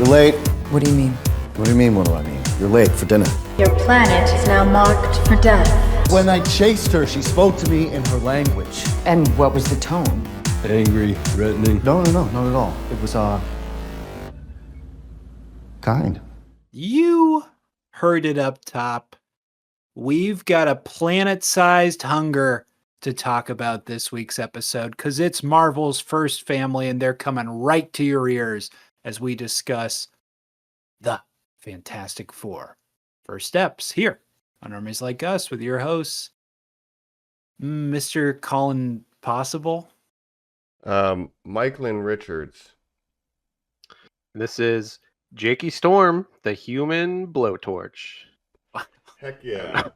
You're late. What do you mean? What do you mean, what do I mean? You're late for dinner. Your planet is now marked for death. When I chased her, she spoke to me in her language. And what was the tone? Angry, threatening. No, not at all. It was, kind. You heard it up top. We've got a planet-sized hunger to talk about this week's episode because it's Marvel's first family and they're coming right to your ears as we discuss the Fantastic Four. First steps here on Normies Like Us with your hosts, Mr. Colin Possible. Michaelin Richards. This is Jakey Storm, the human blowtorch. Heck yeah.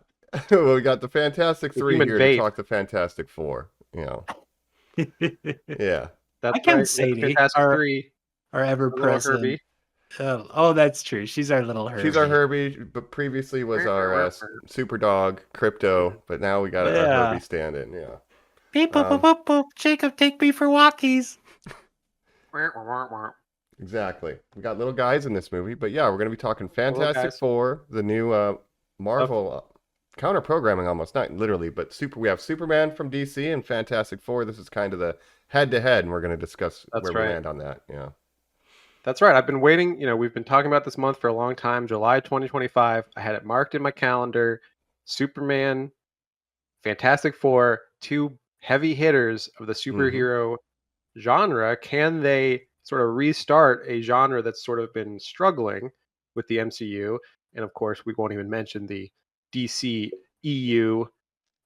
Well, we got the Fantastic Three human here vape. to talk the Fantastic Four. You know. Yeah. That's I can't right, say the Fantastic Three. Our ever-present. Herbie. Oh, that's true. She's our little Herbie. She's our Herbie, but previously was our super dog, Crypto, but now we got our Herbie stand-in, yeah. Beep, boop, boop, boop, boop. Jacob, take me for walkies. Exactly. We got little guys in this movie, but yeah, we're going to be talking Fantastic guys. Four, the new Marvel counter-programming almost, not literally, but we have Superman from DC and Fantastic Four. This is kind of the head-to-head, and we're going to discuss where we land on that, yeah. That's right. I've been waiting. We've been talking about this month for a long time. July 2025. I had it marked in my calendar. Superman, Fantastic Four, two heavy hitters of the superhero genre. Can they sort of restart a genre that's sort of been struggling with the MCU? And of course, we won't even mention the DC EU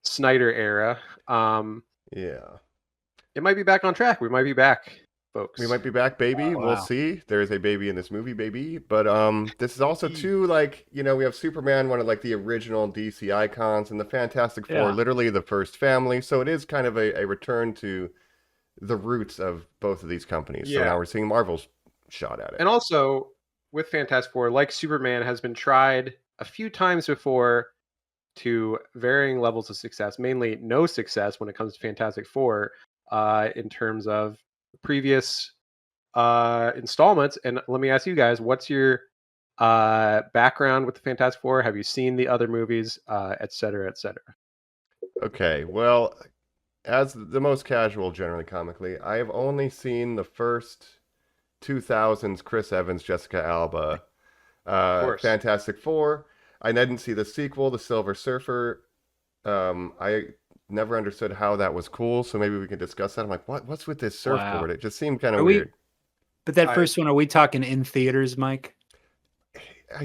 Snyder era. Yeah. It might be back on track. We might be back, folks. We might be back, baby. Wow. We'll see. There is a baby in this movie, baby. But this is also too, we have Superman, one of the original DC icons, and the Fantastic Four, literally the first family. So it is kind of a return to the roots of both of these companies. So now we're seeing Marvel's shot at it. And also, with Fantastic Four, like Superman, has been tried a few times before to varying levels of success, mainly no success when it comes to Fantastic Four in terms of previous installments. And let me ask you guys, what's your background with the Fantastic Four? Have you seen the other movies, et cetera, et cetera? Okay, well, as the most casual, generally comically, I have only seen the first 2000s Chris Evans, Jessica Alba, Fantastic Four. I didn't see the sequel, The Silver Surfer. I never understood how that was cool, so maybe we can discuss that. I'm like, what's with this surfboard? It just seemed kind of weird. But that first one, are we talking in theaters, Mike?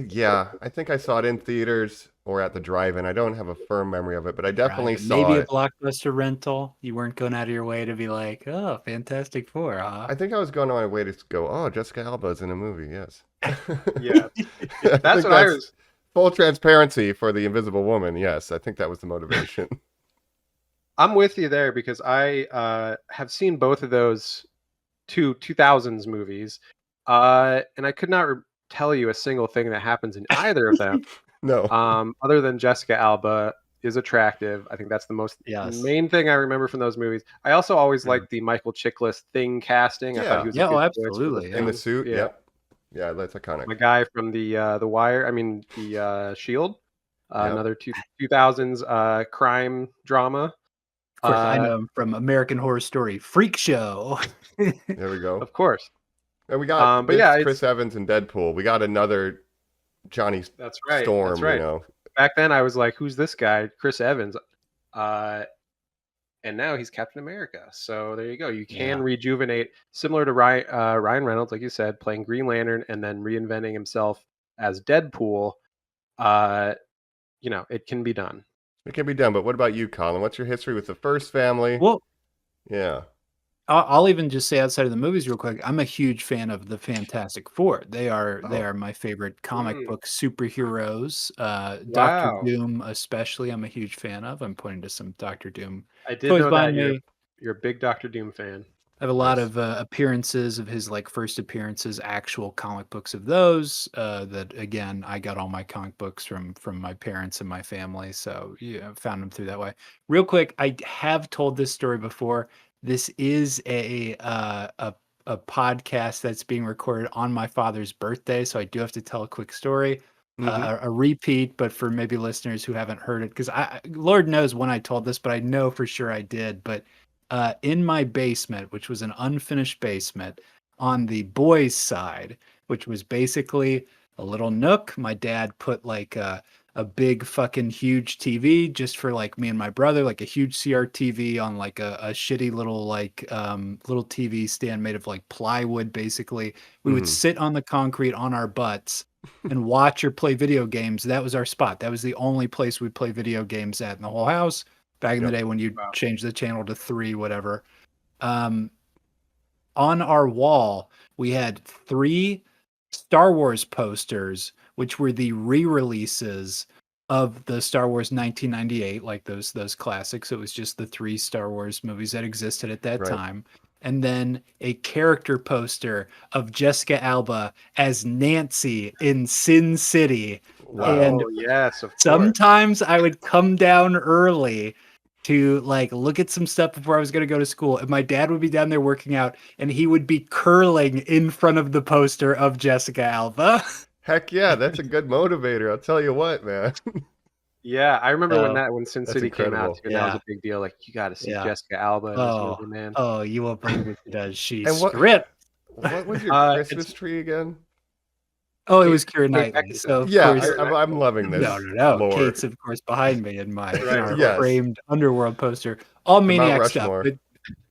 Yeah, I think I saw it in theaters or at the drive-in. I don't have a firm memory of it, but I definitely saw maybe it. A Blockbuster rental. You weren't going out of your way to be like, oh, Fantastic Four, huh? I think I was going on my way to go, oh, Jessica Alba's in a movie, yes. Yeah. That's what I was... Full transparency for the Invisible Woman, yes. I think that was the motivation. I'm with you there because I have seen both of those 2000s movies, and I could not tell you a single thing that happens in either of them. No. Other than Jessica Alba is attractive. I think that's the main thing I remember from those movies. I also always liked the Michael Chiklis Thing casting. I thought he was a good choice absolutely. In the suit, yeah, that's iconic. The guy from the Wire. I mean, the Shield. Another 2000s crime drama. Of course, I know him from American Horror Story Freak Show. There we go. Of course. And we got Chris Evans and Deadpool. We got another Johnny Storm. That's right. Back then, I was like, "Who's this guy, Chris Evans?" And now he's Captain America. So there you go. You can rejuvenate, similar to Ryan Reynolds, like you said, playing Green Lantern and then reinventing himself as Deadpool. It can be done. It can be done, but what about you, Colin? What's your history with the first family? Well, yeah. I'll even just say outside of the movies real quick, I'm a huge fan of the Fantastic Four. They are my favorite comic book superheroes. Doctor Doom especially, I'm a huge fan of. I'm pointing to some Doctor Doom. I did know that you're a big Doctor Doom fan. I have a lot of appearances of his first appearances, actual comic books of those. That again, I got all my comic books from my parents and my family, so found them through that way. Real quick, I have told this story before. This is a a podcast that's being recorded on my father's birthday, so I do have to tell a quick story. A repeat, but for maybe listeners who haven't heard it, because Lord knows when I told this, but I know for sure I did. But in my basement, which was an unfinished basement, on the boys' side, which was basically a little nook, my dad put like a big fucking huge TV just for like me and my brother, like a huge CRTV on like a shitty little like little TV stand made of like plywood. Basically, we would sit on the concrete on our butts and watch or play video games. That was our spot. That was the only place we'd play video games at in the whole house back in the day when you change the channel to 3, whatever. On our wall, we had 3 Star Wars posters, which were the re-releases of the Star Wars 1998, like those classics. It was just the 3 Star Wars movies that existed at that time. And then a character poster of Jessica Alba as Nancy in Sin City. Wow. And yes, of course. sometimes I would come down early to like look at some stuff before I was going to go to school, and my dad would be down there working out, and he would be curling in front of the poster of Jessica Alba. Heck yeah, that's a good motivator. I'll tell you what, man. Yeah, I remember when Sin City came out, incredible. too, that was a big deal. Like, you got to see Jessica Alba in this movie, man. Oh, you won't believe what she does. She And stripped. What was your Christmas tree again? Oh, it was Keira Knightley. So of course, I'm loving this. No. lore. Kate's of course behind me in my Yes. framed Underworld poster. All maniac stuff. But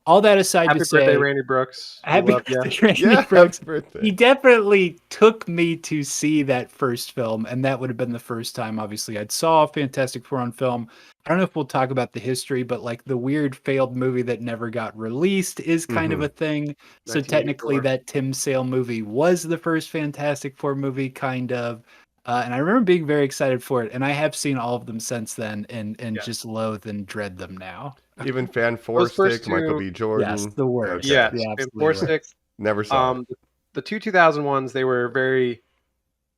all that aside, Happy to say, birthday, Randy Brooks. Happy We love ya. birthday, Randy Yeah, Brooks. happy birthday. He definitely took me to see that first film, and that would have been the first time, obviously, I'd saw Fantastic Four on film. I don't know if we'll talk about the history, but like the weird failed movie that never got released is kind of a thing. So technically, that Tim Sale movie was the first Fantastic Four movie, kind of. And I remember being very excited for it, and I have seen all of them since then, and just loathe and dread them now. Even Fan Four Those first Stick, Michael B. Jordan. Yes, the worst. Okay. Yes, The and absolute Four worst. Stick. Never saw it. The 2000 ones, they were very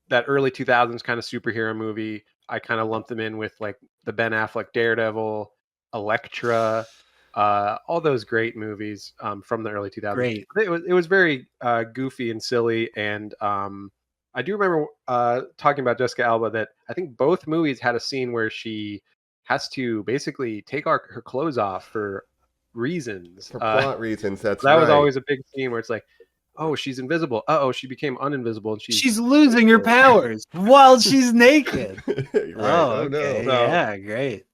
that early 2000s kind of superhero movie. I kind of lumped them in with like the Ben Affleck Daredevil, Elektra, all those great movies from the early 2000s. Great. It was very goofy and silly, and I do remember talking about Jessica Alba that I think both movies had a scene where she has to basically take her clothes off for reasons. For plot reasons, that's that right. was always a big scene where it's like, oh, she's invisible. Oh, she became uninvisible. And She's losing her powers while she's naked. Right. Oh, no. okay. Yeah, great.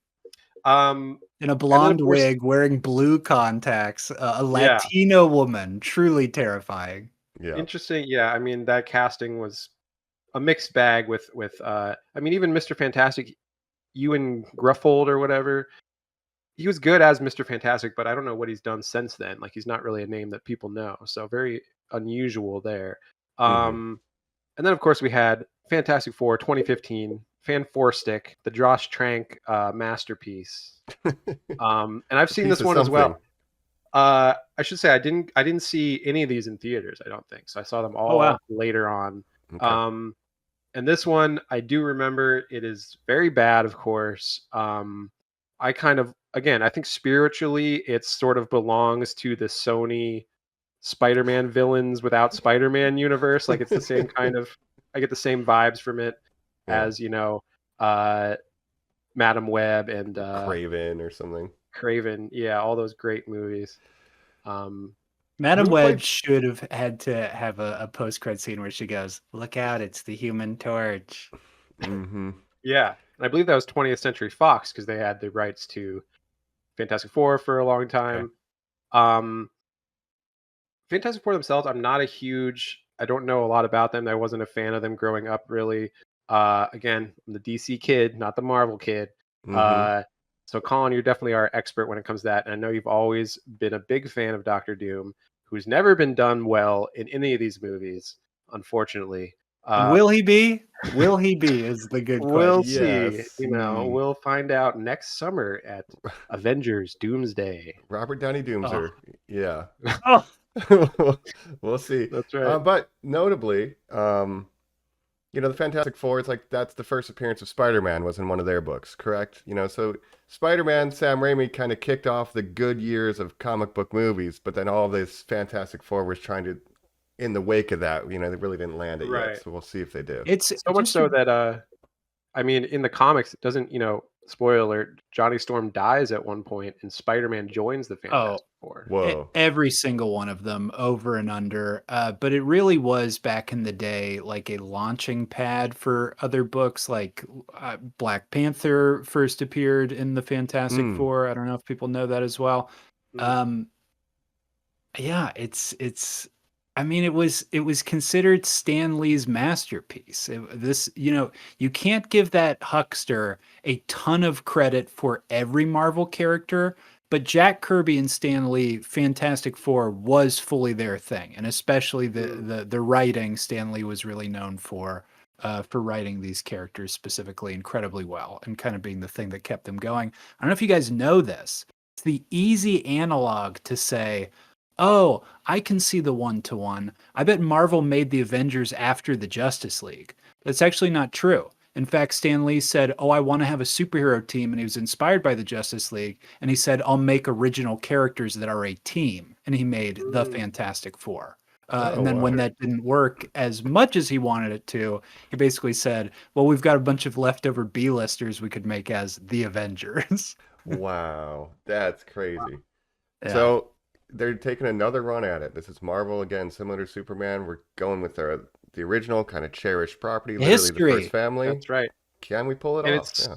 Um, In a blonde of course- wig, wearing blue contacts, a Latino woman, truly terrifying. Yeah. Interesting. Yeah, I mean that casting was a mixed bag with I mean even Mr. Fantastic, Ewan Gruffold or whatever. He was good as Mr. Fantastic, but I don't know what he's done since then. Like he's not really a name that people know. So very unusual there. And then of course we had Fantastic Four 2015, Fan Four Stick, the Josh Trank masterpiece. And I've seen this one as well. I should say I didn't see any of these in theaters, I don't think. So I saw them all later on. Okay. And this one I do remember. It is very bad, of course. I kind of, again, I think spiritually it sort of belongs to the Sony Spider-Man villains without Spider-Man universe. Like it's the same kind of, I get the same vibes from it as, Madam Web and Craven or something. Craven. Yeah, all those great movies. Madam Web should have had to have a post-credit scene where she goes, "Look out, it's the Human Torch." Yeah, and I believe that was 20th Century Fox because they had the rights to Fantastic Four for a long time. Fantastic Four themselves, I don't know a lot about them. I wasn't a fan of them growing up, really. Again, I'm the DC kid, not the Marvel kid. So, Colin, you're definitely our expert when it comes to that. And I know you've always been a big fan of Doctor Doom, who's never been done well in any of these movies, unfortunately. Will he be? Will he be is the good question. We'll see. Yes. We'll find out next summer at Avengers Doomsday. Robert Downey Doomser. Yeah. Oh, We'll see. That's right. But notably, the Fantastic Four, it's like that's the first appearance of Spider-Man was in one of their books, correct? So Spider-Man, Sam Raimi kind of kicked off the good years of comic book movies, but then all this Fantastic Four was trying to, in the wake of that, they really didn't land it Right. yet. So we'll see if they do. It's So much so that I mean, in the comics, it doesn't, spoiler alert, Johnny Storm dies at one point and Spider-Man joins the Fantastic Four. Whoa. every single one of them over and under. But it really was back in the day like a launching pad for other books. Like Black Panther first appeared in the Fantastic Four. I don't know if people know that as well. Yeah, it's. I mean, it was considered Stan Lee's masterpiece. You can't give that huckster a ton of credit for every Marvel character, but Jack Kirby and Stan Lee, Fantastic Four was fully their thing, and especially the writing. Stan Lee was really known for writing these characters specifically incredibly well, and kind of being the thing that kept them going. I don't know if you guys know this. It's the easy analog to say, oh, I can see the one-to-one. I bet Marvel made the Avengers after the Justice League. That's actually not true. In fact, Stan Lee said, oh, I want to have a superhero team, and he was inspired by the Justice League, and he said, I'll make original characters that are a team, and he made the Fantastic Four. And then when that didn't work as much as he wanted it to, he basically said, well, we've got a bunch of leftover B-listers we could make as the Avengers. Wow, that's crazy. Yeah. So they're taking another run at it. This is Marvel again, similar to Superman. We're going with the original kind of cherished property, literally History. the first family. That's right. Can we pull it And off? it's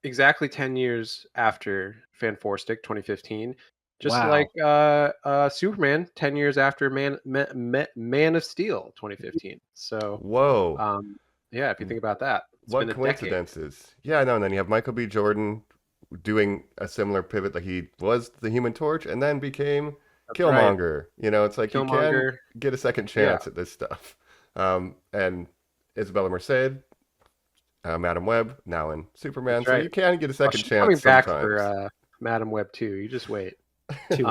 exactly 10 years after Fanforstic 2015. Just Wow. like Superman 10 years after Man of Steel 2015. So Whoa. yeah, if you think about that. It's What been a coincidences. Yeah, no, and then you have Michael B. Jordan doing a similar pivot. Like he was the Human Torch and then became Killmonger. Right. It's like Killmonger. you can get a second chance at this stuff. And Isabella Merced, Madam Web, now in Superman. That's so right. you can get a second She's chance coming back sometimes. for Madam Web 2. You just wait. Two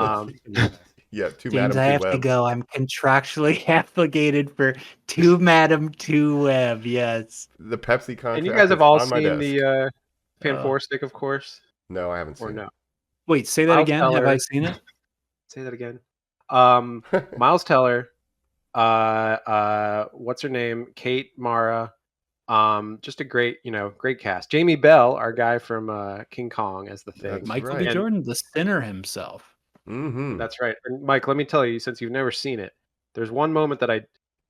Yeah, two James, Madam I Two have to Web. go. I'm contractually obligated for two Madam Two Web. Yes. The Pepsi contract. And you guys have is all on my seen desk. the Fanforstic, of course, No, I haven't seen or it. no? Wait, say that Miles again. Have Teller. I seen it? Say that again. Miles Teller, what's her name? Kate Mara. Just a great cast. Jamie Bell, our guy from King Kong, as the Thing. That's Michael right. B. Jordan, the sinner himself. Mm-hmm. That's right. And Mike, let me tell you, since you've never seen it, there's one moment that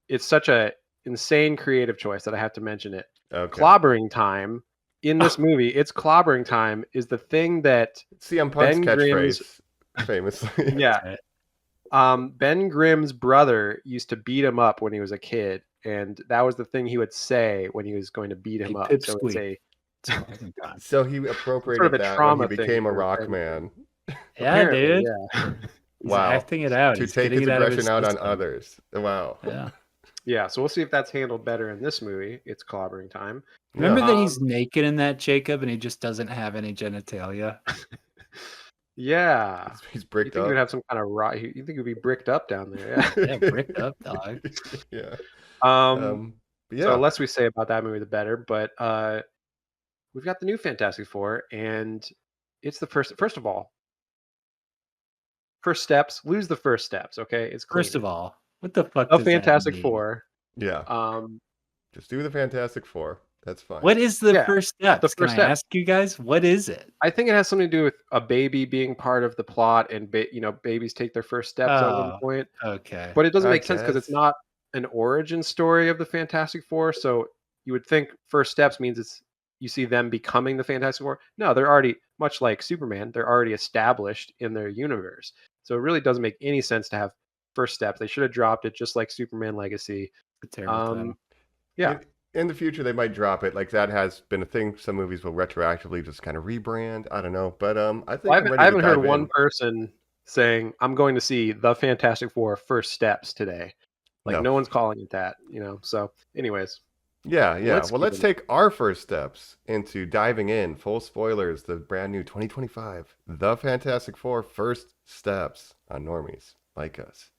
it's such a insane creative choice that I have to mention it. Okay. Clobbering time in this movie. It's clobbering time is the thing that CM Punk's Ben catchphrase, famously. yeah. Ben Grimm's brother used to beat him up when he was a kid, and that was the thing he would say when he was going to beat him Hey, up. So pipsqueak. it's a So he appropriated sort of a that when trauma he thing became a for rock Ben. man. Yeah, apparently, dude. Yeah. He's Wow. acting it out. To He's take getting his it out of his aggression out on system. others. Wow. Yeah. Yeah, so we'll see if that's handled better in this movie. It's clobbering time. Remember Yeah. that he's naked in that, Jacob, and he just doesn't have any genitalia? Yeah. He's You bricked think up. he would have some kind of you think he'd be bricked up down there? Yeah. Yeah, bricked up, dog. Yeah. But yeah. So the less we say about that movie, the better. But we've got the new Fantastic Four, and it's the first of all, first steps. Lose the first steps, okay? It's clean. First of all, what the fuck the does that Fantastic mean? Four. Yeah. Just do the Fantastic Four. That's fine. What is the Yeah, first step? the first Can I step. ask you guys? What is it? I think it has something to do with a baby being part of the plot, and babies take their first steps at one Oh. point. Okay. But it doesn't I make sense because it's guess. not an origin story of the Fantastic Four. So you would think first steps means you see them becoming the Fantastic Four. No, they're already, much like Superman, they're already established in their universe. So it really doesn't make any sense to have first steps. They should have dropped it just like Superman Legacy. It's a terrible title. Yeah. In the future, they might drop it. Like that has been a thing. Some movies will retroactively just kind of rebrand. I don't know, but I think Well, I'm ready I haven't to heard dive one in. person saying, I'm going to see the Fantastic Four first steps today. Like no one's calling it that, So anyways. Yeah. Let's Well, keep let's it- take our first steps into diving in. Full spoilers, the brand new 2025 The Fantastic Four First Steps on Normies Like Us.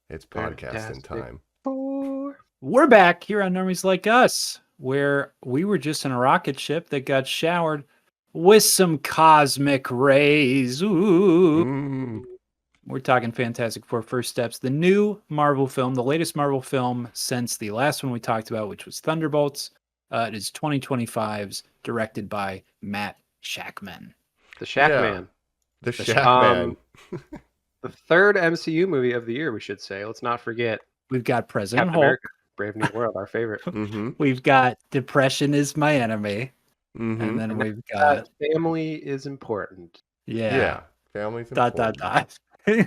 It's podcasting Fantastic time. Four. We're back here on Normies Like Us, where we were just in a rocket ship that got showered with some cosmic rays. Ooh. Mm. We're talking Fantastic Four First Steps, the new Marvel film, the latest Marvel film since the last one we talked about, which was Thunderbolts. It is 2025's, directed by Matt Shackman. The Shack Yeah. Man. The Shack Man. The third MCU movie of the year, we should say. Let's not forget We've got President Captain Hulk. America, Brave New World, our favorite. Mm-hmm. We've got Depression is My Enemy. Mm-hmm. And then And we've got, Family is important. Yeah. Family's dot, important. dot. We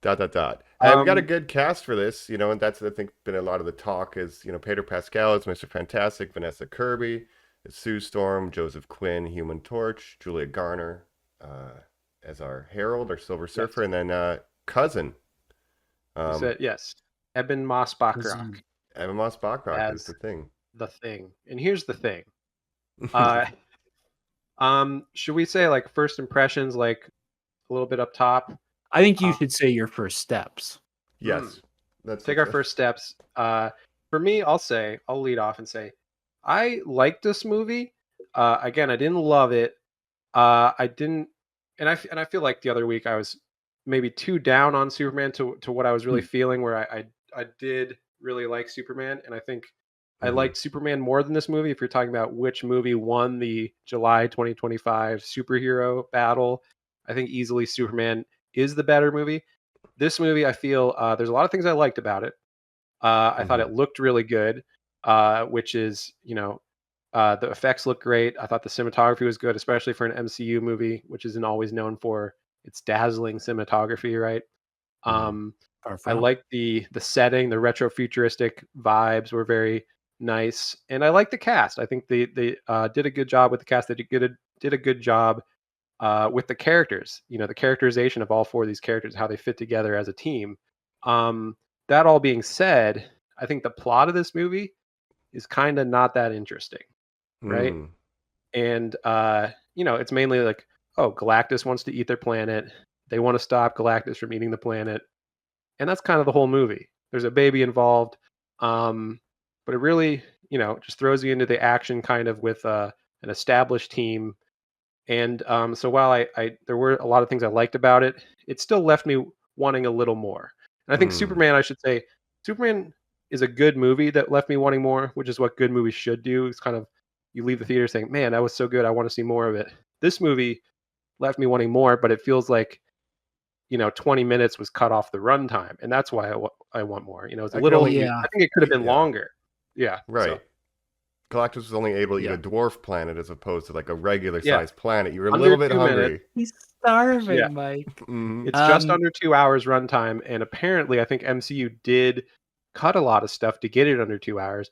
got a good cast for this, and that's, I think, been a lot of the talk is, Pedro Pascal is Mr. Fantastic, Vanessa Kirby is Sue Storm, Joseph Quinn, Human Torch, Julia Garner as our Herald or Silver Surfer, and then Cousin. Yes. Eben Moss Bachrach. Evan Moss Bachrach is As the thing. The Thing. And here's the thing. Should we say like first impressions, like a little bit up top? I think you should say your first steps. Yes. Let's Take our first steps. For me, I'll lead off and say, I liked this movie. Again, I didn't love it. I didn't, and I feel like the other week I was maybe too down on Superman to what I was really feeling. Where I did really like Superman, and I think I liked Superman more than this movie. If you're talking about which movie won the July 2025 superhero battle, I think easily Superman is the better movie. This movie, I feel there's a lot of things I liked about it. I thought it looked really good, which is, the effects look great. I thought the cinematography was good, especially for an MCU movie, which isn't always known for its dazzling cinematography, right? I like the setting, the retro futuristic vibes were very nice, and I like the cast. I think they did a good job with the cast. They did a good job with the characters. The characterization of all four of these characters, how they fit together as a team. That all being said, I think the plot of this movie is kind of not that interesting, right? And it's mainly like, oh, Galactus wants to eat their planet. They want to stop Galactus from eating the planet. And that's kind of the whole movie. There's a baby involved. But it really, just throws you into the action kind of with an established team. And so while I there were a lot of things I liked about it, it still left me wanting a little more. And I think Superman, I should say, Superman is a good movie that left me wanting more, which is what good movies should do. It's kind of, you leave the theater saying, man, that was so good, I want to see more of it. This movie left me wanting more, but it feels like 20 minutes was cut off the runtime, and that's why I want more. It's a little. I think it could have been longer. Yeah, right. So. Galactus was only able to eat a dwarf planet as opposed to like a regular sized planet. You were a Under little bit 2 hungry. minutes. He's starving, Mike. It's just under 2 hours runtime, and apparently, I think MCU did cut a lot of stuff to get it under 2 hours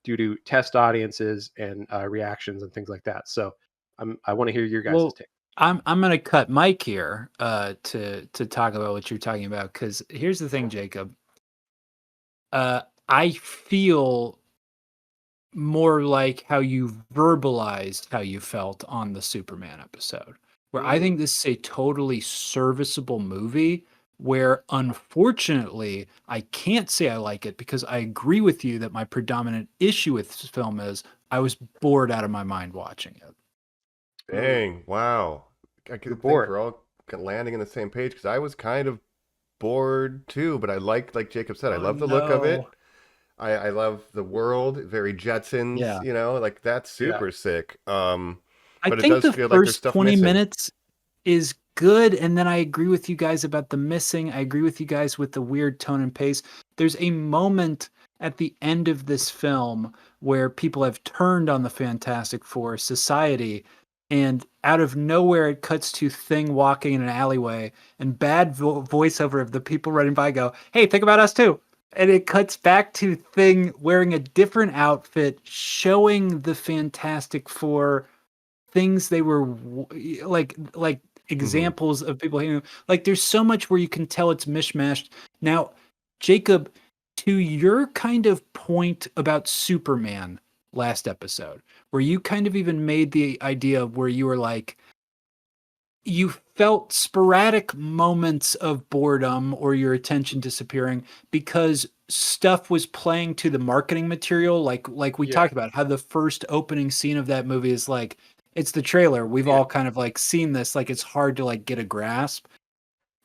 due to test audiences and reactions and things like that. So I want to hear your guys' take. I'm going to cut Mike here to talk about what you're talking about, because here's the thing, Jacob. I feel more like how you verbalized how you felt on the Superman episode, where I think this is a totally serviceable movie, where unfortunately I can't say I like it, because I agree with you that my predominant issue with this film is I was bored out of my mind watching it. Dang, wow. I could think we're all landing in the same page, because I was kind of bored too, but I like Jacob said, I love the look of it. I love the world, very Jetsons, like that's super sick. I think the first 20 minutes is good, and then I agree with you guys about the missing. I agree with you guys with the weird tone and pace. There's a moment at the end of this film where people have turned on the Fantastic Four society, and out of nowhere it cuts to Thing walking in an alleyway, and bad voiceover of the people running by go, "Hey, think about us too." And it cuts back to Thing wearing a different outfit, showing the Fantastic Four things they were like examples of people. Like, there's so much where you can tell it's mishmashed. Now, Jacob, to your kind of point about Superman last episode, where you kind of even made the idea where you were like, you felt sporadic moments of boredom or your attention disappearing because stuff was playing to the marketing material, like we talked about, how the first opening scene of that movie is like, it's the trailer. We've all kind of like seen this, like it's hard to like get a grasp.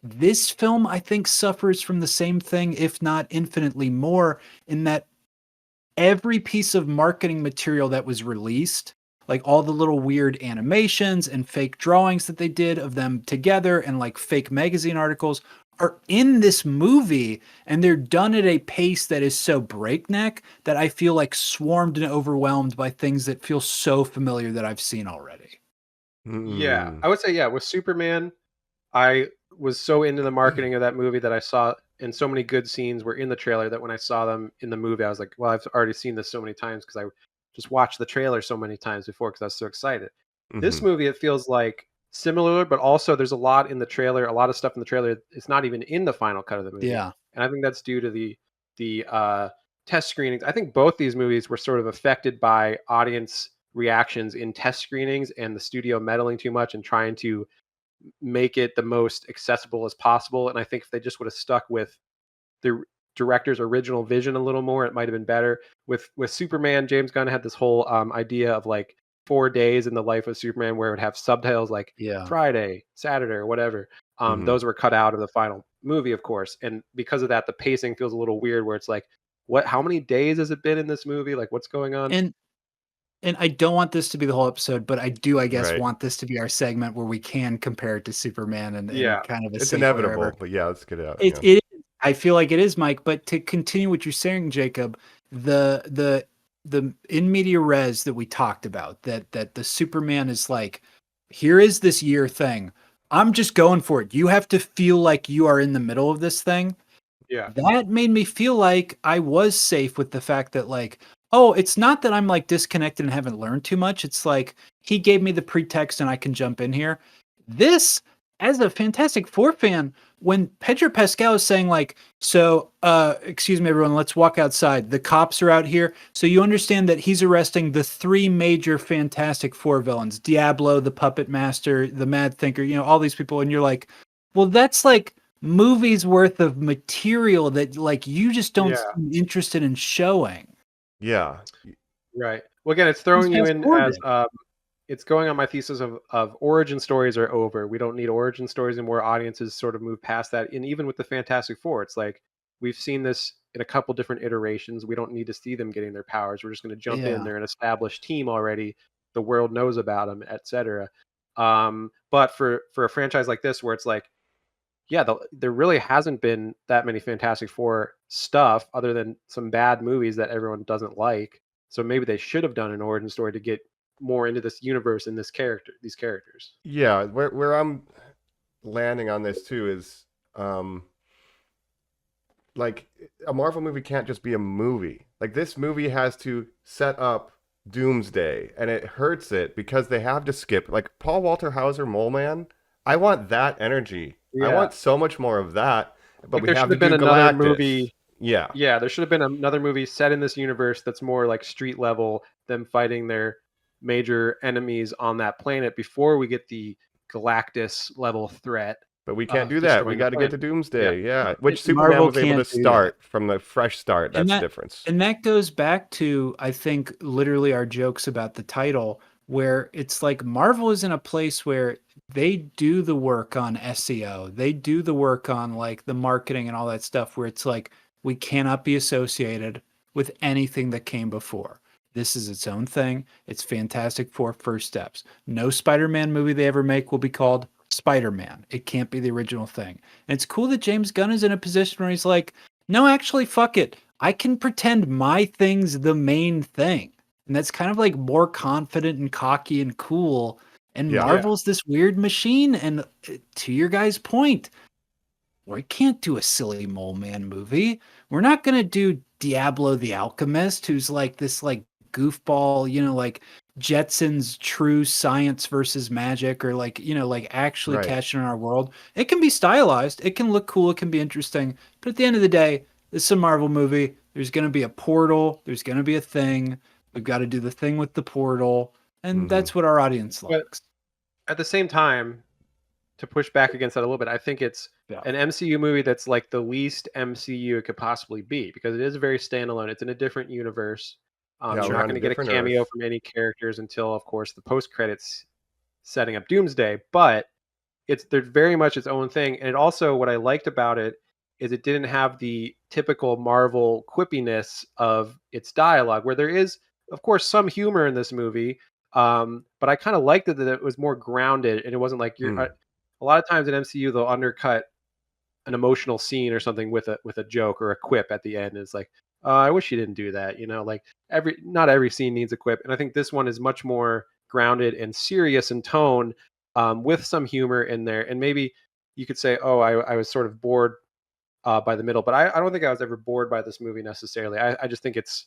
This film, I think, suffers from the same thing, if not infinitely more, in that every piece of marketing material that was released, like all the little weird animations and fake drawings that they did of them together and like fake magazine articles, are in this movie, and they're done at a pace that is so breakneck that I feel like swarmed and overwhelmed by things that feel so familiar that I've seen already. Yeah, I would say with Superman, I was so into the marketing of that movie that I saw, and so many good scenes were in the trailer that when I saw them in the movie, I was like, well, I've already seen this so many times because I just watched the trailer so many times before because I was so excited. This movie, it feels like similar, but also there's a lot in the trailer, a lot of stuff in the trailer. It's not even in the final cut of the movie. Yeah. And I think that's due to the test screenings. I think both these movies were sort of affected by audience reactions in test screenings and the studio meddling too much and trying to make it the most accessible as possible. And I think if they just would have stuck with the director's original vision a little more, it might have been better. With Superman, James Gunn had this whole idea of like 4 days in the life of Superman, where it would have subtitles like Friday, Saturday, or whatever. Those were cut out of the final movie, of course. And because of that, the pacing feels a little weird, where it's like, how many days has it been in this movie? Like, what's going on? And I don't want this to be the whole episode, but I do, I guess, want this to be our segment where we can compare it to Superman and kind of a it's safe inevitable, wherever. but let's get it out. It is. I feel like it is, Mike. But to continue what you're saying, Jacob, the in media res that we talked about, that the Superman is like, here is this year thing. I'm just going for it. You have to feel like you are in the middle of this thing. Yeah. That made me feel like I was safe with the fact that, like, oh, it's not that I'm like disconnected and haven't learned too much. It's like he gave me the pretext and I can jump in here. This, as a Fantastic Four fan, when Pedro Pascal is saying like, so, excuse me, everyone, let's walk outside. The cops are out here. So you understand that he's arresting the 3 major Fantastic Four villains, Diablo, the Puppet Master, the Mad Thinker, all these people. And you're like, well, that's like movies worth of material that like you just don't seem interested in showing. Yeah. Right. Well, again, it's throwing you in as it's going on my thesis of origin stories are over. We don't need origin stories anymore. Audiences sort of move past that. And even with the Fantastic Four, it's like we've seen this in a couple different iterations. We don't need to see them getting their powers. We're just going to jump in. They're an established team already. The world knows about them, etc. But for a franchise like this, where it's like, there really hasn't been that many Fantastic Four stuff other than some bad movies that everyone doesn't like. So maybe they should have done an origin story to get more into this universe and these characters. Yeah, where I'm landing on this too is like a Marvel movie can't just be a movie. Like this movie has to set up Doomsday, and it hurts it because they have to skip like Paul Walter Hauser Mole Man. I want that energy. I want so much more of that. But we have to do another Galactus. movie. Yeah, there should have been another movie set in this universe that's more like street level, them fighting their major enemies on that planet before we get the Galactus level threat. But we can't do that. We got to get to Doomsday. Yeah. Which Marvel Superman was able to start from the fresh start. That's the difference. And that goes back to, I think, literally our jokes about the title, where it's like Marvel is in a place where they do the work on SEO. They do the work on like the marketing and all that stuff, where it's like, we cannot be associated with anything that came before. This is its own thing. It's Fantastic Four first steps. No Spider-Man movie they ever make will be called Spider-Man. It can't be the original thing. And it's cool that James Gunn is in a position where he's like, no, actually, fuck it. I can pretend my thing's the main thing. And that's kind of like more confident and cocky and cool. And Marvel's this weird machine. And to your guys' point, we can't do a silly Mole Man movie. We're not going to do Diablo the Alchemist, who's like this like goofball, like Jetsons true science versus magic, or like, like actually catching in our world. It can be stylized. It can look cool. It can be interesting. But at the end of the day, this is a Marvel movie. There's going to be a portal. There's going to be a thing. We've got to do the thing with the portal. And that's what our audience likes. But at the same time, to push back against that a little bit. I think it's an MCU movie that's like the least MCU it could possibly be because it is very standalone. It's in a different universe. You're not going to get a cameo from any characters until, of course, the post credits setting up Doomsday. But they're very much its own thing. And it also, what I liked about it is it didn't have the typical Marvel quippiness of its dialogue, where there is, of course, some humor in this movie. But I kind of liked it that it was more grounded and it wasn't like a lot of times in MCU they'll undercut an emotional scene or something with a joke or a quip at the end. It's like, I wish you didn't do that. Like not every scene needs a quip. And I think this one is much more grounded and serious in tone, with some humor in there. And maybe you could say, oh, I was sort of bored by the middle, but I don't think I was ever bored by this movie necessarily. I just think it's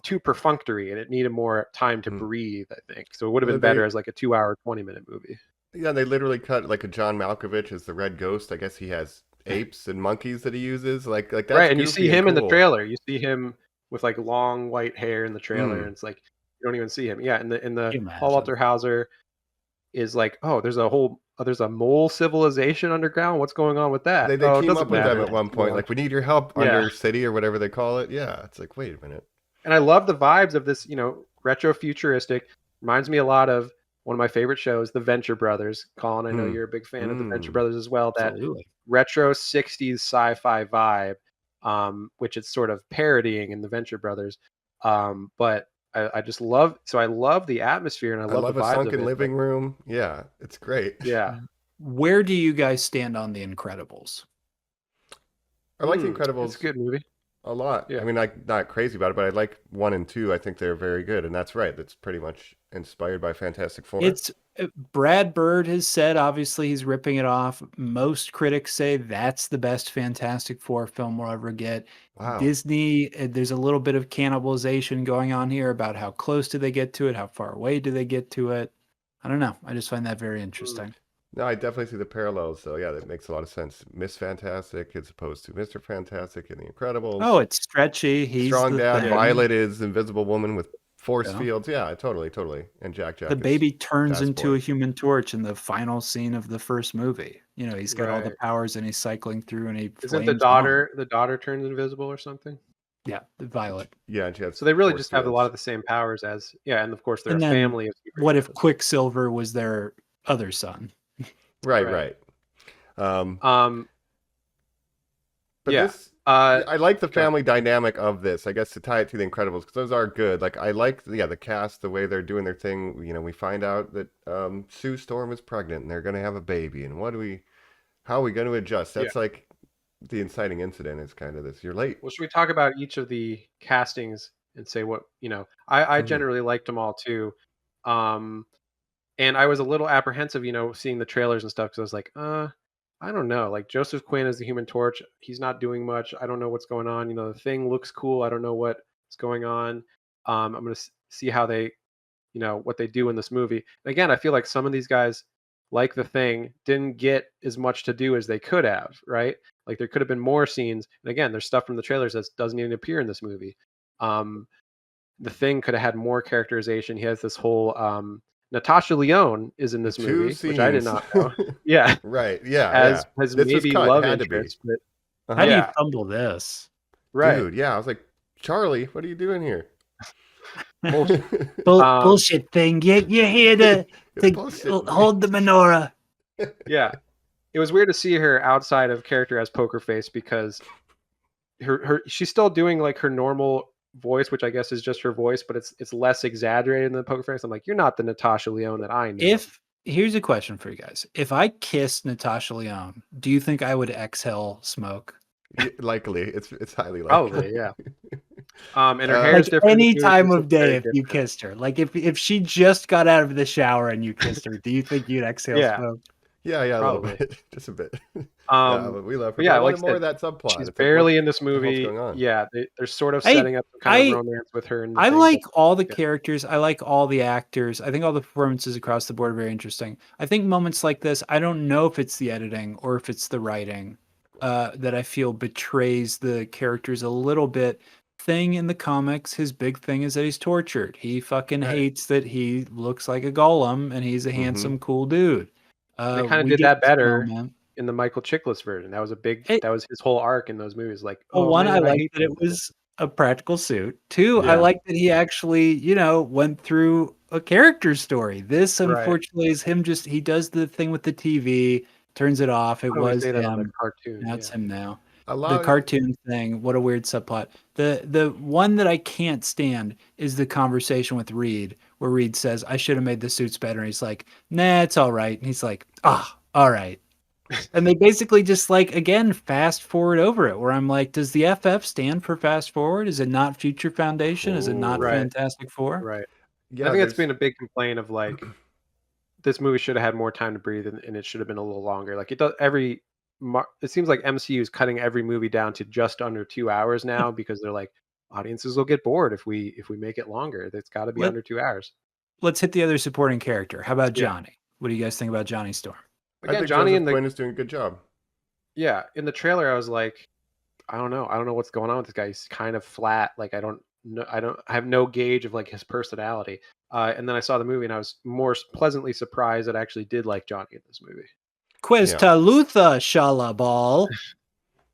too perfunctory and it needed more time to breathe, I think. So it would have been better as like a 2-hour, 20-minute movie. Yeah, they literally cut like a John Malkovich as the Red Ghost. I guess he has apes and monkeys that he uses. Like that's right. And you see him in the cool. trailer. You see him with like long white hair in the trailer, and it's like you don't even see him. Yeah, in the Paul Walter Hauser is like, oh, there's a mole civilization underground. What's going on with that? They team up with them at one point. Like, we need your help under city or whatever they call it. Yeah, it's like, wait a minute. And I love the vibes of this, retro futuristic. Reminds me a lot of one of my favorite shows, The Venture Brothers. Colin, I know you're a big fan of The Venture Brothers as well. That retro 60s sci-fi vibe, which it's sort of parodying in The Venture Brothers. But I just love, I love the atmosphere and I love the vibes a sunken of it. living room. Yeah, it's great. Yeah. Where do you guys stand on The Incredibles? I like The Incredibles. It's a good movie. A lot. Yeah. I mean, I'm not crazy about it, but I like 1 and 2. I think they're very good, and that's right. That's pretty much inspired by Fantastic Four. It's Brad Bird has said, obviously, he's ripping it off. Most critics say that's the best Fantastic Four film we'll ever get. Wow. Disney, there's a little bit of cannibalization going on here about how close do they get to it, how far away do they get to it. I don't know. I just find that very interesting. No, I definitely see the parallels. So yeah, that makes a lot of sense. Miss Fantastic as opposed to Mr. Fantastic in The Incredibles. Oh, it's stretchy. He's strong down. Violet is Invisible Woman with force fields. Yeah, totally. And Jack. The baby turns into a Human Torch in the final scene of the first movie. He's got all the powers and he's cycling through and he. Isn't the daughter turns invisible or something? Yeah, the Violet. Yeah, and she has so they really just have a lot of the same powers as and of course they're a family of superheroes. What if Quicksilver was their other son? Right. But yeah. this, I like the family dynamic of this. I guess to tie it to The Incredibles because those are good. Like I like the cast, the way they're doing their thing. We find out that Sue Storm is pregnant and they're going to have a baby. And how are we going to adjust? That's like the inciting incident is kind of this. You're late. Well, should we talk about each of the castings and say what I generally liked them all too. And I was a little apprehensive, seeing the trailers and stuff because I was like, I don't know. Like Joseph Quinn as the Human Torch, he's not doing much. I don't know what's going on. The Thing looks cool. I don't know what's going on. I'm going to see how they, what they do in this movie. And again, I feel like some of these guys, like The Thing, didn't get as much to do as they could have, right? Like there could have been more scenes. And again, there's stuff from the trailers that doesn't even appear in this movie. The Thing could have had more characterization. He has this whole... Natasha Lyonne is in this movie, which I did not know. Yeah. Right. Yeah. As maybe love interest. But, how do you fumble this? Right. Dude, yeah. I was like, Charlie, what are you doing here? Bullshit Thing. You're here to hold the menorah. Yeah. It was weird to see her outside of character as Poker Face because she's still doing like her normal voice, which I guess is just her voice, but it's less exaggerated than the Poker Face. I'm like, you're not the Natasha Lyonne that I know. Here's a question for you guys. If I kissed Natasha Lyonne, do you think I would exhale smoke? Likely. It's highly likely. Probably, yeah. And her hair is different. Any time of day if you kissed her. Like if she just got out of the shower and you kissed her, do you think you'd exhale smoke? Yeah, probably. A little bit. Just a bit. But we love her. Yeah, like more of that subplot. She's barely in this movie. Yeah, they're sort of setting up some kind of romance with her. I like all the characters. I like all the actors. I think all the performances across the board are very interesting. I think moments like this, I don't know if it's the editing or if it's the writing that I feel betrays the characters a little bit. Thing in the comics, his big thing is that he's tortured. He fucking hates that he looks like a golem and he's a handsome, cool dude. They kind of We did get that this better moment. in the Michael Chiklis version. That was It- that was his whole arc in those movies. Like, Well, oh one, I man, I like hate that this. it was a practical suit. Two, I Yeah. like that he actually, went through a character story. This, Right. unfortunately, is him he does the thing with the TV, turns it off. It Why don't we was say that on the him. cartoon? Now it's Yeah. him now. A The lot of cartoon thing, what a weird subplot. The one that I can't stand is the conversation with Reed, where Reed says, I should have made the suits better. And he's like, nah, it's all right. And he's like, all right. And they basically just again, fast forward over it, where I'm like, does the FF stand for fast forward? Is it not Future Foundation? Is it not Ooh. Right. Fantastic Four? Right. yeah, I think it's there's been a big complaint of like this movie should have had more time to breathe and it should have been a little longer. Like it does it seems like MCU is cutting every movie down to just under 2 hours now because they're like audiences will get bored if we make it longer. It's got to be Let, under 2 hours. let's hit the other supporting character. How about Yeah. Johnny? What do you guys think about Johnny Storm? I Again, think Johnny Joseph in the Quinn is doing a good job. in the trailer I was like, I don't know what's going on with this guy. He's kind of flat. Like I have no gauge of like his personality. And then I saw the movie and I was more pleasantly surprised that I actually did like Johnny in this movie. Questa Luther Shalabal.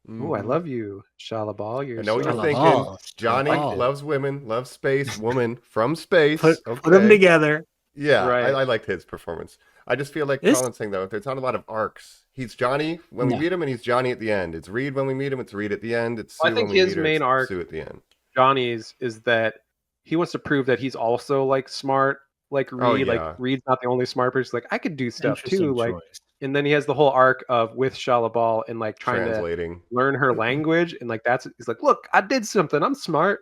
Ooh, I love you, Shalabal. You're I know what you're so- thinking. Shalabal. Johnny Shalabal. loves women, loves space, woman from space. Put okay. them together. Yeah, Right. I liked his performance. I just feel like This- Colin's saying, though, there's not a lot of arcs. He's Johnny when we No. meet him, and he's Johnny at the end. It's Reed when we meet him, it's Reed at the end. It's Sue I think when we his meet her, main it's arc- Sue at the end. Johnny's is that he wants to prove that he's also like smart, like Reed. Oh, yeah. Like Reed's not the only smart person. He's like I could do stuff too. Interesting Like, choice. and then he has the whole arc of with Shalabal and like trying to Translating. learn her language, and like he's like, look, I did something. I'm smart.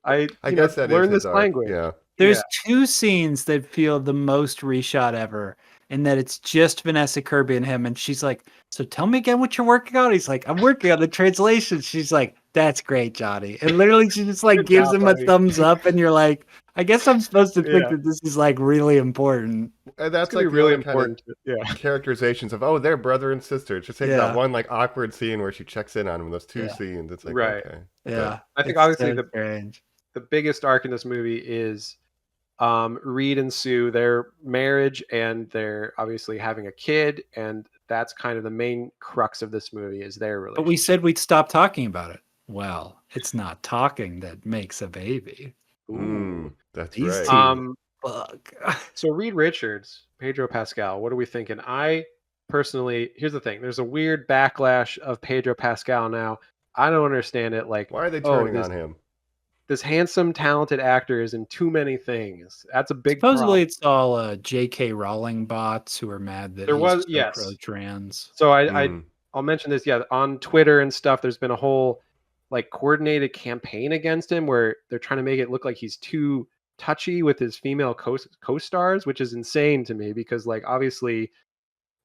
I guess that is learned his this arc. language. Yeah. There's two scenes that feel the most reshot ever, and that it's just Vanessa Kirby and him, and she's like, so tell me again what you're working on. He's like, I'm working on the translation. She's like, that's great, Johnny. And literally she just Good gives job, him a buddy. thumbs up, and you're like, I guess I'm supposed to think Yeah. that this is really important. And that's It's gonna like be the really only important. kind of characterizations of, they're brother and sister. It just takes Yeah. that one like awkward scene where she checks in on him, those two Yeah. scenes. It's like, Right. okay. Yeah. I think it's obviously so strange. the biggest arc in this movie is Reed and Sue, their marriage, and they're obviously having a kid, and that's kind of the main crux of this movie is their relationship. But we said we'd stop talking about it. Well, it's not talking that makes a baby. That's These right. two- Fuck. So Reed Richards, Pedro Pascal, what are we thinking? I personally, here's the thing: there's a weird backlash of Pedro Pascal now. I don't understand it. Like, Why are they turning on him? This handsome, talented actor is in too many things. That's a big Supposedly problem. it's all J.K. Rowling bots who are mad that There he's was- so yes. pro-trans. So Mm. I'll mention this. Yeah, on Twitter and stuff, there's been a whole like coordinated campaign against him where they're trying to make it look like he's too touchy with his female co-stars, which is insane to me because like obviously,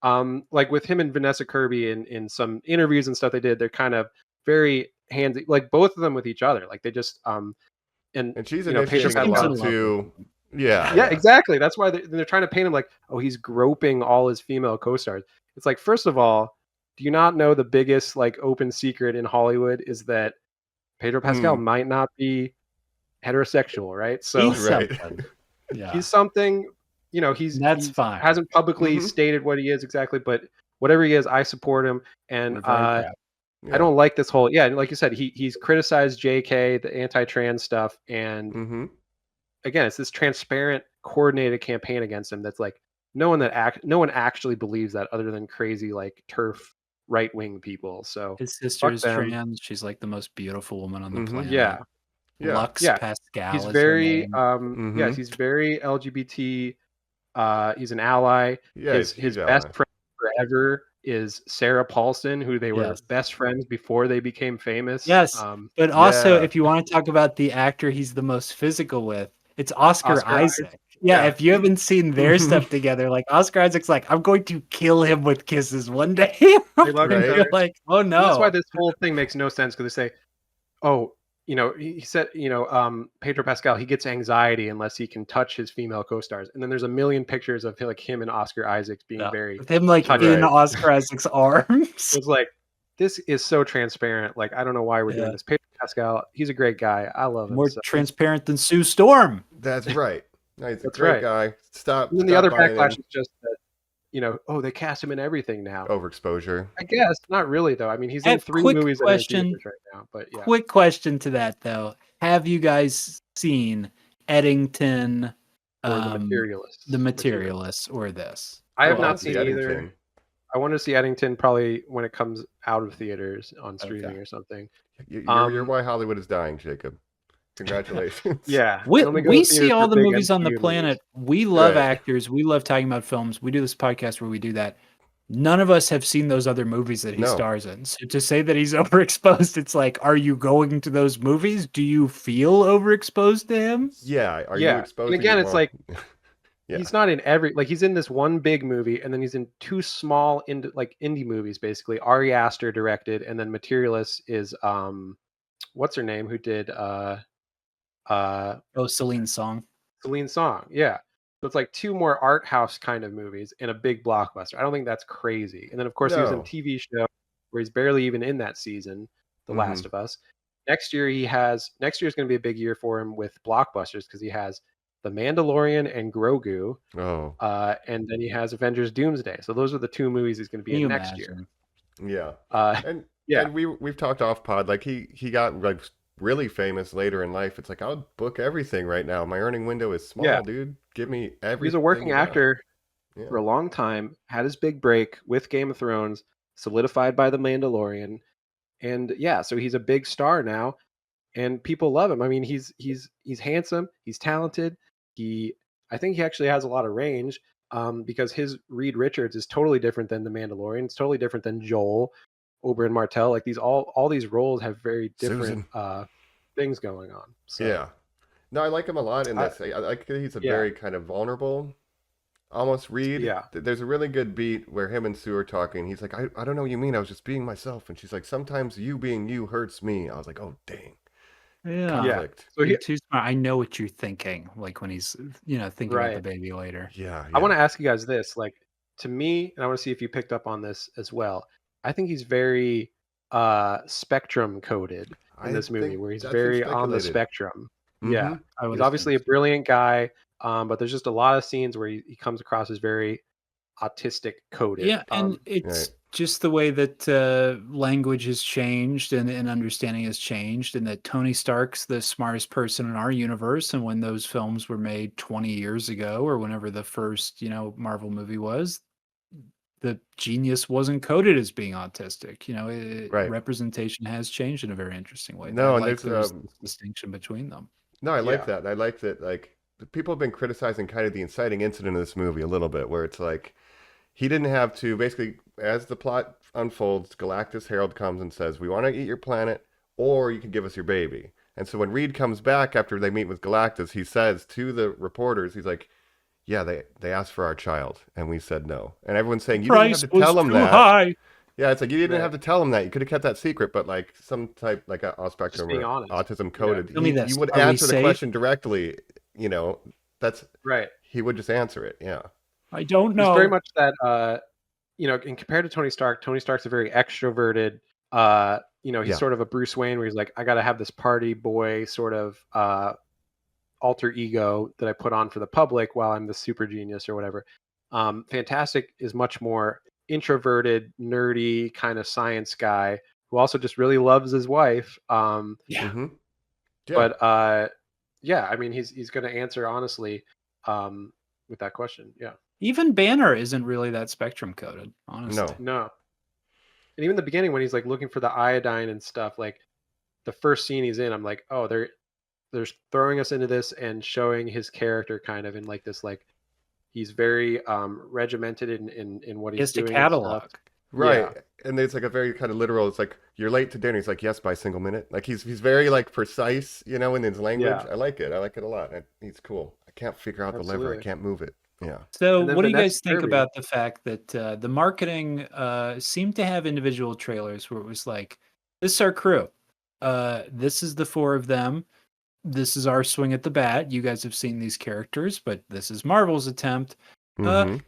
like with him and Vanessa Kirby in some interviews and stuff they did, they're kind of very handsy, like both of them with each other. Like they just and she's you know, Pedro initiating a Pascal- lot too. Yeah. yeah, exactly. That's why they're trying to paint him like, oh, he's groping all his female co-stars. It's like, first of all, do you not know the biggest like open secret in Hollywood is that Pedro Pascal might not be heterosexual, right? So He's Right. something. Yeah. he's something, That's he fine. hasn't publicly Mhm. stated what he is exactly, but whatever he is, I support him. And We're very proud. I don't like this whole, like you said, he's criticized JK, the anti-trans stuff, and Mm-hmm. again, it's this transparent, coordinated campaign against him. That's like no one actually believes that, other than crazy like turf right-wing people. So His sister is them. trans. She's like the most beautiful woman on the Mhm. planet. yeah, Lux Yeah. Pascal. he's is her very name. yes, he's very LGBT. He's an ally. Yeah. his he's best ally. friend forever is Sarah Paulson, who they were Yes. best friends before they became famous. Yes. But also, Yeah. if you want to talk about the actor he's the most physical with, it's Oscar Oscar Isaac. Yeah, Yeah. if you haven't seen their stuff together, like Oscar Isaac's like, I'm going to kill him with kisses one day. They love Right. each You're other. like, oh And that's why no. this whole thing makes no sense, because they say, oh, he said, Pedro Pascal, he gets anxiety unless he can touch his female co-stars. And then there's a million pictures of like him and Oscar Isaac being Yeah. very, With him like touchy. in Right. Oscar Isaac's arms. it's like, this is so transparent. Like, I don't know why we're Yeah. doing this. Pedro Pascal, he's a great guy. I love him. More So- transparent than Sue Storm. That's right. No, he's a That's great right. guy. Stop. And then the stop other buying backlash him. is just that, oh, they cast him in everything now. Overexposure. I guess not really though. I mean, he's in And 3 quick movies that are in question. theaters right now, but yeah. Quick question to that though: have you guys seen Eddington, Or The Materialist. The Materialist, or this? I have Oh, not the seen either. Eddington. I want to see Eddington probably when it comes out of theaters on streaming Okay. or something. You're why Hollywood is dying, Jacob. Congratulations. Yeah, I We, only go we to see theaters all for the big movies on the MCU planet. We love Right. actors. We love talking about films. We do this podcast where we do that. None of us have seen those other movies that he No. stars in. So to say that he's overexposed, it's like, are you going to those movies? Do you feel overexposed to him? Yeah. Are you Yeah, exposed? and again, it's like Yeah. he's not in he's in this one big movie, and then he's in 2 small indie movies basically. Ari Aster directed, and then Materialist is what's her name who did Oh, Celine Song. Celine Song. Yeah. So it's like 2 more art house kind of movies and a big blockbuster. I don't think that's crazy. And then of course he was in a No. TV show where he's barely even in that season, The Last of Us. Next year is going to be a big year for him with blockbusters because he has The Mandalorian and Grogu, Oh. and then he has Avengers Doomsday. So those are the 2 movies he's going to be Can in you next year. Yeah. And yeah. and we've talked off pod, like he got like really famous later in life. It's like, I'll book everything right now. My earning window is small, Yeah. dude. Give me everything. He's a working you got. actor Yeah. for a long time, had his big break with Game of Thrones, solidified by The Mandalorian. And yeah, so he's a big star now and people love him. I mean, he's handsome, he's talented. I think he actually has a lot of range because his Reed Richards is totally different than The Mandalorian. It's totally different than Joel, Oberyn Martell. Like all these roles have very different things going on. So, Yeah. No, I like him a lot in this. I like that he's a very kind of vulnerable, almost Reed. Yeah. There's a really good beat where him and Sue are talking. He's like, I don't know what you mean. I was just being myself. And she's like, sometimes you being you hurts me. I was like, oh, dang. Yeah. Conflict. So You're too smart. I know what you're thinking. Like when he's, thinking about the baby later. Yeah. I want to ask you guys this, like, to me, and I want to see if you picked up on this as well. I think he's very spectrum coded in this movie, where he's very on the spectrum. Yeah, he's obviously a brilliant guy, but there's just a lot of scenes where he comes across as very autistic coded. Yeah, and it's just the way that language has changed and understanding has changed, and that Tony Stark's the smartest person in our universe. And when those films were made 20 years ago, or whenever the first, Marvel movie was, the genius wasn't coded as being autistic. Representation has changed in a very interesting way. No, and like there's this distinction between them. No, I like that. I like that. Like, people have been criticizing kind of the inciting incident of this movie a little bit, where it's like he didn't have to. Basically, as the plot unfolds, Galactus Herald comes and says, "We want to eat your planet, or you can give us your baby." And so when Reed comes back after they meet with Galactus, he says to the reporters, he's like, "Yeah, they asked for our child, and we said no." And everyone's saying, "You didn't have to tell them that." High. Yeah, it's like you didn't have to tell him that. You could have kept that secret, but like some type, like a spectrum or autism coded, Tell me this. you would Are we answer the safe? question directly. That's right. He would just answer it. Yeah. I don't know. He's very much that. And compared to Tony Stark's a very extroverted. He's sort of a Bruce Wayne, where he's like, I got to have this party boy sort of alter ego that I put on for the public while I'm the super genius or whatever. Fantastic is much more introverted, nerdy kind of science guy who also just really loves his wife. But I mean, he's going to answer honestly with that question. Yeah. Even Banner isn't really that spectrum coded, honestly. No. And even the beginning when he's like looking for the iodine and stuff, like the first scene he's in, I'm like, oh, they're throwing us into this and showing his character kind of in like this, like he's very regimented in what he's doing. Just a catalog. Right. Yeah. And it's like a very kind of literal, it's like, you're late to dinner. He's like, yes, by a single minute. Like he's very like precise, in his language. Yeah. I like it. I like it a lot. He's cool. I can't figure out the lever. I can't move it. Yeah. So what do you guys think about the fact that the marketing seemed to have individual trailers where it was like, this is our crew. This is the 4 of them. This is our swing at the bat. You guys have seen these characters, but this is Marvel's attempt.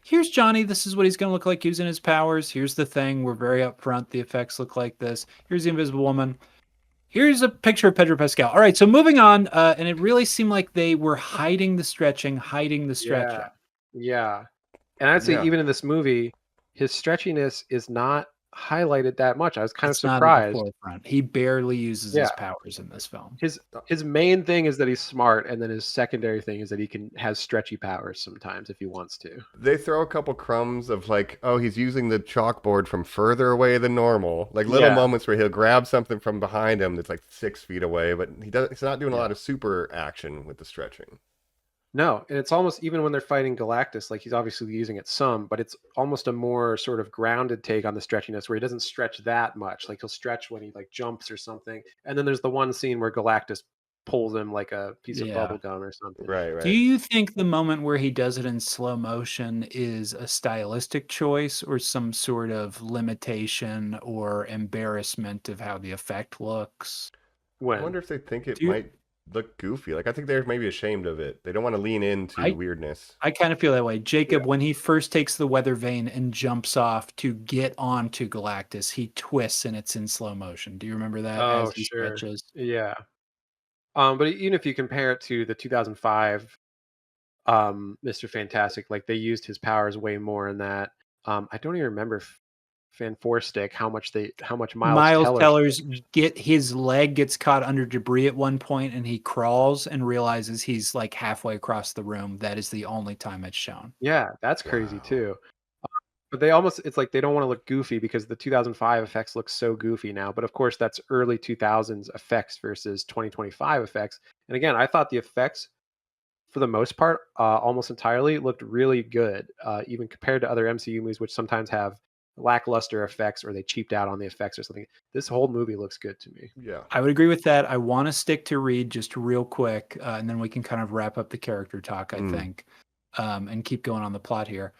Here's Johnny. This is what he's going to look like using his powers. Here's the thing. We're very upfront. The effects look like this. Here's the Invisible Woman. Here's a picture of Pedro Pascal. All right, so moving on. And it really seemed like they were hiding the stretching. Yeah. And I'd say Yeah. even in this movie, his stretchiness is not highlighted that much. I was kind of It's not at the surprised. forefront. He barely uses Yeah. his powers in this film. His main thing is that he's smart, and then his secondary thing is that he has stretchy powers sometimes if he wants to. They throw a couple crumbs of like, oh, he's using the chalkboard from further away than normal. Like little Yeah. moments where he'll grab something from behind him that's like 6 feet away, but he's not doing a lot of super action with the stretching. No, and it's almost even when they're fighting Galactus, like he's obviously using it some, but it's almost a more sort of grounded take on the stretchiness where he doesn't stretch that much. Like he'll stretch when he like jumps or something. And then there's the one scene where Galactus pulls him like a piece of bubble gum or something. Right. Do you think the moment where he does it in slow motion is a stylistic choice or some sort of limitation or embarrassment of how the effect looks? When? I wonder if they think it Do you- might look goofy. Like I think they're maybe ashamed of it. They don't want to lean into weirdness. I kind of feel that way. Jacob, when he first takes the weather vane and jumps off to get onto Galactus, he twists and it's in slow motion. Do you remember that? Oh, as he sure. stretches? Yeah. But even if you compare it to the 2005 Mr. Fantastic, like they used his powers way more in that. I don't even remember Fan Four Stick how much Miles Teller's his leg gets caught under debris at one point and he crawls and realizes he's like halfway across the room. That is the only time it's shown. Yeah, that's crazy Wow. too. But it's like they don't want to look goofy because the 2005 effects look so goofy now. But of course, that's early 2000s effects versus 2025 effects. And again, I thought the effects, for the most part, almost entirely looked really good, even compared to other MCU movies, which sometimes have lackluster effects or they cheaped out on the effects or something. This whole movie looks good to me. Yeah. I would agree with that. I want to stick to Reed just real quick, and then we can kind of wrap up the character talk, I think, and keep going on the plot here.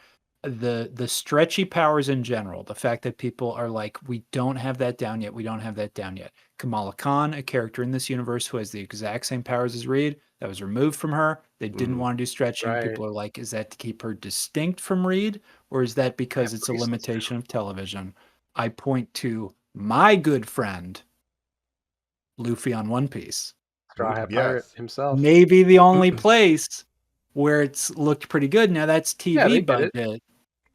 The stretchy powers in general, the fact that people are like, we don't have that down yet. We don't have that down yet. Kamala Khan, a character in this universe who has the exact same powers as Reed, that was removed from her. They didn't want to do stretching. Right. People are like, is that to keep her distinct from Reed? Or is that because it's a limitation of television? I point to my good friend, Luffy on One Piece. Straw Hat Pirate himself. Maybe the only place where it's looked pretty good. Now that's TV budget.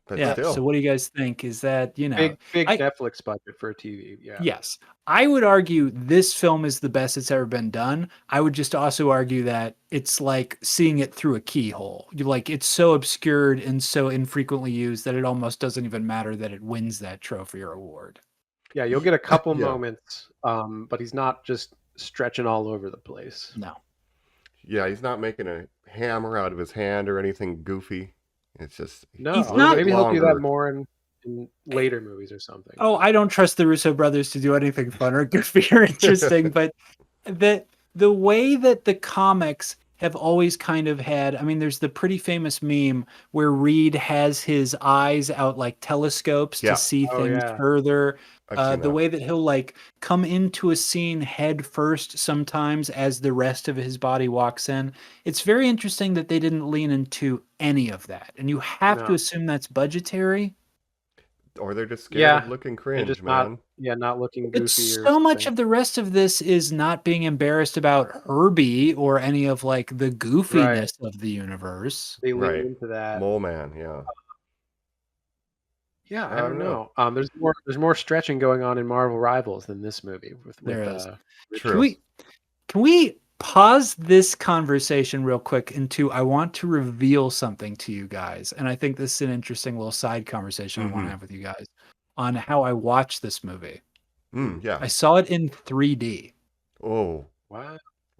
But yeah. still. So what do you guys think? Is that, big Netflix budget for a TV? Yeah. Yes. I would argue this film is the best it's ever been done. I would just also argue that it's like seeing it through a keyhole. It's so obscured and so infrequently used that it almost doesn't even matter that it wins that trophy or award. Yeah, you'll get a couple moments, but he's not just stretching all over the place. No. Yeah, he's not making a hammer out of his hand or anything goofy. It's just maybe he'll do that more in later movies or something. Oh, I don't trust the Russo brothers to do anything fun or goofy or interesting, but the way that the comics have always kind of had, I mean, there's the pretty famous meme where Reed has his eyes out like telescopes to see things further. The way that he'll like come into a scene head first sometimes as the rest of his body walks in. It's very interesting that they didn't lean into any of that. And you have to assume that's budgetary. Or they're just scared of looking cringe, just man. Not looking goofy. It's so much of the rest of this is not being embarrassed about Herbie or any of like the goofiness of the universe. They lean into that. Mole Man, yeah. Yeah, I don't know. There's more stretching going on in Marvel Rivals than this movie. There is. True. Can we pause this conversation real quick into, I want to reveal something to you guys. And I think this is an interesting little side conversation I want to have with you guys on how I watched this movie. Yeah. I saw it in 3D. Oh.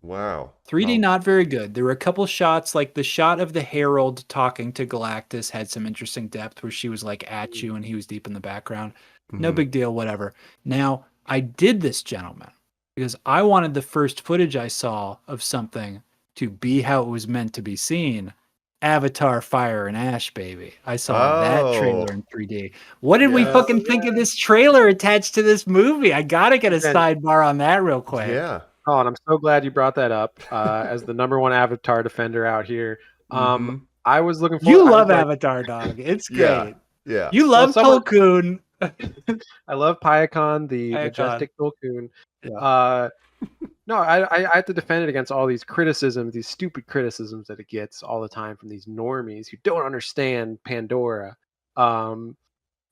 Wow. 3D not very good. There were a couple shots, like the shot of the Herald talking to Galactus had some interesting depth where she was like at you and he was deep in the background. No big deal, whatever. Now, I did this, gentlemen, because I wanted the first footage I saw of something to be how it was meant to be seen. Avatar Fire and Ash, baby. I saw that trailer in 3D. What did we fucking think of this trailer attached to this movie? I gotta get a sidebar on that real quick. Yeah. Colin, I'm so glad you brought that up as the number one Avatar defender out here. I was looking for... You love Avatar, dog. It's great. Yeah. You love Tolkien. I love Payakan, the majestic Tolkien. Yeah. No, I have to defend it against all these criticisms, these stupid criticisms that it gets all the time from these normies who don't understand Pandora.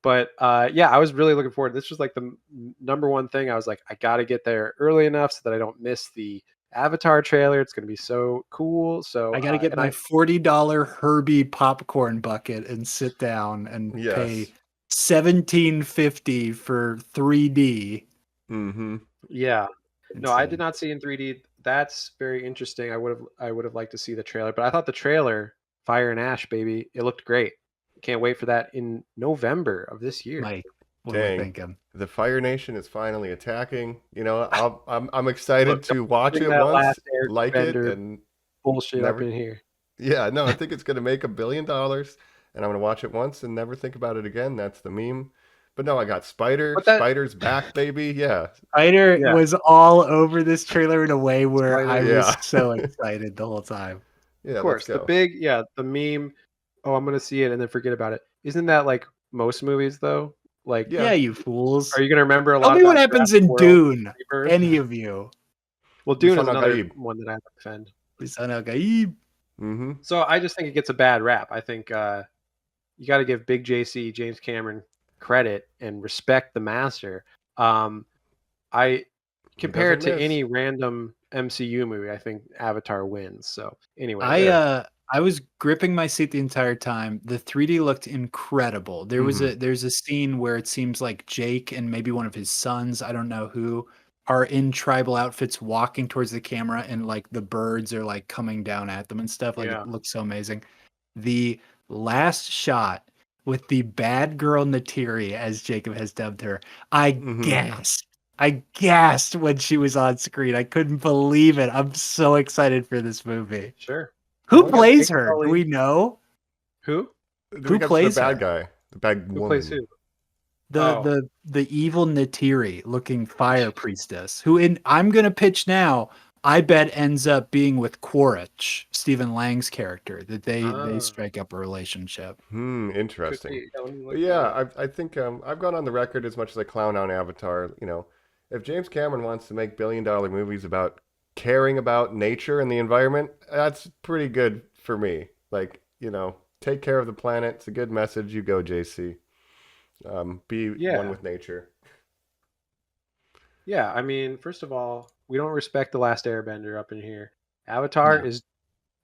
But yeah, I was really looking forward. This was like the number one thing. I was like, I got to get there early enough so that I don't miss the Avatar trailer. It's going to be so cool. So I got to get my $40 Herbie popcorn bucket and sit down and pay Yes. $17.50 for 3D. Mm-hmm. Yeah. No, I did Insane. not see in 3D. That's very interesting. I would have liked to see the trailer, but I thought the trailer, Fire and Ash, baby, it looked great. Can't wait for that in November of this year. Mike, what are we thinking? The Fire Nation is finally attacking. You know, I'm excited Look, to watch bring it that once, last like it, Airbender and bullshit never. up in here. Yeah, no, I think it's gonna make $1 billion, and I'm gonna watch it once and never think about it again. That's the meme. But no, I got Spider. But that, Spider's back, baby. Yeah, Spider yeah, was all over this trailer in a way where Spider, I was yeah, so excited the whole time. of yeah. Let's course, the go. big, yeah, the meme. Oh, I'm gonna see it and then forget about it. Isn't that like most movies though? Like, Yeah. Yeah, you fools. are you gonna remember a Tell lot me what about happens Jurassic in World Dune. Rebirth? Any of you. Well, Dune is Lisan another al-Gaib. one that I have to defend. Lisan al-Gaib. Mm-hmm. So I just think it gets a bad rap. I think you got to give Big JC, James Cameron, credit and respect the master. I compare it doesn't to miss. any random MCU movie. I think Avatar wins. So anyway, I was gripping my seat the entire time. The 3D looked incredible. There's a scene where it seems like Jake and maybe one of his sons, I don't know who, are in tribal outfits walking towards the camera and like the birds are like coming down at them and stuff. Like yeah, it looks so amazing. The last shot with the bad girl Natiri, as Jacob has dubbed her, I Mm-hmm. gasped. I gasped when she was on screen. I couldn't believe it. I'm so excited for this movie. sure. Who Well, plays Jake her? Sully- Do we know? Who? We got plays the bad her? guy, the bad Who woman. plays who? The Oh. the evil Natiri looking fire priestess, who I'm gonna pitch now, I bet ends up being with Quaritch, Stephen Lang's character, that they strike up a relationship. Hmm. Could Interesting. be. Yeah, let me look But that yeah, up. I think I've gone on the record as much as I clown on Avatar. You know, if James Cameron wants to make billion-dollar movies about caring about nature and the environment, that's pretty good for me. Like, you know, take care of the planet. It's a good message. You go, JC. Be Yeah. one with nature. Yeah, I mean, first of all, we don't respect the last Airbender up in here. Avatar No. is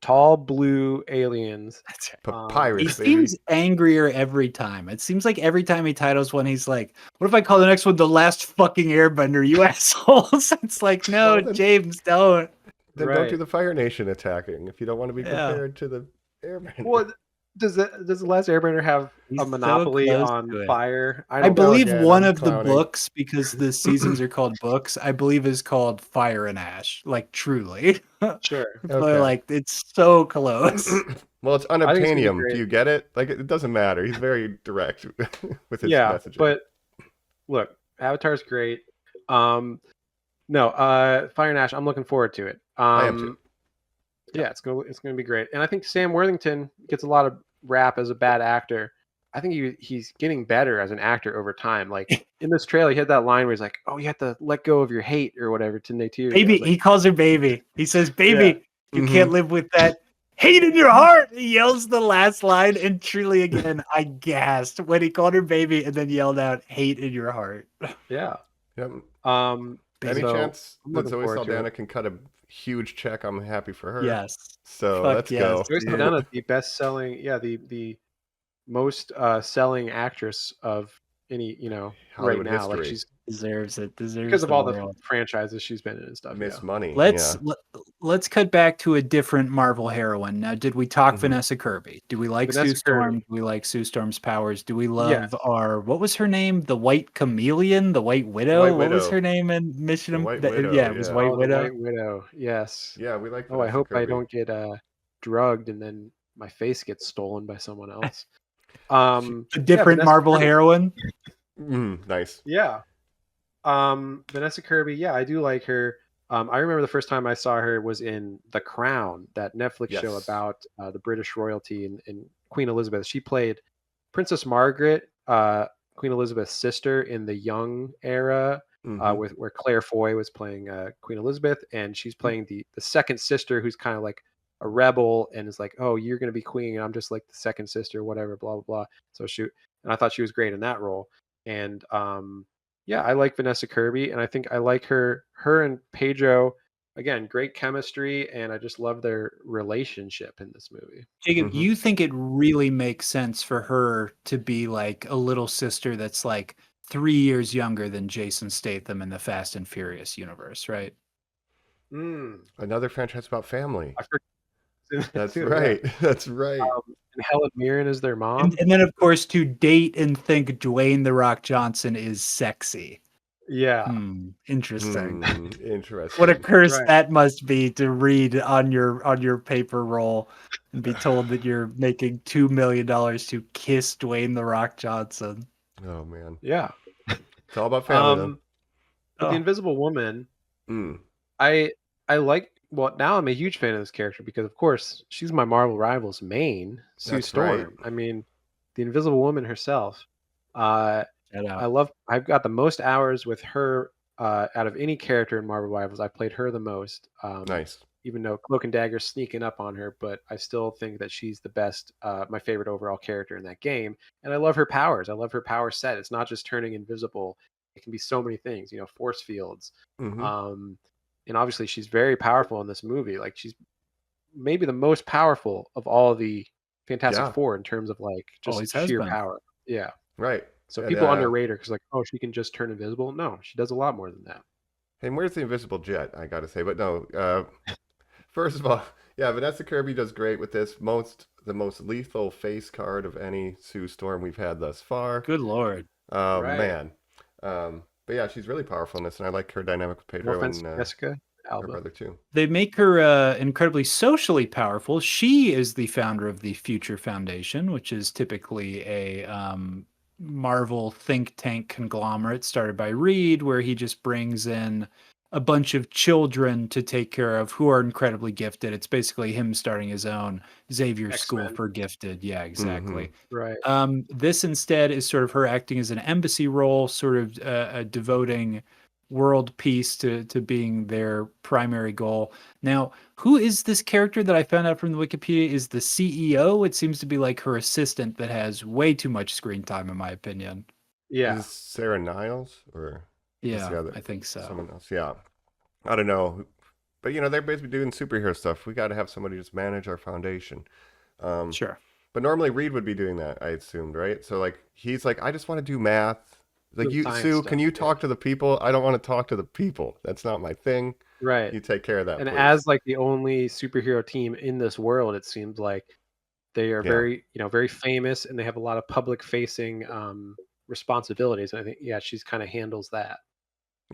tall blue aliens. That's right. Um, He Papyrus, baby. seems angrier every time. It seems like every time he titles one, he's like, "What if I call the next one the last fucking Airbender, you assholes?" It's like, no, Well, then- James, don't. Then don't do Right. the Fire Nation attacking if you don't want to be Yeah. compared to the Airbender. Well, does the last Airbender have He's a so monopoly close on to it. fire? I don't know. believe again, one I'm of the clowning. books, because the seasons are called books, I believe is called Fire and Ash. Like truly. Sure. But Okay. like it's so close. Well, it's I think it's gonna be unobtainium. great. Do you get it? Like, it doesn't matter. He's very direct with his Yeah, messaging. but look, Avatar's great. No, Fire and Ash, I'm looking forward to it. I am too. Yeah, it's gonna be great. And I think Sam Worthington gets a lot of rap as a bad actor. I think he's getting better as an actor over time. Like in this trailer, he had that line where he's like, "Oh, you have to let go of your hate or whatever to Neytiri." Baby, Like, he calls her baby. He says, "Baby, you Mhm. can't live with that hate in your heart." He yells the last line, and truly, again, I gasped when he called her baby and then yelled out, "Hate in your heart." yeah. Yep. So, Any chance I'm that looking Zoe forward to Saldana it. can cut a huge check? I'm happy for her. Yes. So Fuck let's yes, go. Zoe dude. Saldana, the best-selling, the most selling actress of any, Hollywood right now. Like history. she's Deserves it. Deserves because of the all the world. franchises she's been in and stuff. Miss Yeah. Money. Let's yeah. let's cut back to a different Marvel heroine. Now, did we talk Mhm. Vanessa Kirby? Do we like Sue Vanessa Storm? Kirby. Do we like Sue Storm's powers? Do we Yes. love our what was her name? The White Chameleon, the White Widow. White What was Widow. her name in Mission? The White the- Widow, yeah, it was yeah. White Oh, the Widow. White Widow. Yes. Yeah, we like Oh, I Vanessa hope I Kirby. don't get drugged and then my face gets stolen by someone else. A different Vanessa Marvel Kirby. heroine. Nice. Yeah. Vanessa Kirby, yeah, I do like her. I remember the first time I saw her was in The Crown, that Netflix show Yes. about the British royalty and Queen Elizabeth. She played Princess Margaret, Queen Elizabeth's sister in the young era. with where Claire Foy was playing Queen Elizabeth, and she's playing the second sister, who's kind of like a rebel and is like, oh, you're gonna be queen, and I'm just like the second sister, whatever, blah blah blah. So and I thought she was great in that role. And yeah, I like Vanessa Kirby, and I think I like her and Pedro. Again, great chemistry, and I just love their relationship in this movie. Jacob, you think it really makes sense for her to be like a little sister that's like 3 years younger than Jason Statham in the Fast and Furious universe, right? Another franchise about family. I forgot. That's right. That's right. And Helen Mirren is their mom. And then, of course, to date and think Dwayne "The Rock" Johnson is sexy. Yeah. Interesting. Interesting. What a curse that must be to read on your paper roll and be told that you're making $2 million to kiss Dwayne "The Rock" Johnson. Oh man. Yeah. It's all about family. But the Invisible Woman, I like. Well, now I'm a huge fan of this character because, of course, she's my Marvel Rivals main, Sue Storm. Right. I mean, the Invisible Woman herself. I've got the most hours with her out of any character in Marvel Rivals. I played her the most. Nice. Even though Cloak and Dagger's sneaking up on her, but I still think that she's the best, my favorite overall character in that game. And I love her powers. I love her power set. It's not just turning invisible. It can be so many things, force fields. And obviously she's very powerful in this movie. Like, she's maybe the most powerful of all of the Fantastic Four in terms of like just sheer power. Yeah. Right. So people underrate her because like, oh, she can just turn invisible. No, she does a lot more than that. And where's the invisible jet? I got to say, but no. First of all, yeah, Vanessa Kirby does great with this. The most lethal face card of any Sue Storm we've had thus far. Good Lord. Oh man. But yeah, she's really powerful in this, and I like her dynamic with Pedro and Jessica Alba. her brother too. They make her incredibly socially powerful. She is the founder of the Future Foundation, which is typically a Marvel think tank conglomerate started by Reed, where he just brings in a bunch of children to take care of who are incredibly gifted. It's basically him starting his own Xavier School for Gifted. Yeah, exactly. Right. This instead is sort of her acting as an embassy role, sort of devoting world peace to being their primary goal. Now, who is this character that I found out from the Wikipedia is the CEO? It seems to be like her assistant that has way too much screen time, in my opinion. Yeah. Is Sarah Niles or yeah, I think so. Someone else. Yeah. I don't know. But they're basically doing superhero stuff. We got to have somebody just manage our foundation. Sure. But normally Reed would be doing that, I assumed, right? So like he's like, I just want to do math. Like, Sue, can you talk to the people? I don't want to talk to the people. That's not my thing. Right. You take care of that. And please. as like the only superhero team in this world, it seems like they are very, very famous, and they have a lot of public facing responsibilities. And I think, she's kind of handles that.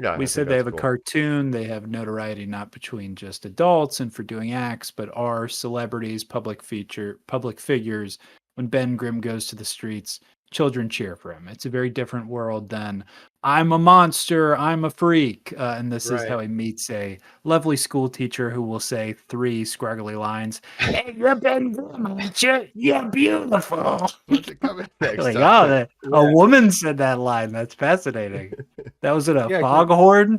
Yeah, we said they have a cartoon. They have notoriety not between just adults and for doing acts, but are celebrities, public figures. When Ben Grimm goes to the streets, children cheer for him. It's a very different world than I'm a monster, I'm a freak. And this is how he meets a lovely school teacher who will say 3 scraggly lines. Hey, you're Ben Grimm, aren't you? You're beautiful. A woman said that line. That's fascinating. That was in a foghorn.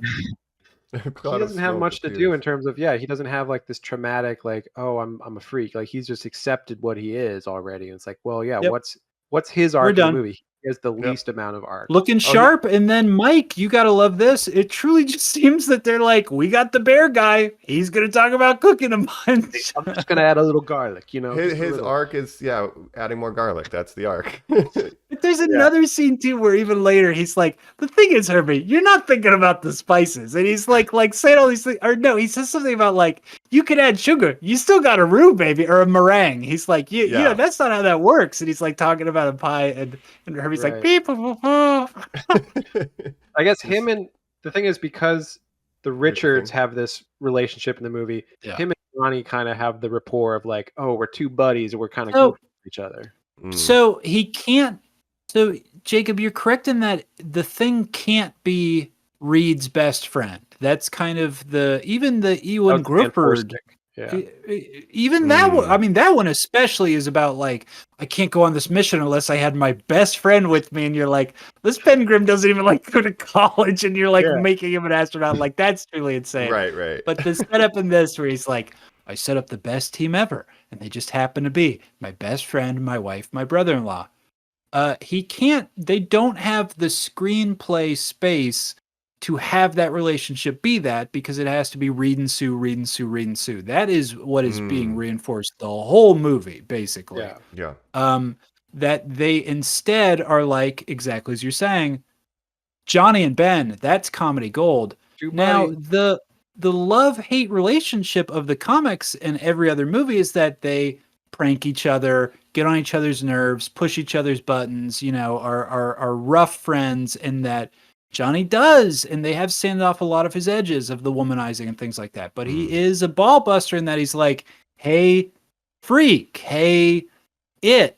He doesn't have much to do in terms of he doesn't have like this traumatic like, oh, I'm a freak. Like, he's just accepted what he is already. And it's like, well, what's his arc in the movie? He has the least amount of arc. Looking sharp. And then Mike, you got to love this. It truly just seems that they're like, we got the bear guy. He's going to talk about cooking a bunch. I'm just going to add a little garlic, His arc is, adding more garlic. That's the arc. But there's another scene too where even later he's like, the thing is, Herbie, you're not thinking about the spices. And he's like saying all these things. Or no, he says something about like, you could add sugar. You still got a roux, baby, or a meringue. He's like, that's not how that works. And he's like talking about a pie, and Herbie's like, beep, boop, boop. I guess him and the thing is, because the Richards have this relationship in the movie, him and Ronnie kind of have the rapport of like, oh, we're 2 buddies and we're kind of good for each other. So he can't. So Jacob, you're correct in that the Thing can't be Reed's best friend. That's kind of even the Ewan Grufford. Yeah. Even that one, I mean, that one especially is about like, I can't go on this mission unless I had my best friend with me. And you're like, this Pengrim doesn't even like go to college, and you're like making him an astronaut. Like, that's truly insane. Right. But the setup in this, where he's like, I set up the best team ever, and they just happen to be my best friend, my wife, my brother-in-law. They don't have the screenplay space to have that relationship be that, because it has to be Reed and Sue, Reed and Sue, Reed and Sue. That is what is being reinforced the whole movie, basically. Yeah. That they instead are like, exactly as you're saying, Johnny and Ben, that's comedy gold. Now, the love-hate relationship of the comics and every other movie is that they prank each other, get on each other's nerves, push each other's buttons, are rough friends, and that Johnny does, and they have sanded off a lot of his edges of the womanizing and things like that. But he is a ball buster in that he's like, hey, freak, hey,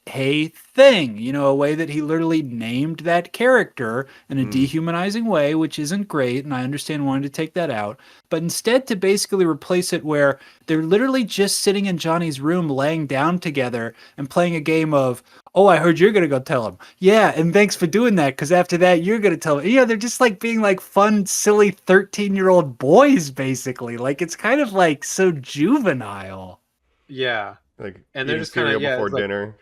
hey, thing, a way that he literally named that character in a dehumanizing way, which isn't great, and I understand wanting to take that out. But instead to basically replace it where they're literally just sitting in Johnny's room laying down together and playing a game of, oh, I heard you're going to go tell him. Yeah, and thanks for doing that, because after that, you're going to tell him. They're just like being like fun, silly 13-year-old boys, basically. Like, it's kind of like so juvenile. Yeah. Like, and they're just kind of before dinner.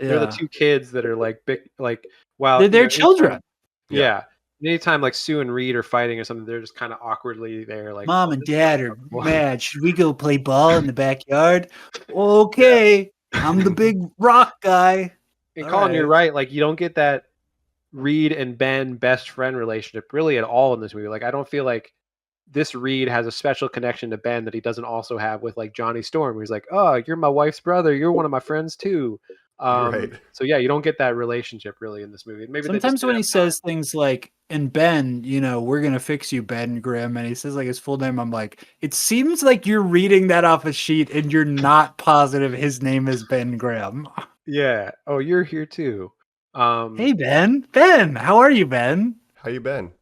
They're the two kids that are like big, like, wow. They're their children. Yeah. Anytime like Sue and Reed are fighting or something, they're just kind of awkwardly there. Like, Mom and Dad are mad. Should we go play ball in the backyard? Okay. I'm the big rock guy. And Colin, you're right. Like, you don't get that Reed and Ben best friend relationship really at all in this movie. Like, I don't feel like this Reed has a special connection to Ben that he doesn't also have with like Johnny Storm, where he's like, oh, you're my wife's brother. You're one of my friends too. Right. So yeah, you don't get that relationship really in this movie. Maybe sometimes when he says things like, and Ben, we're going to fix you, Ben Grimm. And he says like his full name. I'm like, it seems like you're reading that off a sheet and you're not positive his name is Ben Grimm. Yeah. Oh, you're here too. Hey, Ben. Ben, how are you, Ben? How you been?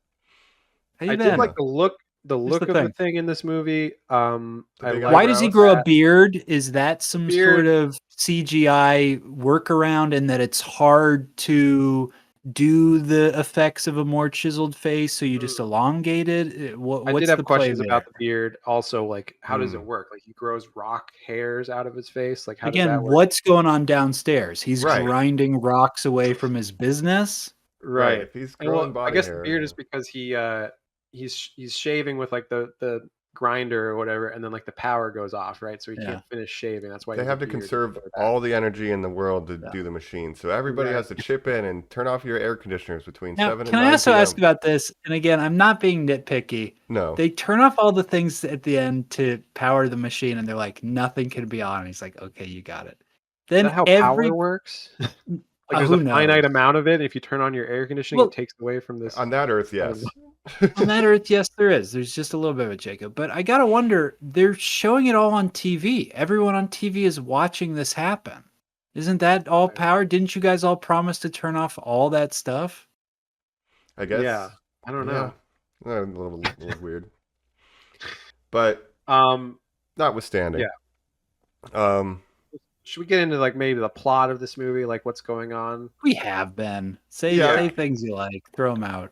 I did like the look of the thing in this movie. Why does he grow a beard? Is that some sort of CGI workaround, in that it's hard to do the effects of a more chiseled face, so you just elongate it? What's I did have questions there? about the beard. Also, like, how does it work? Like, he grows rock hairs out of his face. Like, how does that work? What's going on downstairs? He's grinding rocks away from his business. Right. If he's growing body I guess hair, the beard is because he's shaving with like the grinder or whatever, and then like the power goes off, right? So he can't finish shaving. That's why they have to conserve all the energy in the world to do the machine. So everybody has to chip in and turn off your air conditioners between 7 and 9 Can I also PM. ask about this? And again, I'm not being nitpicky. No. They turn off all the things at the end to power the machine, and they're like, nothing can be on. And he's like, okay, you got it. Then is that how power works? Like, there's a finite amount of it. If you turn on your air conditioning, it takes away from this. On that Earth, yes. On that Earth, yes, there is. There's just a little bit of it, Jacob. But I gotta wonder, they're showing it all on TV. Everyone on TV is watching this happen. Isn't that all power? Didn't you guys all promise to turn off all that stuff? I guess. Yeah. I don't know. A little weird. But notwithstanding. Yeah. Should we get into like maybe the plot of this movie, like what's going on? We have been. Say things you like. Throw them out.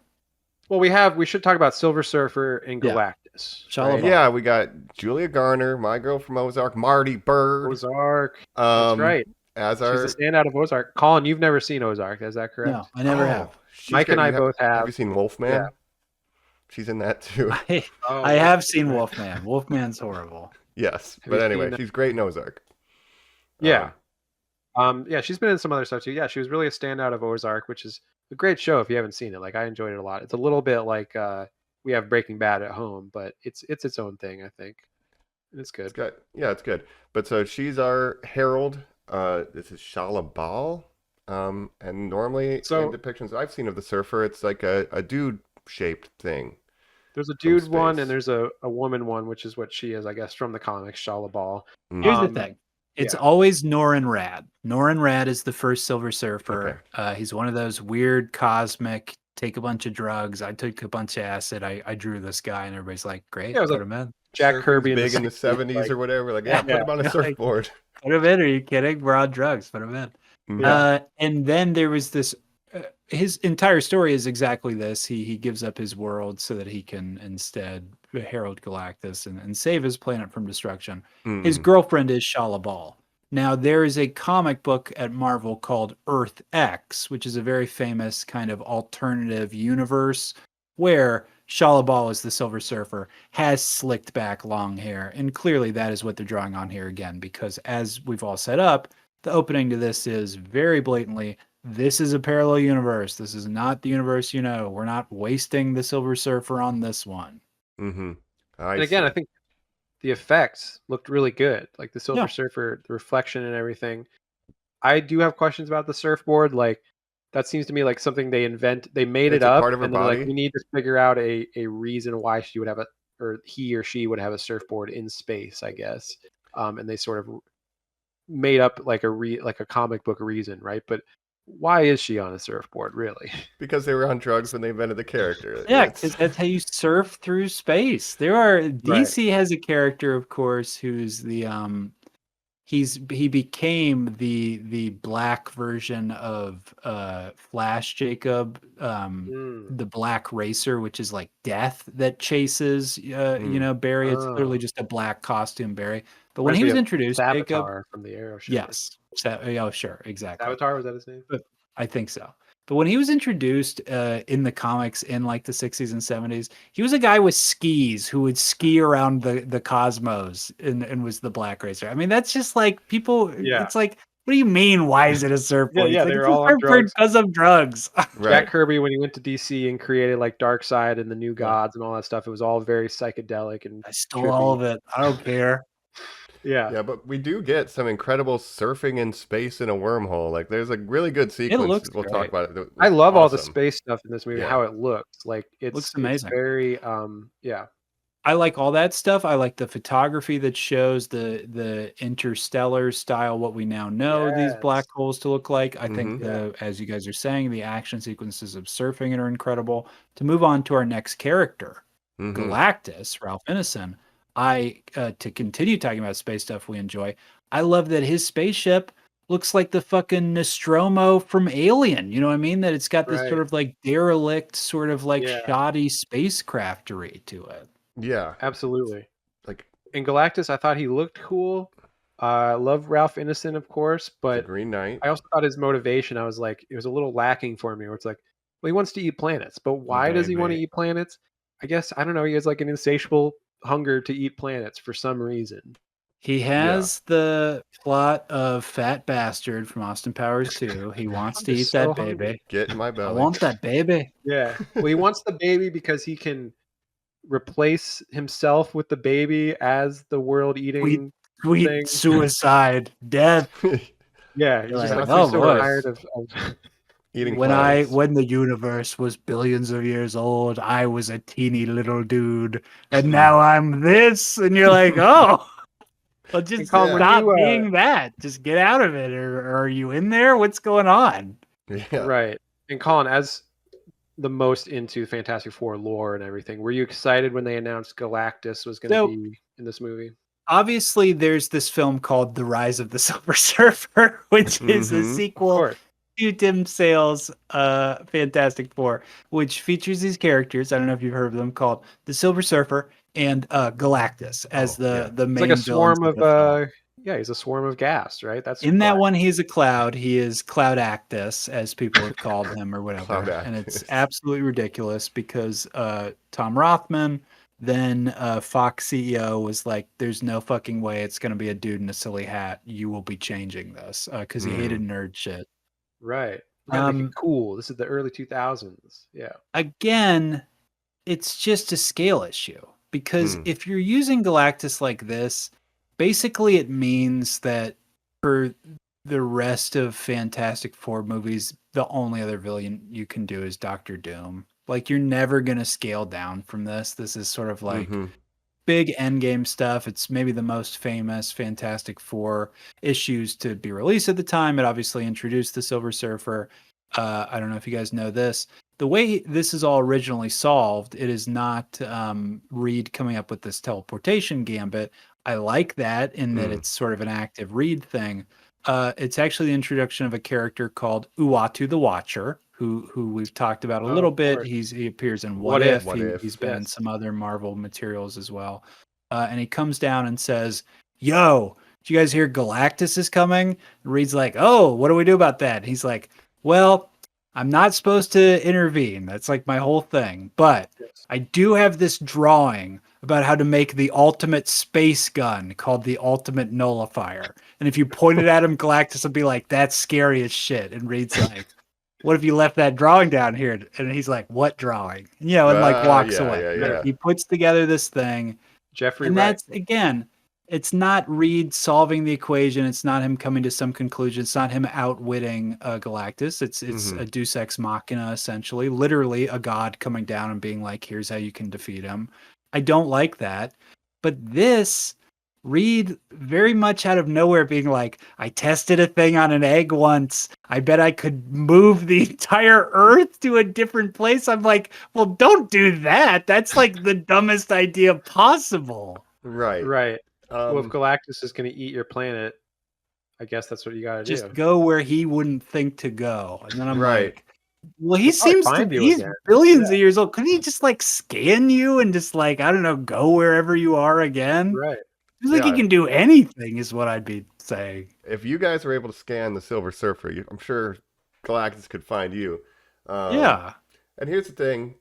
Well, we should talk about Silver Surfer and Galactus. Right? Yeah, we got Julia Garner, my girl from Ozark, Marty Bird. Ozark. That's right. She's a standout of Ozark. Colin, you've never seen Ozark, is that correct? No, I never have. Mike and I both have. Have you seen Wolfman? Yeah. She's in that too. I have seen Wolfman. Wolfman's horrible. Yes, but anyway, she's great in Ozark. Yeah. She's been in some other stuff too. Yeah, she was really a standout of Ozark, which is a great show if you haven't seen it. Like, I enjoyed it a lot. It's a little bit like we have Breaking Bad at home, but it's its own thing, I think. It's good. It's good. But so she's our herald. This is Shala Bal. And normally in depictions I've seen of the Surfer, it's like a dude-shaped thing. There's a dude one and there's a woman one, which is what she is, I guess, from the comics, Shala Bal. Here's the thing. It's always Norrin Rad. Norrin Rad is the first Silver Surfer. Okay. He's one of those weird cosmic, take a bunch of drugs. I took a bunch of acid. I drew this guy, and everybody's like, great, put him in. Jack Surfing's Kirby in big in the 60s, 70s like, or whatever. Like, yeah, put him on a Like, surfboard. put him in. Are you kidding? We're on drugs. Put him in. Yeah. And then there was this. His entire story is exactly this. He gives up his world so that he can instead herald Galactus and save his planet from destruction. His girlfriend is Shala Bal. Now, there is a comic book at Marvel called Earth X, which is a very famous kind of alternative universe where Shala Bal is the Silver Surfer, has slicked back long hair. And clearly that is what they're drawing on here again, because as we've all set up, the opening to this is very blatantly, this is a parallel universe. This is not the universe you know. We're not wasting the Silver Surfer on this one. Mm-hmm. And again, I think the effects looked really good. Like the Silver Surfer, the reflection and everything. I do have questions about the surfboard. Like that seems to me like something they made It's it a up part of her and then like body? we need to figure out a reason why she would have or he or she would have a surfboard in space, I guess. And they sort of made up like a comic book reason, right? But why is she on a surfboard, really? Because they were on drugs when they invented the character. Yeah, because that's how you surf through space. DC has a character, of course, who's the he became the black version of Flash Jacob, the black racer, which is like death that chases Barry. It's literally just a black costume Barry. But when he was introduced, Jacob from the Arrow show. yes. Oh, sure, exactly. Avatar, was that his name? But I think so. But when he was introduced in the comics in like the 60s and 70s, he was a guy with skis who would ski around the cosmos and was the black racer. I mean, that's just like people. Yeah. It's like, what do you mean? Why is it a surfboard? Yeah, It's like, they were it's a all on surfboard drugs. because of drugs. Right. Jack Kirby, when he went to DC and created like Darkseid and the New Gods and all that stuff, it was all very psychedelic and I stole all of it. I don't care. Yeah, but we do get some incredible surfing in space in a wormhole. Like, there's a really good sequence. looks We'll great. talk about it. I love all the Awesome. space stuff in this movie, Yeah. how it looks. Like Looks amazing. It's very yeah. I like all that stuff. I like the photography that shows the interstellar style, what we now know these black Yes. holes to look like. I think Yeah. as you guys are saying, the action sequences of surfing are incredible. To move on to our next character, Galactus, Ralph Ineson. To continue talking about space stuff we enjoy, I love that his spaceship looks like the fucking Nostromo from Alien. You know what I mean? That it's got this sort of like derelict, sort of like shoddy spacecraftery to it. Yeah, Absolutely. like In Galactus, I thought he looked cool. I love Ralph Ineson, of course, the but Green Knight. I also thought his motivation, I was like, it was a little lacking for me, where it's like, well, he wants to eat planets, but why does he want to baby. eat planets? I guess, I don't know, he has like an insatiable hunger to eat planets for some reason. He has the plot of Fat Bastard from Austin Powers 2. He wants to eat that baby. Get in my I belly. want that baby. Yeah. Well, he wants the baby because he can replace himself with the baby as the world eating Sweet thing. suicide, death. Yeah, he's You're just like, like, oh, so boy. tired of Eating When planets. when the universe was billions of years old, I was a teeny little dude, and now I'm this. And you're like, oh, well, just Colin, stop when you, being that. Just get out of it. Or are you in there? What's going on? Yeah. Right. And Colin, as the most into Fantastic Four lore and everything, were you excited when they announced Galactus was going to be in this movie? Obviously, there's this film called The Rise of the Silver Surfer, which is a sequel to Tim Sale's Fantastic Four, which features these characters. I don't know if you've heard of them, called the Silver Surfer and Galactus as the main. It's like a swarm villains of he's a swarm of gas, right? That's in that one. He's a cloud. He is Cloud Actus, as people have called him, or whatever. Cloud And Actus. it's absolutely ridiculous because Tom Rothman, then Fox CEO, was like, "There's no fucking way it's going to be a dude in a silly hat. You will be changing this," because he hated nerd shit. Right. Gotta make it cool. This is the early 2000s. Yeah. Again, it's just a scale issue because if you're using Galactus like this, basically it means that for the rest of Fantastic Four movies, the only other villain you can do is Doctor Doom. Like, you're never going to scale down from this. This is sort of like big endgame stuff. It's maybe the most famous Fantastic Four issues to be released at the time. It obviously introduced the Silver Surfer. I don't know if you guys know this. the way this is all originally solved, it is not Reed coming up with this teleportation gambit. I like that in that it's sort of an active Reed thing. It's actually the introduction of a character called Uatu the Watcher, who we've talked about a little bit. He appears in What If. He's been in some other Marvel materials as well. And he comes down and says, "Yo, did you guys hear Galactus is coming?" And Reed's like, "Oh, what do we do about that?" And he's like, "Well, I'm not supposed to intervene. That's like my whole thing. But I do have this drawing about how to make the ultimate space gun called the Ultimate Nullifier. And if you point it at him, Galactus will be like, that's scary as shit." And Reed's like, "What if you left that drawing down here?" And he's like, "What drawing?" And, and like walks away. Yeah. He puts together this thing. Jeffrey And Wright. that's, again, it's not Reed solving the equation. It's not him coming to some conclusion. It's not him outwitting Galactus. It's a Deus Ex Machina, essentially, literally a god coming down and being like, "Here's how you can defeat him." I don't like that. But this, Reed very much out of nowhere being like, "I tested a thing on an egg once. I bet I could move the entire Earth to a different place." I'm like, well, don't do that. That's like the dumbest idea possible. Right. Well, if Galactus is going to eat your planet, I guess that's what you got to do. Just go where he wouldn't think to go. And then I'm Right. like, well, he seems to be, he's billions of years old. Couldn't he just like scan you and just like, I don't know, go wherever you are again? Right. He's like, he can do anything is what I'd be saying. If you guys were able to scan the Silver Surfer, I'm sure Galactus could find you. Yeah. And here's the thing.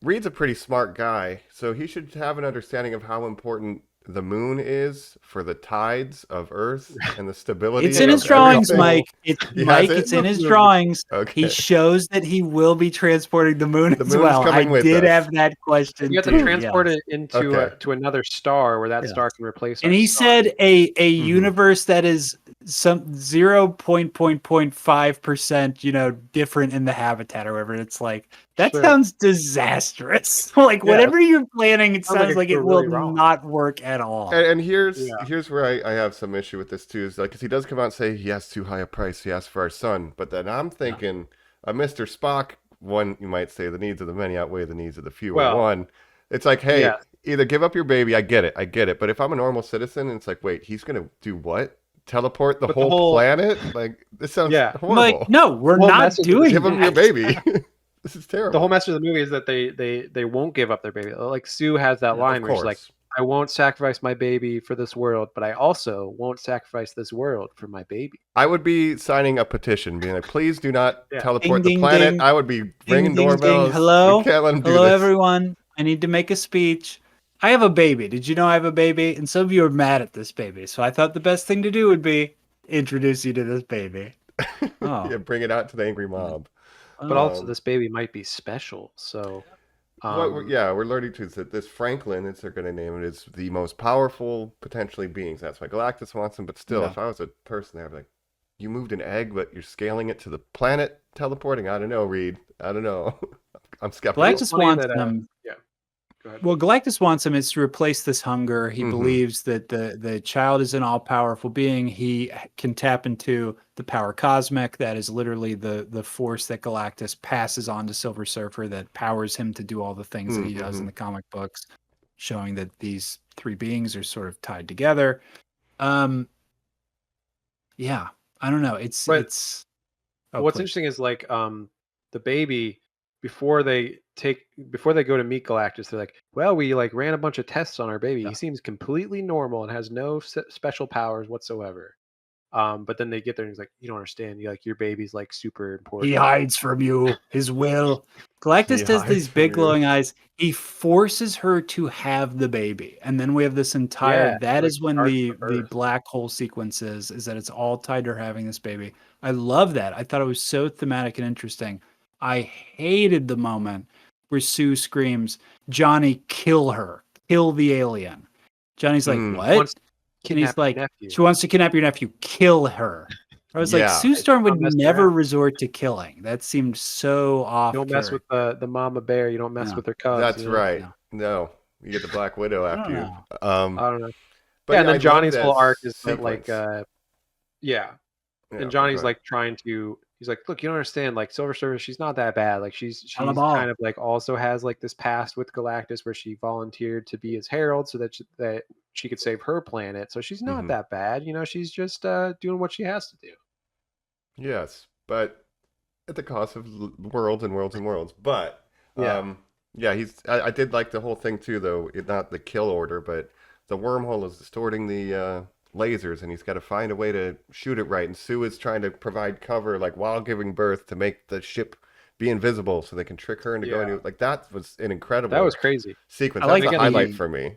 Reed's a pretty smart guy, so he should have an understanding of how important the moon is for the tides of Earth and the stability. It's in his drawings, Mike. It's in his drawings. Okay. He shows that he will be transporting the moon as well. I did have that question. You have to transport it into to another star where that star can replace it. And he said a universe that is some 0.5%, different in the habitat or whatever. It's like, that sounds disastrous. Like whatever you're planning, it sounds like it will not work at all. And here's where I have some issue with this too, is like, because he does come out and say he has too high a price he asked for our son, but then I'm thinking, Mr. Spock, one, you might say the needs of the many outweigh the needs of the few. One, it's like, hey, either give up your baby, I get it, but if I'm a normal citizen and it's like, wait, he's gonna do what? Teleport the whole planet? Like, this sounds horrible. Like, no, we're not doing Give him your baby. This is terrible. The whole message of the movie is that they won't give up their baby. Like Sue has that line where she's like, "I won't sacrifice my baby for this world, but I also won't sacrifice this world for my baby." I would be signing a petition, being like, "Please do not teleport the planet." Ding. I would be ringing doorbells. Hello, we can't let him do hello, this. everyone. I need to make a speech. I have a baby. Did you know I have a baby? And some of you are mad at this baby, so I thought the best thing to do would be introduce you to this baby. Yeah, bring it out to the angry mob. But also, this baby might be special. So, we're learning to that this Franklin, as they're going to name it, is the most powerful potentially beings. That's why Galactus wants him. But still, if I was a person, I'd be like, "You moved an egg, but you're scaling it to the planet, teleporting." I don't know, Reed. I don't know. I'm skeptical. Galactus wants them. Go ahead. Well, Galactus wants him is to replace this hunger. He believes that the child is an all-powerful being. He can tap into the power cosmic. That is literally the force that Galactus passes on to Silver Surfer that powers him to do all the things that he does in the comic books, showing that these three beings are sort of tied together. I don't know. It's what's interesting is like the baby before they go to meet Galactus, they're like, "Well, we like ran a bunch of tests on our baby. He seems completely normal and has no special powers whatsoever." But then they get there and he's like, "You don't understand. Your baby's like super important. He hides from you. His will." Galactus does these big glowing eyes. He forces her to have the baby, and then we have this entire. That is when the black hole sequence is that it's all tied to her having this baby. I love that. I thought it was so thematic and interesting. I hated the moment where Sue screams, "Johnny, kill her. Kill the alien." Johnny's like, "What?" And he's like, "She wants to kidnap your nephew. Kill her." I was like, Sue Storm would never resort to killing. That seemed so off. You don't mess with the mama bear. You don't mess with her cubs. That's right. No, you get the Black Widow after you. I don't know. But and then Johnny's whole arc is sequence. that like, and Johnny's like trying to. he's like, look, you don't understand. Like Silver Surfer, she's not that bad. Like she's Alabama. kind of like also has like this past with Galactus where she volunteered to be his herald so that she could save her planet. So she's not that bad. She's just doing what she has to do. Yes, but at the cost of worlds and worlds and worlds. But yeah, I did like the whole thing too, though. Not the kill order, but the wormhole is distorting the lasers, and he's got to find a way to shoot it right. And Sue is trying to provide cover, like while giving birth, to make the ship be invisible, so they can trick her into going. Like that was an incredible. That was crazy sequence. I like That's a highlight for me.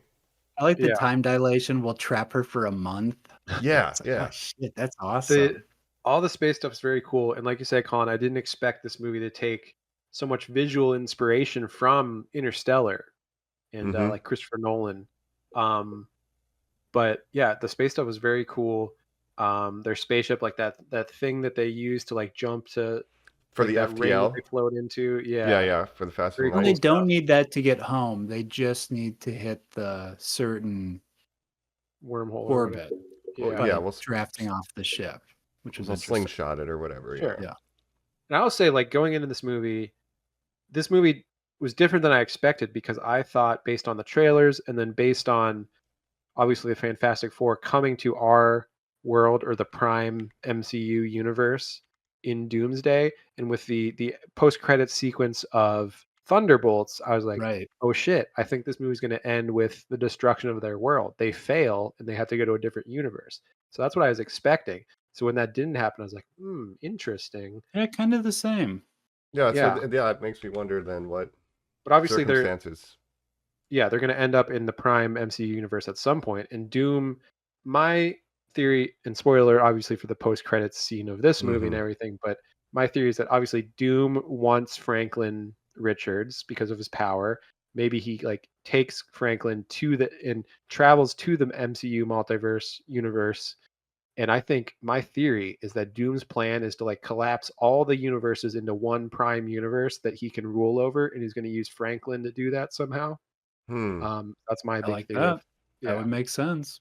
I like the time dilation will trap her for a month. Yeah, Like, yeah. oh, shit, that's awesome. All the space stuff is very cool, and like you said, Colin, I didn't expect this movie to take so much visual inspiration from Interstellar and like Christopher Nolan. But yeah, the space stuff was very cool. Their spaceship, like that thing that they use to like jump to for like the that ring that FTL. they float into. Yeah, for the Fast and Very cool. They Light. don't need that to get home. They just need to hit the certain wormhole orbit. Yeah, we'll drafting off the ship, which was we'll slingshot it or whatever. Sure. Yeah. And I'll say, like, going into this movie was different than I expected because I thought, based on the trailers and then based on obviously the Fantastic Four coming to our world or the Prime MCU universe in Doomsday, and with the post-credit sequence of Thunderbolts, I was like, oh shit, I think this movie's going to end with the destruction of their world. They fail and they have to go to a different universe. So that's what I was expecting. So when that didn't happen, I was like, interesting. Yeah, kind of the same. Yeah, so it makes me wonder then what. But obviously circumstances. they're going to end up in the Prime MCU universe at some point. And Doom, my theory, and spoiler obviously for the post-credits scene of this movie and everything, but my theory is that obviously Doom wants Franklin Richards because of his power. Maybe he like takes Franklin and travels to the MCU multiverse universe. And I think my theory is that Doom's plan is to like collapse all the universes into one Prime universe that he can rule over, and he's going to use Franklin to do that somehow. That's my big theory. That would make sense.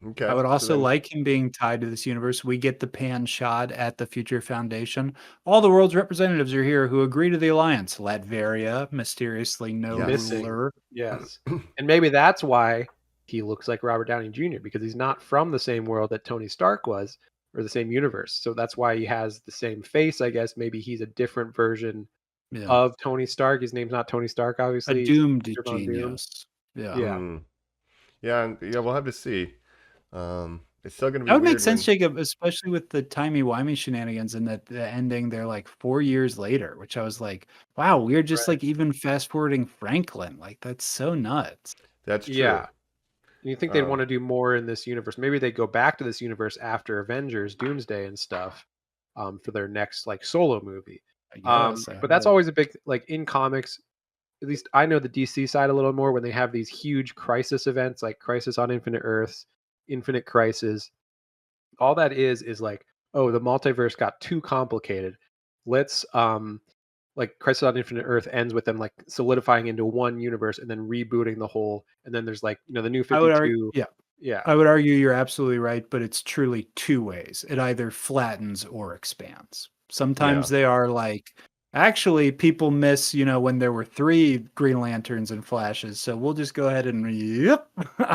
Okay. I would also like him being tied to this universe. We get the pan shot at the Future Foundation. All the world's representatives are here who agree to the alliance. Latveria, mysteriously no ruler. Yes. And maybe that's why he looks like Robert Downey Jr., because he's not from the same world that Tony Stark was, or the same universe. So that's why he has the same face, I guess. Maybe he's a different version of Tony Stark. His name's not Tony Stark, obviously. A doomed genius. Yeah, we'll have to see. It's still going to be. That would make sense, Jacob, especially with the timey-wimey shenanigans and that the ending. They're like 4 years later, which I was like, wow, we're just like even fast forwarding Franklin. Like that's so nuts. That's true. Yeah. And you think they'd want to do more in this universe? Maybe they go back to this universe after Avengers, Doomsday, and stuff for their next like solo movie. But that's always a big like in comics. At least I know the DC side a little more when they have these huge crisis events like Crisis on Infinite Earths, Infinite Crisis. All that is like, oh, the multiverse got too complicated. Let's like Crisis on Infinite Earth ends with them like solidifying into one universe and then rebooting the whole. And then there's like, the New 52. I would argue you're absolutely right, but it's truly two ways. It either flattens or expands. Sometimes they are like, actually, people miss, when there were 3 Green Lanterns and Flashes. So we'll just go ahead and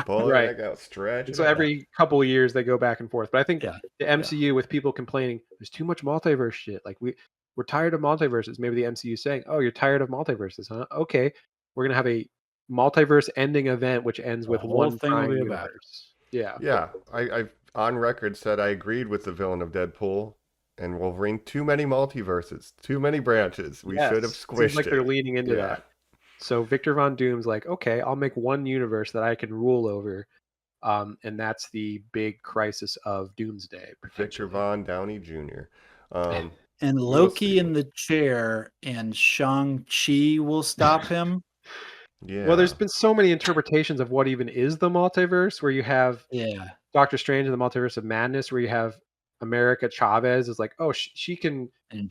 pull it back out, stretch. So every couple of years they go back and forth. But I think the MCU with people complaining, there's too much multiverse shit. Like we're tired of multiverses. Maybe the MCU saying, oh, you're tired of multiverses, huh? Okay, we're gonna have a multiverse ending event which ends with one Prime universe. Yeah. I've on record said I agreed with the villain of Deadpool and Wolverine. Too many multiverses, too many branches. We should have squished Seems like they're leaning into that. So Victor Von Doom's like, okay, I'll make one universe that I can rule over. And that's the big crisis of Doomsday. Victor Von Downey Jr. And Loki in the chair and Shang-Chi will stop him. Well, there's been so many interpretations of what even is the multiverse, where you have Doctor Strange in the Multiverse of Madness, where you have America Chavez is like, oh, she can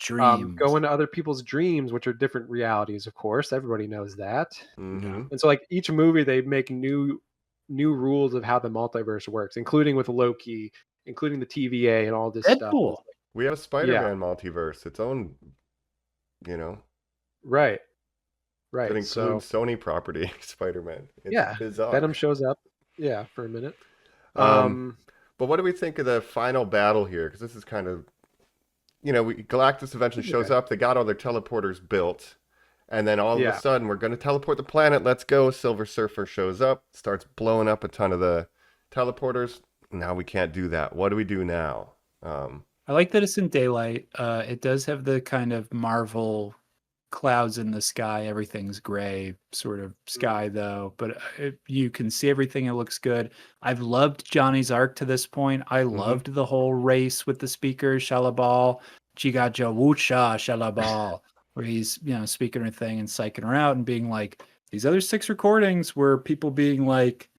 go into other people's dreams, which are different realities, of course. Everybody knows that. And so like each movie, they make new rules of how the multiverse works, including with Loki, including the TVA and all this stuff. We have a Spider-Man multiverse, its own, Right. that So includes Sony property, Spider-Man. It's yeah, bizarre. Venom shows up. Yeah, for a minute. But what do we think of the final battle here? Because this is kind of, Galactus eventually shows up. They got all their teleporters built. And then all of a sudden, we're going to teleport the planet. Let's go. Silver Surfer shows up, starts blowing up a ton of the teleporters. Now we can't do that. What do we do now? I like that it's in daylight. It does have the kind of Marvel clouds in the sky. Everything's gray sort of sky, though. But you can see everything. It looks good. I've loved Johnny's arc to this point. I loved the whole race with the speakers, Shalabal, Chigaja Wucha, Shalabal, where he's, speaking her thing and psyching her out and being like, these other 6 recordings were people being like,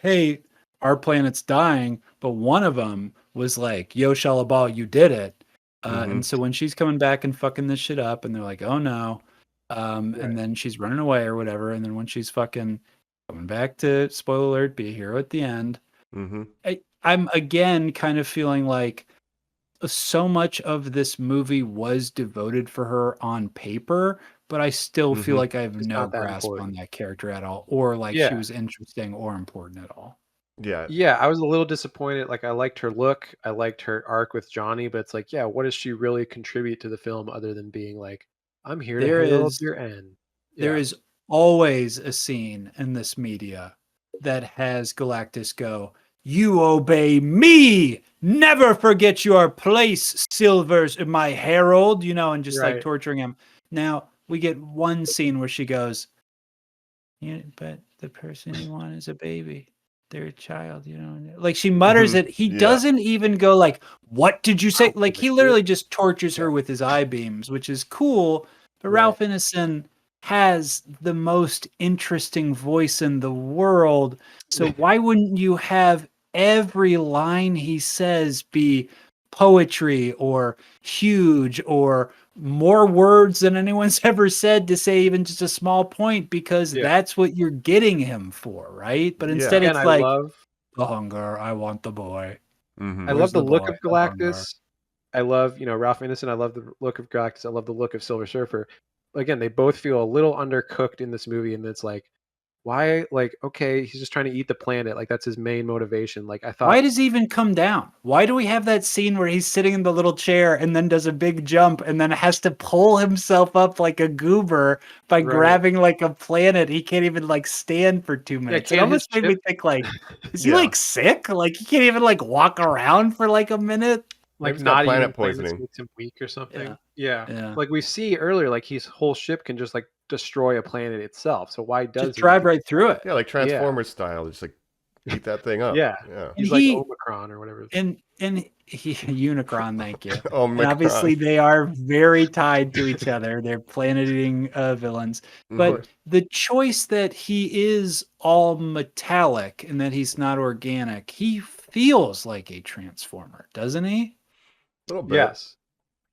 hey, our planet's dying, but one of them was like, yo, Shalabal, you did it. And so when she's coming back and fucking this shit up, and they're like, oh no, and then she's running away or whatever, and then when she's fucking coming back to, spoiler alert, be a hero at the end, I'm again kind of feeling like so much of this movie was devoted for her on paper, but I still feel like I have no grasp on that character at all, or like she was interesting or important at all. Yeah, I was a little disappointed. Like, I liked her look, I liked her arc with Johnny, but it's like, what does she really contribute to the film other than being like, I'm here to herald your end? There is always a scene in this media that has Galactus go, you obey me, never forget your place, Silvers, my herald, and just like torturing him. Now we get one scene where she goes, but the person you want is a baby. They're a child, like she mutters it. He doesn't even go like, what did you say? Like he literally just tortures her with his eye beams, which is cool. But Ralph Ineson has the most interesting voice in the world. So why wouldn't you have every line he says be poetry or huge or more words than anyone's ever said to say even just a small point, because that's what you're getting him for, right? But instead it's like, the hunger, I want the boy. I love the look of Galactus. I love, Ralph Ineson. I love the look of Galactus. I love the look of Silver Surfer. Again, they both feel a little undercooked in this movie, and it's like, why? Like, okay, he's just trying to eat the planet. Like, that's his main motivation. Like, I thought, why does he even come down? Why do we have that scene where he's sitting in the little chair and then does a big jump and then has to pull himself up like a goober by grabbing like a planet? He can't even like stand for 2 minutes. It almost made me think like, is he like sick? Like he can't even like walk around for like a minute. Like not planet poisoning makes him weak or something. Yeah. Like we see earlier, like his whole ship can just like destroy a planet itself. So why does just drive right through it? Yeah, like Transformers style, just like eat that thing up. Yeah. He's like Omicron or whatever. And Unicron, thank you. And obviously they are very tied to each other. They're planet-eating villains. But the choice that he is all metallic and that he's not organic, he feels like a Transformer, doesn't he? A little bit. Yes.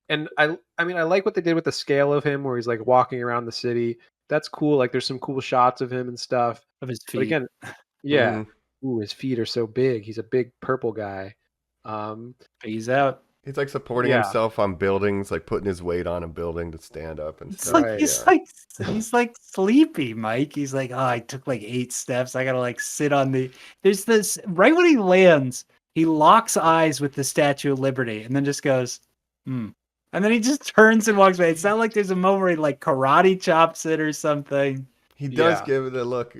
And I mean, I like what they did with the scale of him, where he's like walking around the city. That's cool. Like there's some cool shots of him and stuff. Of his feet. But again, ooh, his feet are so big. He's a big purple guy. He's out. He's like supporting himself on buildings, like putting his weight on a building to stand up and stuff. Like he's like sleepy, Mike. He's like, oh, I took like 8 steps. I gotta like sit on the. There's this right when he lands, he locks eyes with the Statue of Liberty, and then just goes, And then he just turns and walks away. It's not like there's a moment where he like karate chops it or something. He does give it a look,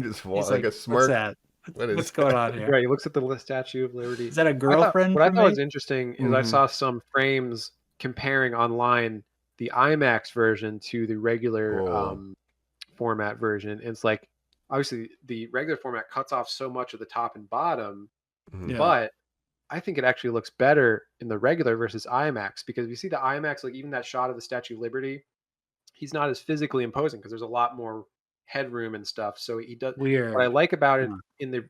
just like a smirk. What's that? What's going on here? Right, he looks at the Statue of Liberty. Is that a girlfriend? What I thought was interesting is I saw some frames comparing online the IMAX version to the regular format version. And it's like, obviously, the regular format cuts off so much of the top and bottom, but I think it actually looks better in the regular versus IMAX, because if you see the IMAX, like even that shot of the Statue of Liberty, he's not as physically imposing because there's a lot more headroom and stuff. So he does. Weird. What I like about it in the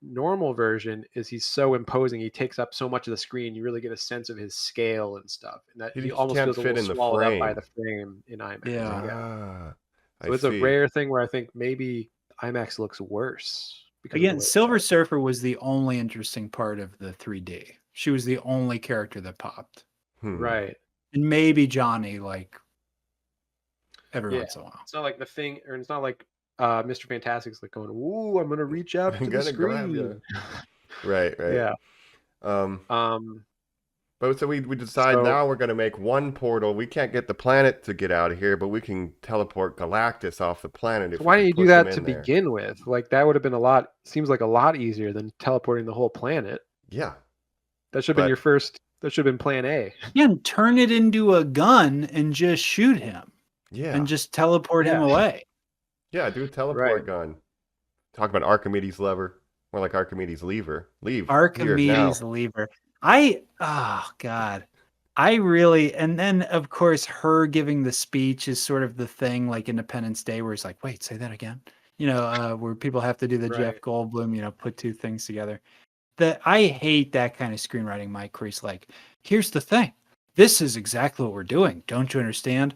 normal version is he's so imposing. He takes up so much of the screen. You really get a sense of his scale and stuff, and that he almost feels a little swallowed up by the frame in IMAX. Yeah. So it's a rare thing where I think maybe IMAX looks worse. Again, Silver Surfer was the only interesting part of the 3D. She was the only character that popped. Right. And maybe Johnny, like, every Yeah. once in a while. It's not like the thing, or it's not like Mr. Fantastic's like going, "Ooh, I'm gonna reach out I'm to the gonna grab screen." you. Right. Yeah. Um, but so we decide So now we're gonna make one portal. We can't get the planet to get out of here, but we can teleport Galactus off the planet if so we why can didn't you do push him that to in there. begin with? Like that would have been seems like a lot easier than teleporting the whole planet. Yeah. That should have been But- your first. That should have been plan A. Yeah, and turn it into a gun and just shoot him Yeah. and just teleport him away. Yeah, do a teleport Right. gun. Talk about Archimedes lever. More like Archimedes lever. Leave. Archimedes Here, lever. Oh God. I really, and then of course her giving the speech is sort of the thing like Independence Day where it's like, wait, say that again. Where people have to do the Jeff Right. Goldblum, put two things together. I hate that kind of screenwriting, Mike, where he's like, here's the thing. This is exactly what we're doing. Don't you understand?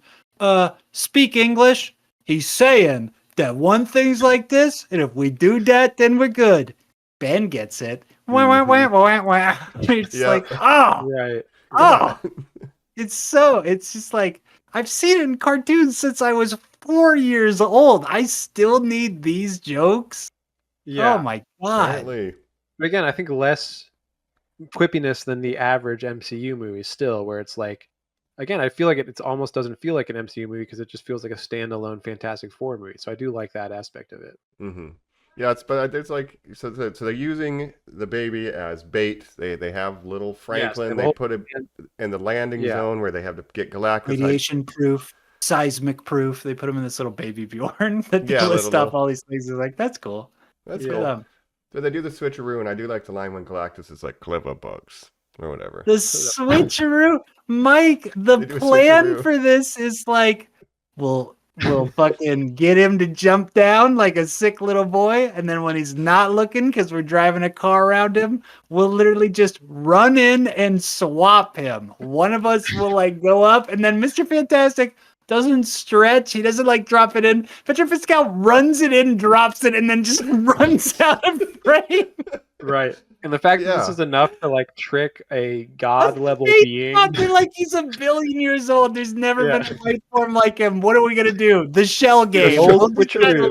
Speak English. He's saying that one thing's like this, and if we do that, then we're good. Ben gets it. Wah, wah, wah, wah, wah. It's Yeah. like, oh, Right. oh. It's just like, I've seen it in cartoons since I was 4 years old. I still need these jokes. Yeah. Oh my God. Apparently. But again, I think less quippiness than the average MCU movie still, where it's like, again, I feel like it almost doesn't feel like an MCU movie because it just feels like a standalone Fantastic Four movie. So I do like that aspect of it. Mm-hmm. Yeah, it's like so they're using the baby as bait. They have little Franklin. the They whole- put it in the landing Yeah. zone where they have to get Galactus. Radiation proof, seismic proof. They put him in this little baby Bjorn that Yeah, list little- off all these things. It's like, that's cool. That's Yeah. cool. So they do the switcheroo, and I do like the line when Galactus is like clever bugs or whatever. The switcheroo, Mike, the They do a plan switcheroo. for this is like, we'll fucking get him to jump down like a sick little boy, and then when he's not looking because we're driving a car around him, we'll literally just run in and swap him. One of us will like go up, and then Mr. Fantastic doesn't stretch. He doesn't like drop it in. Mr. Fiscal runs it in, drops it, and then just runs out of frame. Right. And the fact that this Yeah. is enough to like trick a god level He's being. talking like he's a billion years old. There's never Yeah. been a life form like him. What are we gonna do? The shell game. old We'll just kind of switcheroo.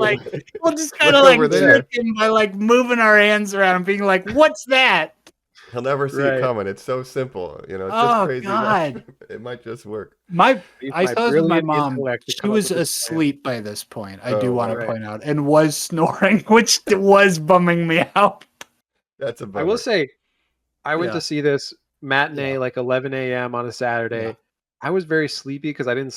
like over there. trick him by like moving our hands around and being like, "What's that?" He'll never see Right. it coming. It's so simple. It's Oh, just crazy. God. It might just work. I My saw this with my brilliant mom. intellect to She come up was with this plan. asleep by this point. I do Oh, want to right. point out, and was snoring, which was bumming me out. That's a bummer. I will say, I went Yeah. to see this matinee like 11 a.m. on a Saturday. Yeah. I was very sleepy because I didn't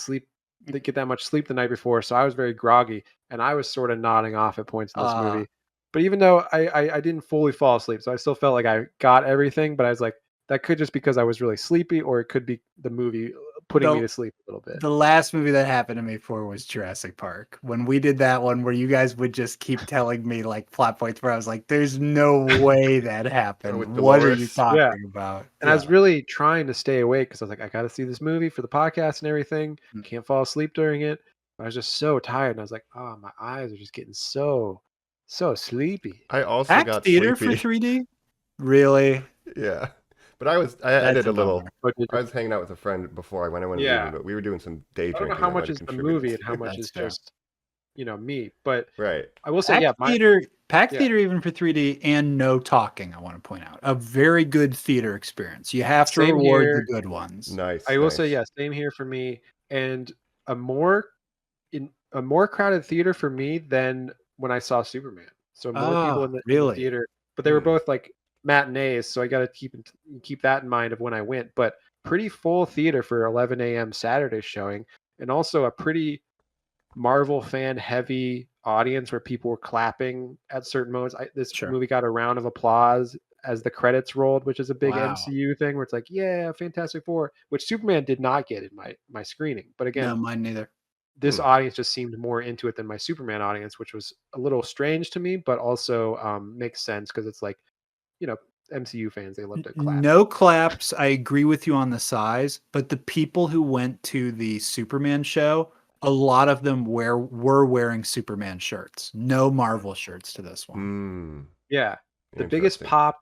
get that much sleep the night before, so I was very groggy, and I was sort of nodding off at points in this movie. But even though I didn't fully fall asleep, so I still felt like I got everything, but I was like, that could just because I was really sleepy, or it could be the movie putting me to sleep a little bit. The last movie that happened to me for was Jurassic Park. When we did that one where you guys would just keep telling me like plot points where I was like, there's no way that happened. With What are you Dolores. talking Yeah. about? And I was really trying to stay awake because I was like, I got to see this movie for the podcast and everything. Mm. Can't fall asleep during it. I was just so tired, and I was like, oh, my eyes are just getting so sleepy. I also Packed got theater sleepy. for 3D? Really? Yeah. But I That's did a a little. bummer. But I was hanging out with a friend before I went to the Yeah. movie, but we were doing some day I don't drinking. know how that much might is have the contributed movie and to how it. much That's is fair. just me. But Right. I will say, Packed theater, Yeah. theater even for 3D and no talking, I want to point out. A very good theater experience. You have to Same reward here. the good ones. Nice. I will nice. say, yeah, same here for me. And a more crowded theater for me than when I saw Superman. So more people in the really? theater, but they were Hmm. both like matinees. So I got to keep that in mind of when I went. But pretty full theater for 11 a.m. Saturday showing, and also a pretty Marvel fan heavy audience where people were clapping at certain moments. This Sure. movie got a round of applause as the credits rolled, which is a big Wow. MCU thing where it's like, yeah, Fantastic Four, which Superman did not get in my screening. But again, No, mine neither. this Hmm. audience just seemed more into it than my Superman audience, which was a little strange to me, but also makes sense because it's like, MCU fans, they love to clap. No claps. I agree with you on the size, but the people who went to the Superman show, a lot of them were wearing Superman shirts. No Marvel shirts to this one. Hmm. Yeah. The biggest Interesting. pop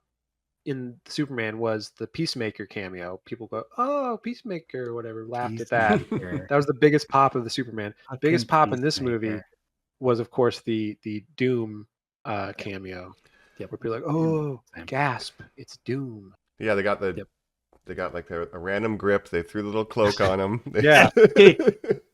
in Superman was the Peacemaker cameo. People go, "Oh, Peacemaker," or whatever, laughed at that. Peacemaker. That was the biggest pop of the Superman. Biggest Fucking pop in this movie Peacemaker. was, of course, the Doom cameo. Yep. Where people are like, "Oh, Same. gasp! It's Doom." Yeah, they got like a random grip. They threw the little cloak on him. Yeah.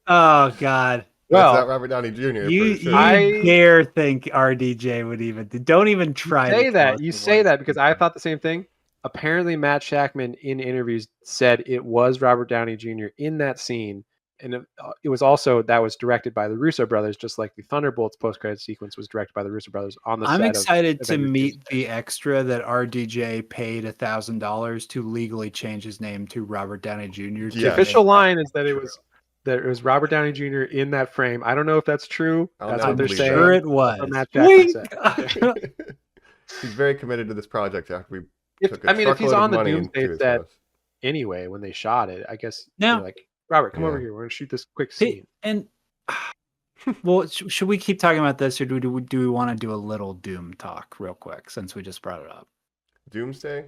Oh God. Well, That's not Robert Downey Jr. You for sure. dare think RDJ would even? Don't even try. say to that. tell us You it say wasn't. that because I thought the same thing. Apparently, Matt Shackman in interviews said it was Robert Downey Jr. in that scene, and it was also that was directed by the Russo brothers, just like the Thunderbolts post-credit sequence was directed by the Russo brothers on the set. I'm excited of to Avengers meet Doomsday. the extra that RDJ paid $1,000 to legally change his name to Robert Downey Jr. The Yeah. official line is that it was Robert Downey Jr. in that frame. I don't know if that's true. I'll That's never what they're believe saying. Sure, it That's was. what Matt Shackman Wink! said. He's very committed to this project after we If took a if he's truckload of on the money Doomsday into his set house. anyway when they shot it, I guess No. they're like, Robert, come over Yeah. here. We're gonna shoot this quick Hey, scene. and well, should we keep talking about this, or do we want to do a little Doom talk real quick since we just brought it up? Doomsday?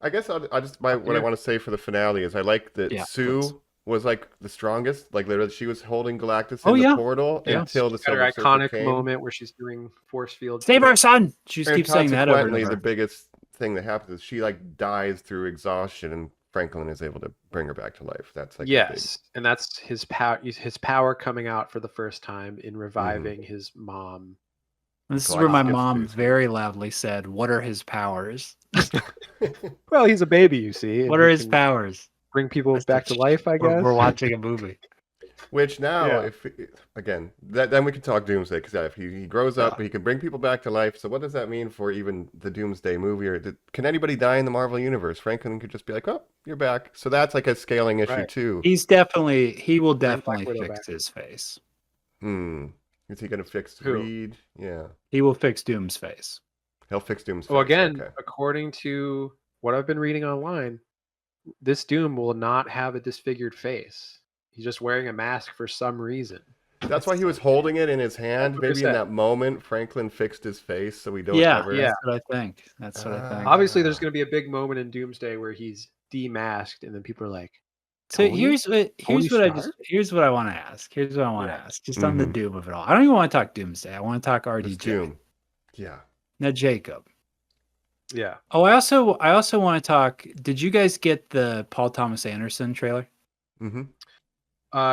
I guess I just what I Yeah. want to say for the finale is I like that Yeah, Sue please. was like the strongest. Like literally, she was holding Galactus Oh, in yeah. the portal Yeah. until the Got her Silver Surfer iconic came. moment where she's doing force field. Save our son. She just And keeps saying that over and consequently, over. the biggest thing that happens is she like dies through exhaustion, and Franklin is able to bring her back to life. That's like a Yes, and that's his power. His power coming out for the first time in Mm-hmm. reviving his mom. This is where my Galactus mom gets very loudly said, "What are his powers? big. Well, he's a baby, you see. and What he are his can powers?" Bring people back to life, I guess. We're watching a movie. Which now, Yeah. if again, then we can talk Doomsday because if he grows up, he can bring people back to life. So what does that mean for even the Doomsday movie? Or can anybody die in the Marvel universe? Franklin could just be like, "Oh, you're back." So that's like a scaling issue Right. too. He will Black definitely Widow fix back. his face. Is he gonna fix Who? Reed? Yeah, He will fix Doom's face. he'll fix Doomsday. Well, again, okay. according to what I've been reading online, this Doom will not have a disfigured face. He's just wearing a mask for some reason. That's why he was holding it in his hand. what they Maybe in said. that moment, Franklin fixed his face so we don't Yeah, ever. that's what I think. That's what I think. Obviously, there's going to be a big moment in Doomsday where he's demasked, and then people are like, So Tony? here's what Stark? here's what I want to ask. Here's what I want to Yeah. ask. Just on the Mhm. Doom of it all. I don't even want to talk Doomsday. I want to talk It's RDJ. Doom. Yeah. Now Jacob. yeah. Oh, I also want to talk. Did you guys get the Paul Thomas Anderson trailer? Mm-hmm.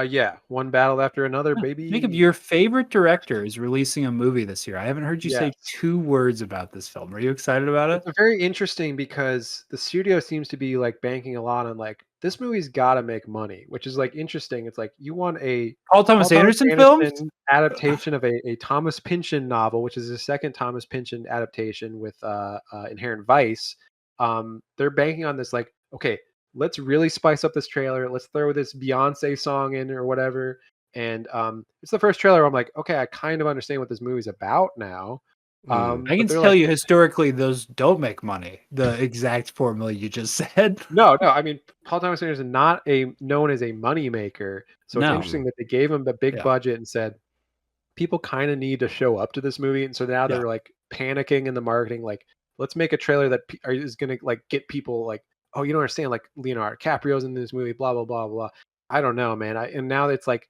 Yeah. One battle after another, baby. Jacob, your favorite director is releasing a movie this year. I haven't heard you say Yes. 2 words about this film. Are you excited about it? It's very interesting because the studio seems to be like banking a lot on like this movie's got to make money, which is like interesting. It's like you want a Paul Thomas Anderson films? adaptation of a Thomas Pynchon novel, which is the second Thomas Pynchon adaptation with Inherent Vice. They're banking on this like, okay, let's really spice up this trailer. Let's throw this Beyonce song in or whatever. And it's the first trailer where I'm like, okay, I kind of understand what this movie's about now. I but can they're tell like, you historically those don't make money. The exact formula you just said. No. I mean, Paul Thomas Anderson not known as a money maker, so it's No. interesting that they gave him the big Yeah. budget and said people kind of need to show up to this movie, and so now Yeah. they're like panicking in the marketing, like let's make a trailer that is going to like get people like, oh, you don't understand, like Leonardo DiCaprio's in this movie, blah blah blah blah. I don't know, man. And now it's like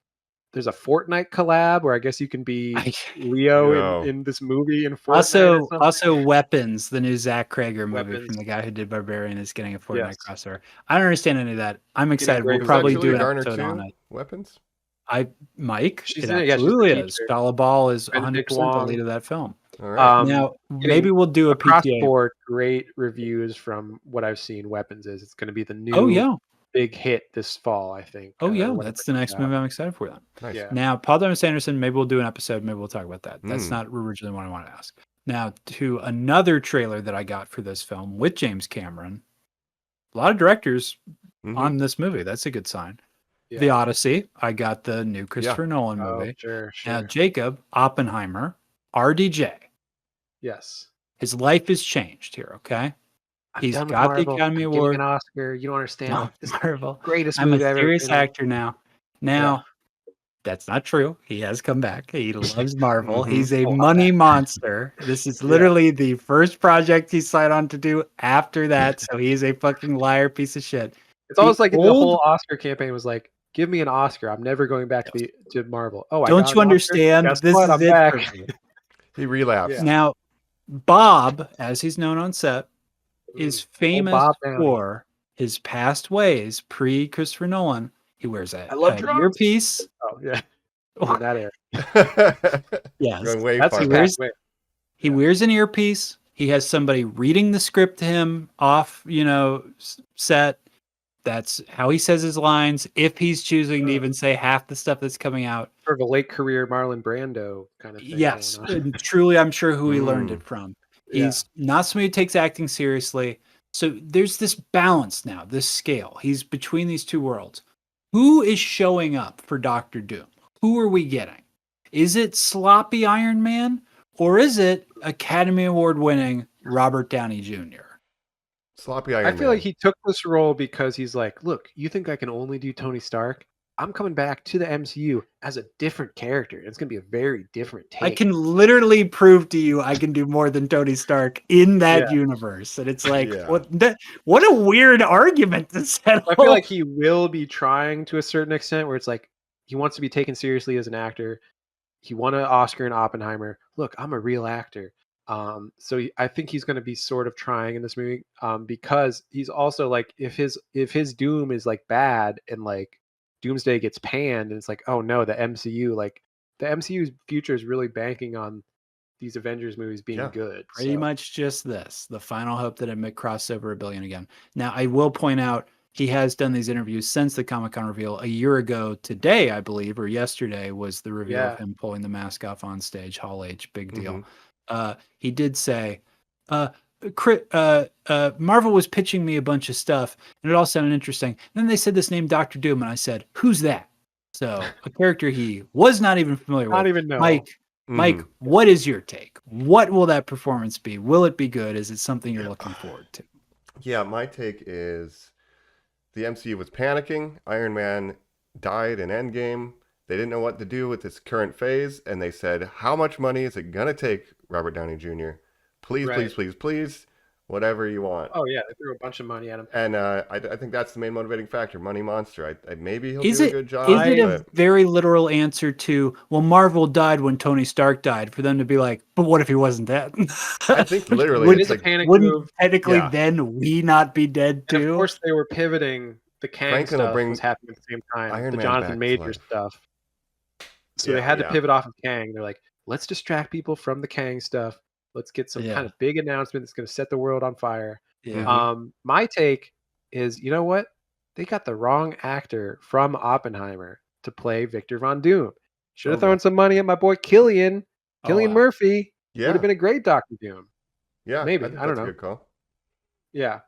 there's a Fortnite collab where I guess you can be Leo No. in this movie in Fortnite. or something. Also, Weapons, the new Zach Krager movie Weapons. from the guy who did Barbarian, is getting a Fortnite Yes. crossover. I don't understand any of that. I'm excited. great We'll Is probably that do Julia an Garner episode on too? it. Weapons? Mike, She's it in it, yeah, she's the absolutely is. teacher. Bala Ball is Benedict 100% the Wong. lead of that film. All right. Now, getting maybe we'll do a across the PTA. board, great reviews from what I've seen. Weapons is it's going to be the new Oh yeah, big hit this fall, I think. oh yeah, whenever that's it the comes next out. movie I'm excited for. Then. Nice. Yeah. Now, Paul Thomas Anderson, maybe we'll do an episode. Maybe we'll talk about that. That's Mm. not originally what I want to ask. Now, to another trailer that I got for this film with James Cameron. A lot of directors Mhm. on this movie. That's a good sign. Yeah. The Odyssey. I got the new Christopher Nolan Oh, movie. sure. Now, Jacob, Oppenheimer, RDJ. Yes. His life has changed here, okay? I'm He's done with got the Marvel. Academy I'm getting Award. an Oscar. You don't understand. No, Like, this is Marvel. the greatest I'm a movie I've ever serious been in. actor now. Now, That's not true. He has come back. He loves Marvel. Mhm. He's a Oh, I'm money monster. This is literally the first project he signed on to do after that. So he's a fucking liar piece of shit. It's almost The like the old- whole Oscar campaign was like, "Give me an Oscar. I'm never going back to Marvel." Oh, I Don't got you an Oscar? understand? Guess This what? is I'm it back. for me. He relapsed. Yeah. Now, Bob, as he's known on set, is famous Bob Downey. for his past ways pre Christopher Nolan. He wears a, I love a drugs. earpiece. Oh yeah, in that era. Yes, Going way That's far his back. wears- past way. he wears an earpiece. He has somebody reading the script to him off, set. That's how he says his lines. If he's choosing to even say half the stuff that's coming out. Sort of a late career Marlon Brando kind of thing. Yes, going on. and truly, I'm sure who he learned Mm. it from. Yeah. He's not somebody who takes acting seriously. So there's this balance now, this scale. He's between these two worlds. Who is showing up for Doctor Doom? Who are we getting? Is it sloppy Iron Man or is it Academy Award winning Robert Downey Jr.? Sloppy Iron I Man. feel like he took this role because he's like, look, you think I can only do Tony Stark? I'm coming back to the MCU as a different character. It's going to be a very different take. I can literally prove to you I can do more than Tony Stark in that universe. And it's like, Yeah. what a weird argument to settle. I feel like he will be trying to a certain extent where it's like he wants to be taken seriously as an actor. He won an Oscar in Oppenheimer. Look, I'm a real actor. I think he's going to be sort of trying in this movie because he's also like if his Doom is like bad and like Doomsday gets panned and it's like, oh no, the MCU's future is really banking on these Avengers movies being good. Pretty much just this, the final hope that it may cross over $1 billion again. Now, I will point out he has done these interviews since the Comic-Con reveal a year ago today, I believe, or yesterday was the reveal of him pulling the mask off on stage. Hall H, big deal. He did say, Marvel was pitching me a bunch of stuff and it all sounded interesting. And then they said this name Dr. Doom and I said, who's that? So a character he was not even familiar with. Not even know. Mike, what is your take? What will that performance be? Will it be good? Is it something you're looking forward to? Yeah, my take is the MCU was panicking. Iron Man died in Endgame. They didn't know what to do with this current phase, and they said, how much money is it going to take, Robert Downey Jr.? Please, please, please, please, whatever you want. Oh, yeah, they threw a bunch of money at him. And I think that's the main motivating factor, money monster. Maybe he'll Is do it a good job. is it a very literal answer to, well, Marvel died when Tony Stark died, for them to be like, but what if he wasn't dead? I think literally Wouldn't- it's like, panic Wouldn't move. technically Yeah. then we not be dead And too? of course, they were pivoting. The Kang Franklin will stuff bring was happening at the same time. Iron the Man Jonathan back to Major life. stuff. So Yeah, they had to yeah. pivot off of Kang. They're like, let's distract people from the Kang stuff. Let's get some kind of big announcement that's going to set the world on fire. Yeah. My take is, you know what? They got the wrong actor from Oppenheimer to play Victor Von Doom. Should have thrown some money at my boy Killian Murphy. Yeah. Would have been a great Doctor Doom. Yeah, Maybe. think I don't that's know. a good call. Yeah.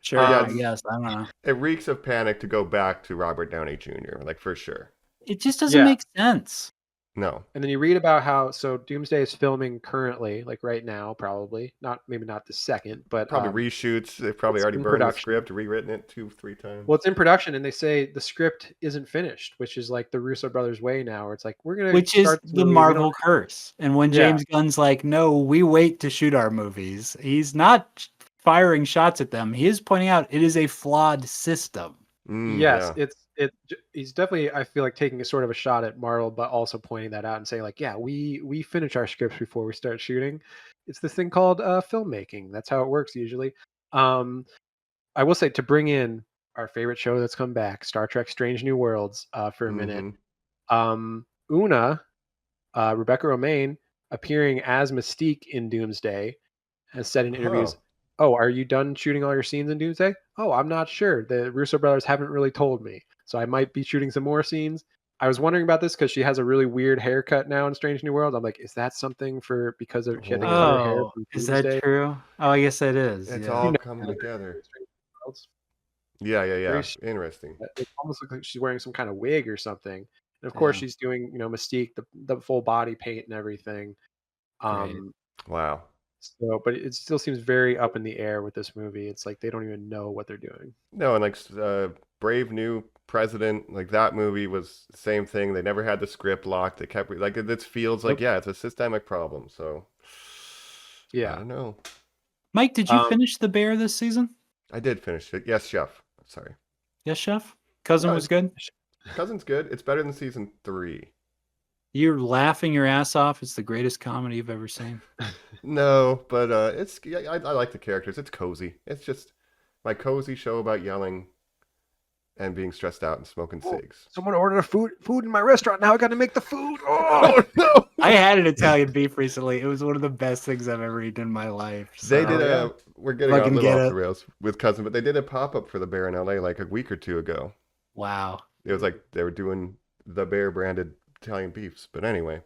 Sure, Yeah, yes, I don't know. It reeks of panic to go back to Robert Downey Jr., like for sure. It just doesn't make sense. No. And then you read about how Doomsday is filming currently, like right now, probably maybe not the second, but Probably reshoots. They've probably it's already in burned production. the script, rewritten it 2-3 times. Well, it's in production, and they say the script isn't finished, which is like the Russo brothers' way now. Where it's like we're gonna Which is start the movie, we Marvel don't- curse. And when James Gunn's like, no, we wait to shoot our movies, he's not firing shots at them. He is pointing out it is a flawed system. Yes, he's definitely, I feel like, taking a sort of a shot at Marvel, but also pointing that out and saying like, yeah, we finish our scripts before we start shooting. It's this thing called filmmaking. That's how it works usually. I will say, to bring in our favorite show that's come back, Star Trek: Strange New Worlds, for a minute. Una, Rebecca Romaine, appearing as Mystique in Doomsday, has said in interviews, "Oh, are you done shooting all your scenes in Doomsday? Oh, I'm not sure. The Russo brothers haven't really told me, so I might be shooting some more scenes." I was wondering about this because she has a really weird haircut now in Strange New World. I'm like, is that something because she had to cut her hair from is Doomsday? that true? Oh, I guess it is. It's yeah. all coming together. Yeah. Interesting. It almost looks like she's wearing some kind of wig or something. And of course, she's doing, Mystique, the full body paint and everything. Wow. So, but it still seems very up in the air with this movie. It's like they don't even know what they're doing. No, and like Brave New President, like that movie was the same thing. They never had the script locked. They kept like it feels like Nope. it's a systemic problem. So I Yeah. don't know. Mike, did you Um, finish The Bear this season? I did finish it. Yes, chef. Sorry. Yes, Chef. Cousin No, was good. Cousin's good. It's better than season 3. You're laughing your ass off. It's the greatest comedy you've ever seen. No, but I like the characters. It's cozy. It's just my cozy show about yelling and being stressed out and smoking cigs. Someone ordered a food in my restaurant. Now I got to make the food. Oh, no! I had an Italian beef recently. It was one of the best things I've ever eaten in my life. They So- did we're getting Fucking a little get off it. the rails with Cousin, but they did a pop-up for the Bear in LA like a week or two ago. Wow. It was like they were doing the Bear branded Italian beefs. But anyway,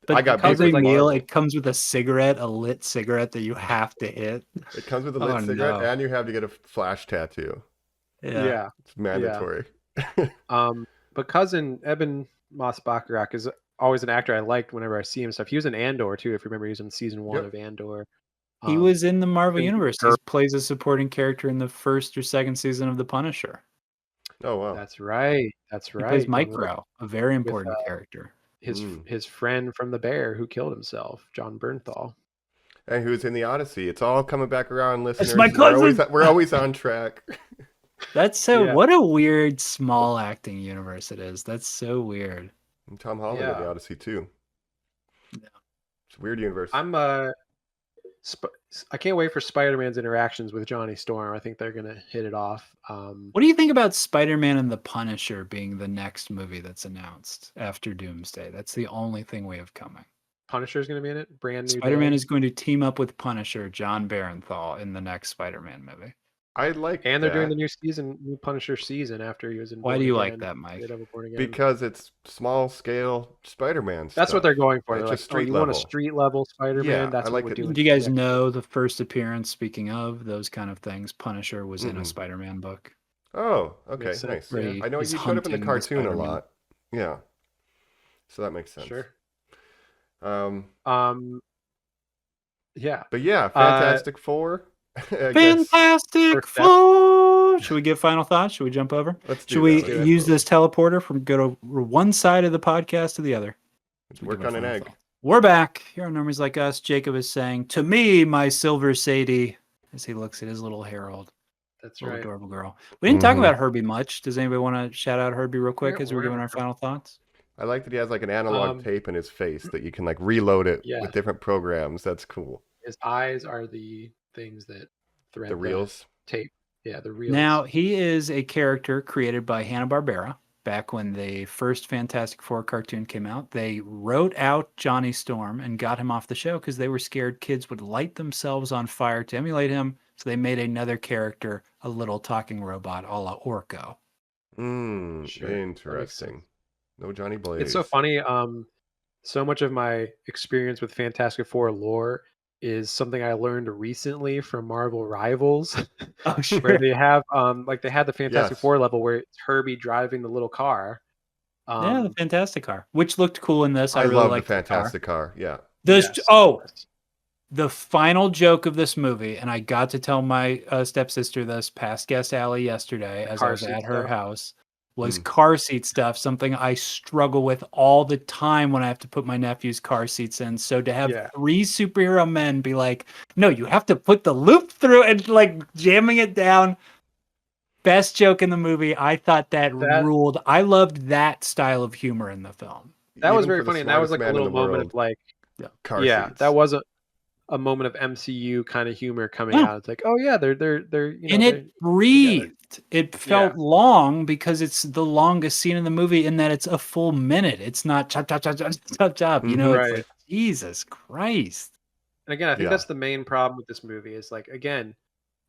But I got every beef with meal, Marvel. it comes with a lit cigarette that you have to hit. It comes with a Oh, lit cigarette, no. and you have to get a flash tattoo. yeah. It's mandatory. But Cousin Eben Moss-Bacharach is always an actor I liked whenever I see him stuff. He was in Andor too, if you remember. He was in season 1 Yep. of Andor. He was in the Marvel and Universe. He Ger- plays a supporting character in the first or second season of The Punisher. Oh wow. That's right. That's He right. plays And Micro, a very important character. his friend from the Bear who killed himself, John Bernthal. And who's in the Odyssey? It's all coming back around, listeners. my cousin! We're always on track. That's so. Yeah. What a weird small acting universe it is. That's so weird. And Tom Holland in Yeah. the Odyssey too. Yeah. It's a weird universe. I'm I can't wait for Spider-Man's interactions with Johnny Storm. I think they're gonna hit it off. What do you think about Spider-Man and the Punisher being the next movie that's announced after Doomsday? That's the only thing we have coming. Punisher's gonna be in it. Brand new. Spider-Man day. is going to team up with Punisher, John Barenthal, in the next Spider-Man movie. I like And they're doing that the new Punisher season after he was in. Why Born do you like Again, that, Mike? Daredevil Born Again. because it's small scale Spider-Man. That's what they're going for. It's They're like, just oh, street you want a level. street level Spider-Man? Yeah, That's I what like we're it. doing. Do you guys next. know the first appearance, speaking of those kind of things, Punisher was in a Mm-mm. Spider-Man book? Oh, okay, Makes sense. nice. Where Yeah. he I know is you showed up in the hunting the cartoon a Spider-Man. lot. Yeah. So that makes sense. Sure. Um, Yeah. but yeah, Fantastic Four. I guess. Fantastic First step. Four! Should we give final thoughts? Should we jump over? Let's do Should we that. use this teleporter from go to one side of the podcast to the other? Let's We work give our on an final egg. thought. We're back here on Normies Like Us. Jacob is saying, "To me, my silver Sadie," as he looks at his little Harold, That's little right. adorable girl. We didn't talk Mhm. about Herbie much. Does anybody want to shout out Herbie real quick Yeah, as we're giving our final thoughts? I like that he has like an analog Um, tape in his face that you can like reload it Yeah. with different programs. That's cool. His eyes are the things that thread The reels. tape. Yeah, the reels. Now, he is a character created by Hanna-Barbera. Back when the first Fantastic Four cartoon came out, they wrote out Johnny Storm and got him off the show because they were scared kids would light themselves on fire to emulate him. So they made another character, a little talking robot, a la Orko. Sure, that makes Interesting. No Johnny Blaze. it's so funny. So much of my experience with Fantastic Four lore is something I learned recently from Marvel Rivals, Oh, sure. where they have like they had the Fantastic Yes. Four level where it's Herbie driving the little car. Yeah, the Fantastic Car, which looked cool in this. I I really love the liked the car. Fantastic Car. Yeah. This yes, oh, yes. the final joke of this movie, and I got to tell my stepsister this, past guest Allie, yesterday as I car was seat at her stuff. house, was Mm. car seat stuff, something I struggle with all the time when I have to put my nephew's car seats in. So to have Yeah. 3 superhero men be like, no, you have to put the loop through and like jamming it down. Best joke in the movie. I thought that ruled. I loved that style of humor in the film. That was Even very for the funny, and that was like smartest a man in little the moment world, of like, car yeah, seats. that was a moment of MCU kind of humor coming Yeah. out. It's like, oh yeah, they're you know, And they're- it breathed. It felt long because it's the longest scene in the movie in that it's a full minute. It's not chop, chop, chop, chop, chop, chop. You know, it's Right. like, Jesus Christ. And again, I think Yeah. that's the main problem with this movie is like, again,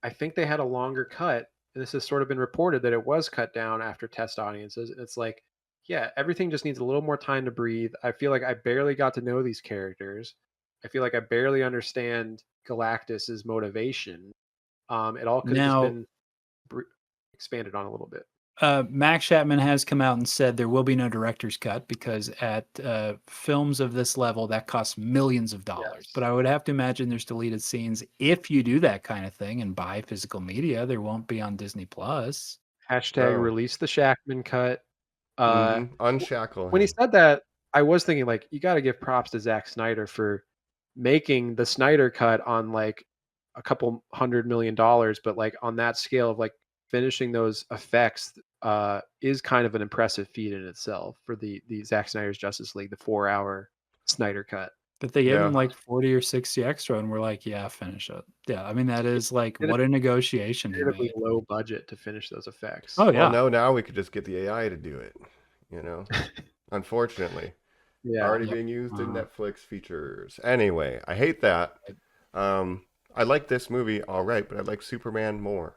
I think they had a longer cut, and this has sort of been reported that it was cut down after test audiences. It's like, yeah, everything just needs a little more time to breathe. I feel like I barely got to know these characters. I feel like I barely understand Galactus's motivation. It all could have Now- just been expanded on a little bit. Max Chapman has come out and said there will be no director's cut because at films of this level, that costs millions of dollars. Yes. But I would have to imagine there's deleted scenes. If you do that kind of thing and buy physical media, there won't be on Disney Plus. Hashtag Oh. release the Shackman cut. Unshackle When he him. said that, I was thinking like you got to give props to Zack Snyder for making the Snyder cut on like a couple $100 million, but like on that scale of like finishing those effects is kind of an impressive feat in itself for the Zack Snyder's Justice League, the 4-hour Snyder cut. But they gave him Yeah. like 40 or 60 extra, and we're like, yeah, finish it. Yeah, I mean that is like what a negotiation he Incredibly made. low budget to finish those effects. Oh yeah. Well, no, now we could just get the AI to do it. You know, unfortunately, Yeah. already Yep. being used in Netflix features. Anyway, I hate that. I like this movie all right, but I like Superman more.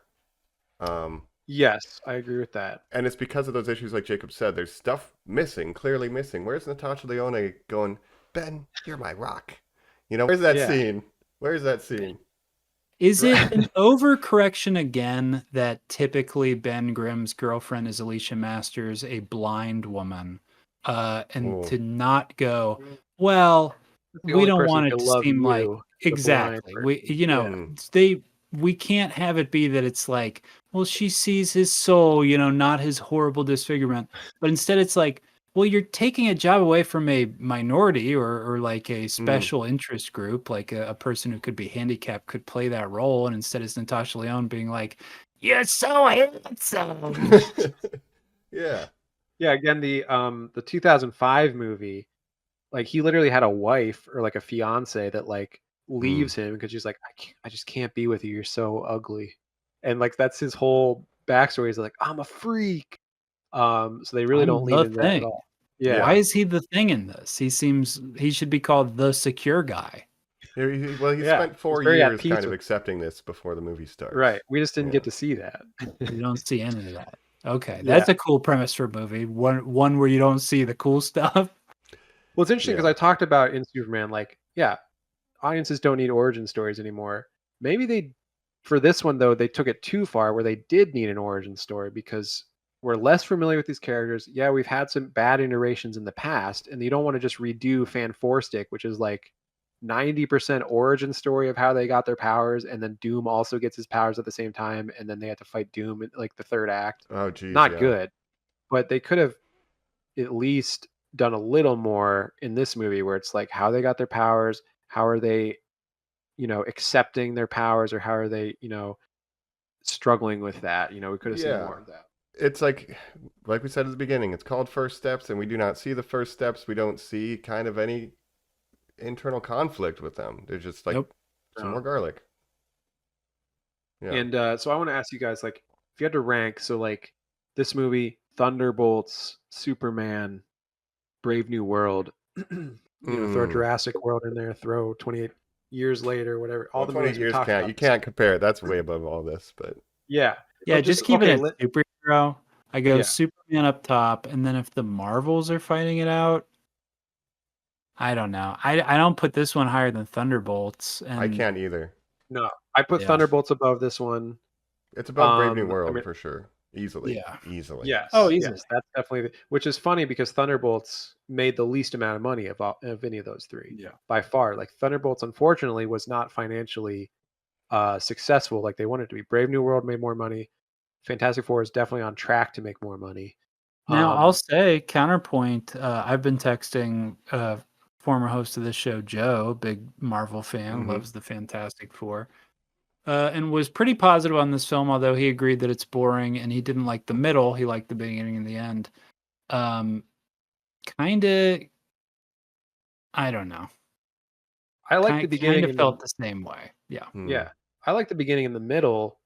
Yes, I agree with that. And it's because of those issues, like Jacob said. There's stuff missing, clearly missing. Where's Natasha Lyonne going? Ben, you're my rock. You know, where's that Yeah. scene? Where's that scene? Is it an overcorrection again that typically Ben Grimm's girlfriend is Alicia Masters, a blind woman, and Ooh. to not go, well, The we only don't person want who it can to love seem like you, the blind exactly. We, person. you know, we can't have it be that it's like, well, she sees his soul, you know, not his horrible disfigurement, but instead it's like, well, you're taking a job away from a minority or like a special interest group, like a person who could be handicapped could play that role. And instead it's Natasha Lyonne being like, you're so handsome. Yeah. Yeah, again, the 2005 movie, like he literally had a wife or like a fiance that like leaves him because she's like, I just can't be with you. You're so ugly, and like that's his whole backstory. Is like, I'm a freak. So they really don't lean the into that at thing. all. Yeah. Why is he the thing in this? He should be called the secure guy. Well, he Yeah, spent 4 he's very at years peace kind of with- accepting this before the movie starts. Right. We just didn't Yeah. get to see that. You don't see any of that. Okay, Yeah. that's a cool premise for a movie. One where you don't see the cool stuff. Well, it's interesting because Yeah. I talked about in Superman, like, yeah, audiences don't need origin stories anymore. Maybe they, for this one though, they took it too far where they did need an origin story because we're less familiar with these characters. Yeah, we've had some bad iterations in the past, and you don't want to just redo Fan Four Stick, which is like 90% origin story of how they got their powers, and then Doom also gets his powers at the same time, and then they had to fight Doom in like the third act. Oh, geez. Not yeah. good, but they could have at least done a little more in this movie where it's like how they got their powers, how are they, you know, accepting their powers, or how are they, you know, struggling with that. You know, we could have seen more of that. It's like we said at the beginning, it's called First Steps, and we do not see the first steps. We don't see kind of any internal conflict with them. They're just like some more garlic. Yeah. And so I want to ask you guys, like, if you had to rank, so like this movie, Thunderbolts, Superman, Brave New World, you know, throw Jurassic World in there, throw 28 Years Later, whatever. All the 28 movies we years talked about. you can't compare it. That's way above all this, but Yeah. Yeah, Well, just keep it okay, at superhero. I go Yeah. Superman up top, and then if the Marvels are fighting it out, I don't know. I don't put this one higher than Thunderbolts. And I can't either. No, I put Yeah. Thunderbolts above this one. It's above Brave New I World mean- for sure. Easily. Yeah. Easily. Yes. Oh, yes, easily. that's definitely which is funny because Thunderbolts made the least amount of money of any of those three. Yeah. By far. Like Thunderbolts, unfortunately, was not financially successful like they wanted to be. Brave New World made more money. Fantastic Four is definitely on track to make more money. Now I'll say counterpoint. I've been texting former host of this show, Joe, big Marvel fan, loves the Fantastic Four, and was pretty positive on this film. Although he agreed that it's boring and he didn't like the middle, he liked the beginning and the end. Kind of, I don't know. I like the beginning. Kind of felt the same way. Yeah. Yeah, I like the beginning and the middle.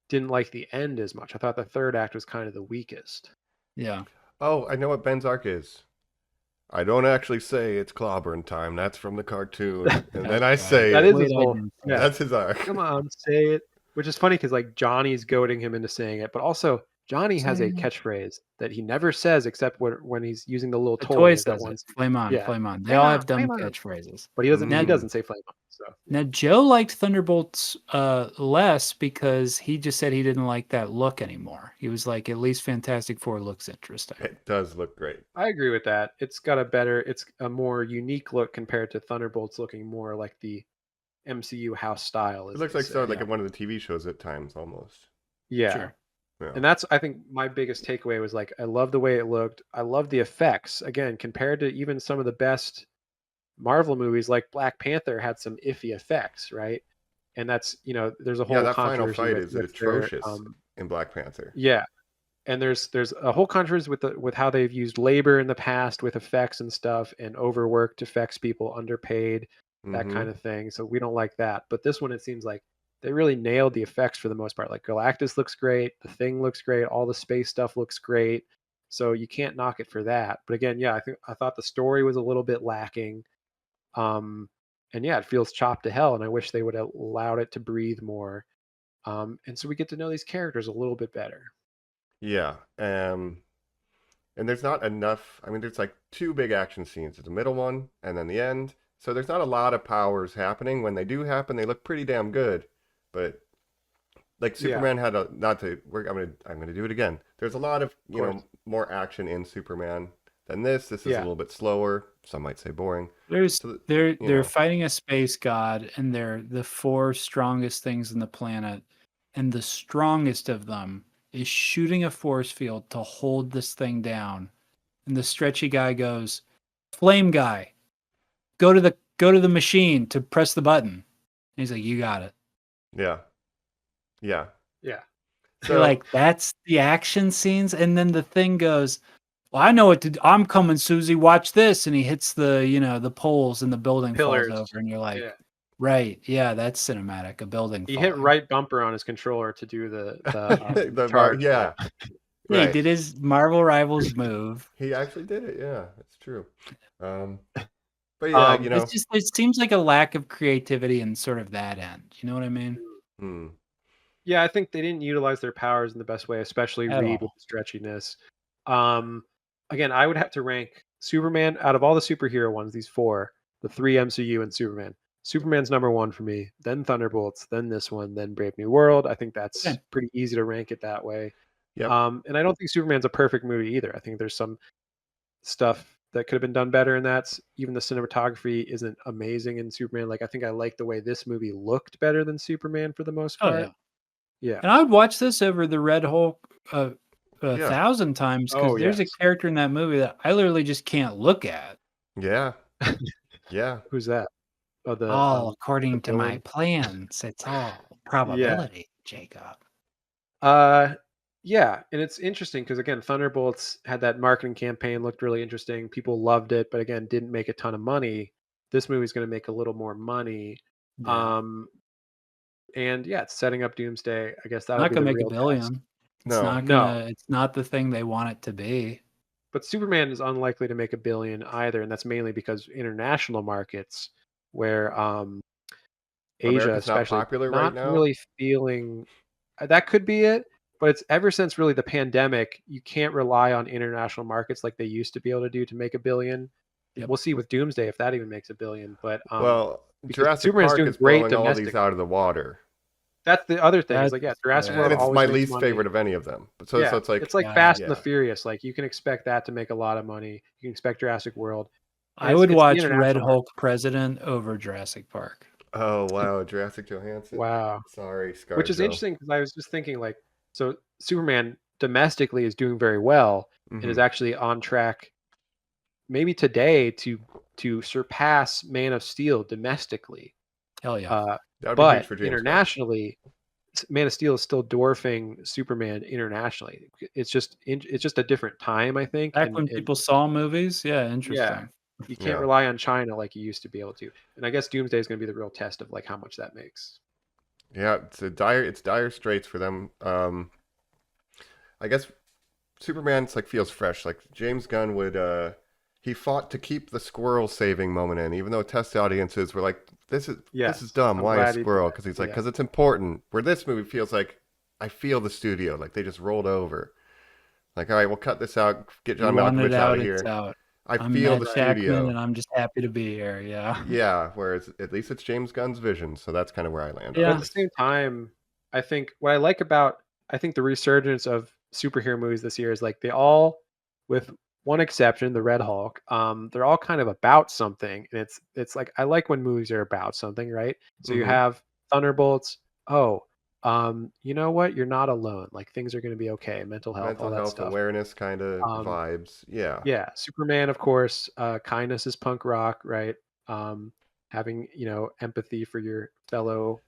Didn't like the end as much. I thought the third act was kind of the weakest. Yeah. Oh, I know what Ben's arc is. I don't actually say it's clobbering time. That's from the cartoon. And then I say That it. is his whole. Yeah. That's his arc. Come on, say it. Which is funny because like Johnny's goading him into saying it, but also Johnny has a catchphrase that he never says except when he's using the little The toy. toy He's got says one- it. Flame on, Yeah. flame on. They Flame all on, have dumb flame on. catchphrases. but he doesn't. He Mm. doesn't say flame on. So Now Joe liked Thunderbolts less because he just said he didn't like that look anymore. He was like, at least Fantastic Four looks interesting. It does look great. I agree with that. It's a more unique look compared to Thunderbolts looking more like the MCU house style. It as looks they like say. sort of like one of the TV shows at times almost. Yeah. Sure. Yeah. And that's, I think, my biggest takeaway was like, I love the way it looked. I love the effects. Again, compared to even some of the best Marvel movies, like Black Panther had some iffy effects, right? And that's, there's a Yeah, whole that final controversy fight with, is their, atrocious in Black Panther. yeah. And there's a whole controversy with how they've used labor in the past with effects and stuff, and overworked effects people, underpaid, that Mm-hmm. kind of thing. So we don't like that. But this one, it seems like they really nailed the effects for the most part. Like Galactus looks great, the Thing looks great, all the space stuff looks great. So you can't knock it for that. But again, yeah, I thought the story was a little bit lacking. And yeah, it feels chopped to hell, and I wish they would have allowed it to breathe more. And so we get to know these characters a little bit better. Yeah. And there's not enough. I mean, there's like two big action scenes, the middle one and then the end. So there's not a lot of powers happening. When they do happen, they look pretty damn good. But like Superman had a not to work. I'm gonna do it again. There's a lot of more action in Superman than this. This is a little bit slower. Some might say boring. They're fighting a space god, and they're the four strongest things in the planet, and the strongest of them is shooting a force field to hold this thing down. And the stretchy guy goes, "Flame guy, go to the machine to press the button." And he's like, "You got it." Yeah. So you're like, that's the action scenes, and then the Thing goes, "Well, I know what to do. I'm coming, Susie. Watch this." And he hits the poles, and the building Pillars. falls over, and you're like, right, yeah, that's cinematic. A building. He falling. hit right bumper on his controller to do the charge. Yeah. He did his Marvel Rivals move. He actually did it. Yeah, it's true. But yeah, it's just, it seems like a lack of creativity in sort of that end. You know what I mean? Hmm. Yeah, I think they didn't utilize their powers in the best way, especially Reed with the stretchiness. Again, I would have to rank Superman out of all the superhero ones, these four, the three MCU and Superman. Superman's number one for me, then Thunderbolts, then this one, then Brave New World. I think that's pretty easy to rank it that way. Yep. And I don't think Superman's a perfect movie either. I think there's some stuff that could have been done better in that. Even the cinematography isn't amazing in Superman. Like, I think I like the way this movie looked better than Superman for the most part. Yeah. And I would watch this over the Red Hulk 1,000 times, because there's a character in that movie that I literally just can't look at. Yeah. Yeah. Who's that? All according to my plans. It's all probability, Jacob. Yeah, and it's interesting because, again, Thunderbolts had that marketing campaign, looked really interesting. People loved it, but again, didn't make a ton of money. This movie's going to make a little more money. Yeah. And yeah, it's setting up Doomsday. I guess that'll Not be gonna the make real $1 billion. test. It's not the thing they want it to be. But Superman is unlikely to make $1 billion either, and that's mainly because international markets, where Asia, especially, not popular right now. Really feeling that could be it. But it's ever since really the pandemic, you can't rely on international markets like they used to be able to do to make $1 billion. Yep. We'll see with Doomsday if that even makes $1 billion. But Jurassic Superman's Park doing is great blowing all these out of the water. That's the other thing. It's like, Jurassic World. And it's my least favorite of any of them. So it's like Fast and the Furious. Like, you can expect that to make a lot of money. You can expect Jurassic World. I would watch Red Hulk President over Jurassic Park. Oh wow, Jurassic Johansson. Wow. Sorry, ScarJo. Which is interesting because I was just thinking, like, so Superman domestically is doing very well and is actually on track, maybe today, to surpass Man of Steel domestically. Hell yeah! But internationally, Man of Steel is still dwarfing Superman internationally. It's just a different time, I think. Back when people saw movies, interesting. Yeah, you can't rely on China like you used to be able to. And I guess Doomsday is going to be the real test of like how much that makes. Yeah, it's dire straits for them. I guess Superman's like feels fresh. Like James Gunn would he fought to keep the squirrel saving moment in, even though test audiences were like, this is dumb. Why a squirrel? Because he's like, because it's important. Where this movie feels like, I feel the studio, like they just rolled over. Like, all right, we'll cut this out. Get John Malkovich out of here. I'm feel the studio, and I'm just happy to be here. Yeah. Yeah. Whereas at least it's James Gunn's vision, so that's kind of where I land. Yeah. But at the same time, I think what I like about the resurgence of superhero movies this year is like they all, with one exception, the Red Hulk, they're all kind of about something, and it's like I like when movies are about something, right? So you have Thunderbolts. Oh, you know what? You're not alone. Like things are going to be okay. Mental health, all Mental that health stuff. awareness kind of vibes. Yeah. Yeah, Superman, of course. Kindness is punk rock, right? Having empathy for your fellow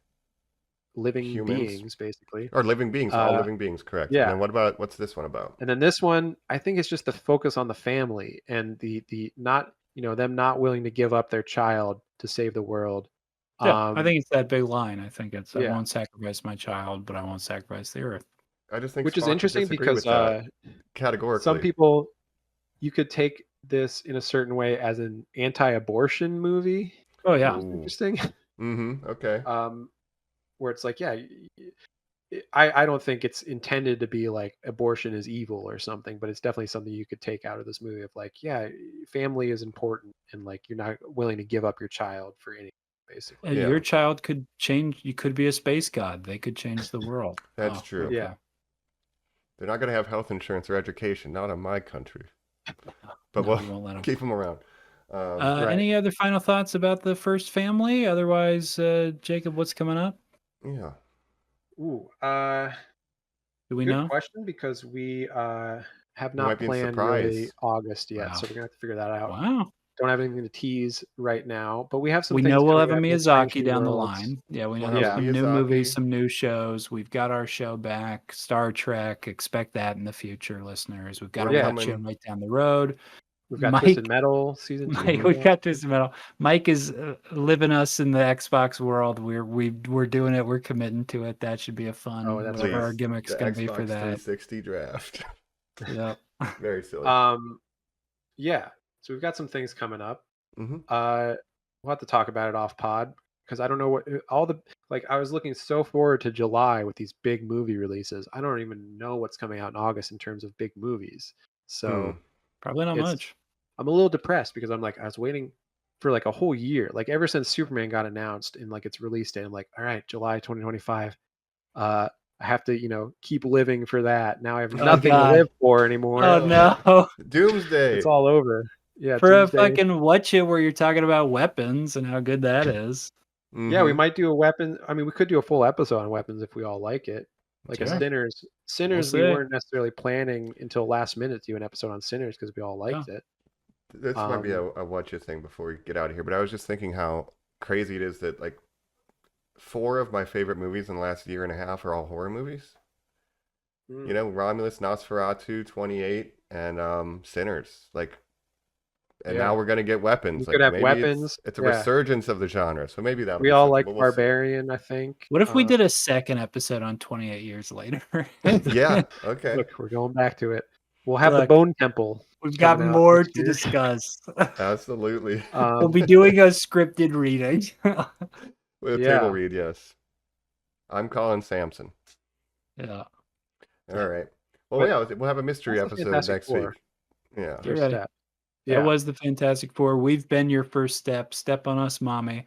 living Humans beings, basically. or living beings, all living beings, correct. And Yeah, then what's this one about? and then this one, I think it's just the focus on the family and the not them not willing to give up their child to save the world. Yeah, I think it's that big line. I think it's I Yeah. won't sacrifice my child, but I won't sacrifice the earth. I just think Which is Spock would interesting disagree because with that categorically. some people, you could take this in a certain way as an anti-abortion movie. Oh yeah. Which is interesting. Okay. Where it's like, yeah, I don't think it's intended to be like abortion is evil or something, but it's definitely something you could take out of this movie of like, yeah, family is important and like you're not willing to give up your child for anything, basically. Your child could change. You could be a space god. They could change the world. That's true. Okay. Yeah. They're not going to have health insurance or education, not in my country. But No, we'll we won't let 'em. keep them around. Right. Any other final thoughts about the first family? Otherwise, Jacob, what's coming up? Yeah. Ooh, Do we good know? question because we have might not be in planned surprise. really August yet, Wow. so we're gonna have to figure that out. Wow. Don't have anything to tease right now, but we have some. We things know we'll have coming a up. Strange Miyazaki New down the Worlds. line. Yeah, we know We'll there's have some new Miyazaki. movies, some new shows. We've got our show back, Star Trek. Expect that in the future, listeners. We've got We're a coming. show right down the road. We've got Mike- Twisted Metal season 2. Mike, we got Twisted Metal. Mike is living us in the Xbox world. We're doing it. We're committing to it. That should be a fun. Oh, that's whatever our Please, gimmick's the gonna be Xbox for that. 360 draft. Yep. Very silly. Yeah. So we've got some things coming up. Mm-hmm. We'll have to talk about it off pod because I don't know what all the like. I was looking so forward to July with these big movie releases. I don't even know what's coming out in August in terms of big movies. So Probably not It's- much. I'm a little depressed because I'm like, I was waiting for like a whole year. Like ever since Superman got announced and like its release date, I'm like, all right, July 2025. I have to, keep living for that. Now I have nothing to God. live for anymore. Oh no. Doomsday. It's all over. Yeah. For a Tuesday. fucking watch it where you're talking about weapons and how good that is. Yeah, we Mhm. might do a weapon. I mean, we could do a full episode on weapons if we all like it. Like a Sure. Sinners. Sinners, we see. weren't necessarily planning until last minute to do an episode on Sinners because we all liked it. This might be a watch it thing before we get out of here, but I was just thinking how crazy it is that like 4 of my favorite movies in the last year and a half are all horror movies. Mm. You know, Romulus, Nosferatu, 28, and Sinners. Like, and Yeah. now we're gonna get weapons. We Like, could have maybe weapons. It's a Yeah. resurgence of the genre, so maybe that'll We be all something, like but we'll see. Barbarian, I think. What if we did a second episode on 28 years later? Yeah. Okay. Look, we're going back to it. We'll have the Look, Bone Temple. We've got coming out more next to year. discuss. Absolutely. We'll be doing a scripted reading. With a Yeah. table read, yes. I'm Colin Sampson. Yeah. All right. Well, But yeah, we'll have a mystery that's the episode Fantastic next Four. week. Yeah. Get First ready. step. That Yeah. was the Fantastic Four. We've been your first step. Step on us, mommy.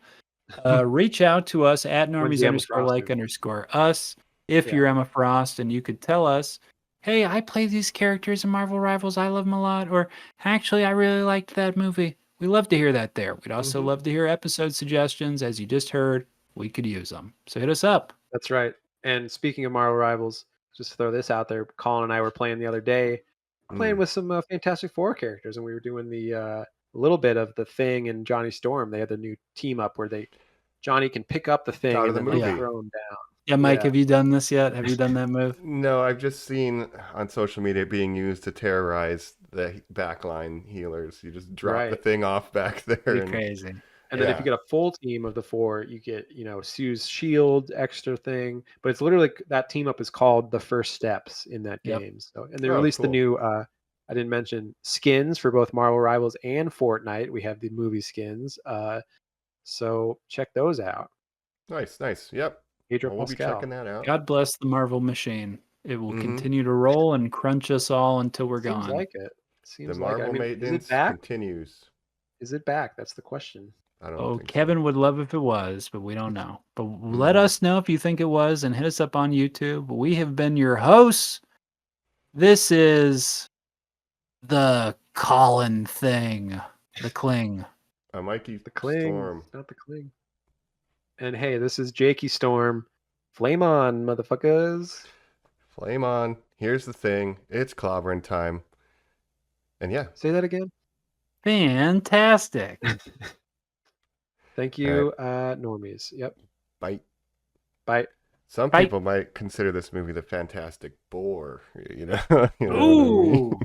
Reach out to us at When's the Emma Frost normies_like_us if Yeah. you're Emma Frost and you could tell us, hey, I play these characters in Marvel Rivals. I love them a lot. Or actually, I really liked that movie. We love to hear that there. We'd also love to hear episode suggestions. As you just heard, we could use them. So hit us up. That's right. And speaking of Marvel Rivals, just to throw this out there, Colin and I were playing the other day, playing with some Fantastic Four characters, and we were doing the little bit of the Thing and Johnny Storm. They had the new team up where Johnny can pick up the Thing Out and of the then they movie. throw him down. Yeah, Mike, Yeah. have you done this yet? Have you done that move? No, I've just seen on social media being used to terrorize the backline healers. You just drop the Right. thing off back there. Pretty And, crazy. And then if Yeah. you get a full team of the 4, you get, Sue's shield, extra thing. But it's literally that team up is called the First Steps in that Yep. game. So, and they Oh, released the cool. new, I didn't mention skins for both Marvel Rivals and Fortnite. We have the movie skins. So check those out. Nice. Yep. Pedro Well, we'll be Pascal. checking that out. God bless the Marvel machine. It will Mhm. continue to roll and crunch us all until we're Seems gone. like it. The Seems like it. Marvel I mean, is maintenance it back? continues. Is it back? That's the question. I don't Oh, think Kevin would love if it was, but we don't know. But let us know if you think it was and hit us up on YouTube. We have been your hosts. This is the Colin thing. The Cling. so. Mikey The Cling, Storm. not the Cling. And hey, this is Jakey Storm Flame on, motherfuckers. Flame on. Here's the thing. It's clobbering time. And yeah. Say that again. Fantastic. Thank you, Normies. Yep. Bite. Bye. Some Bite. people might consider this movie the Fantastic Boar. You know? You know what I mean? Ooh.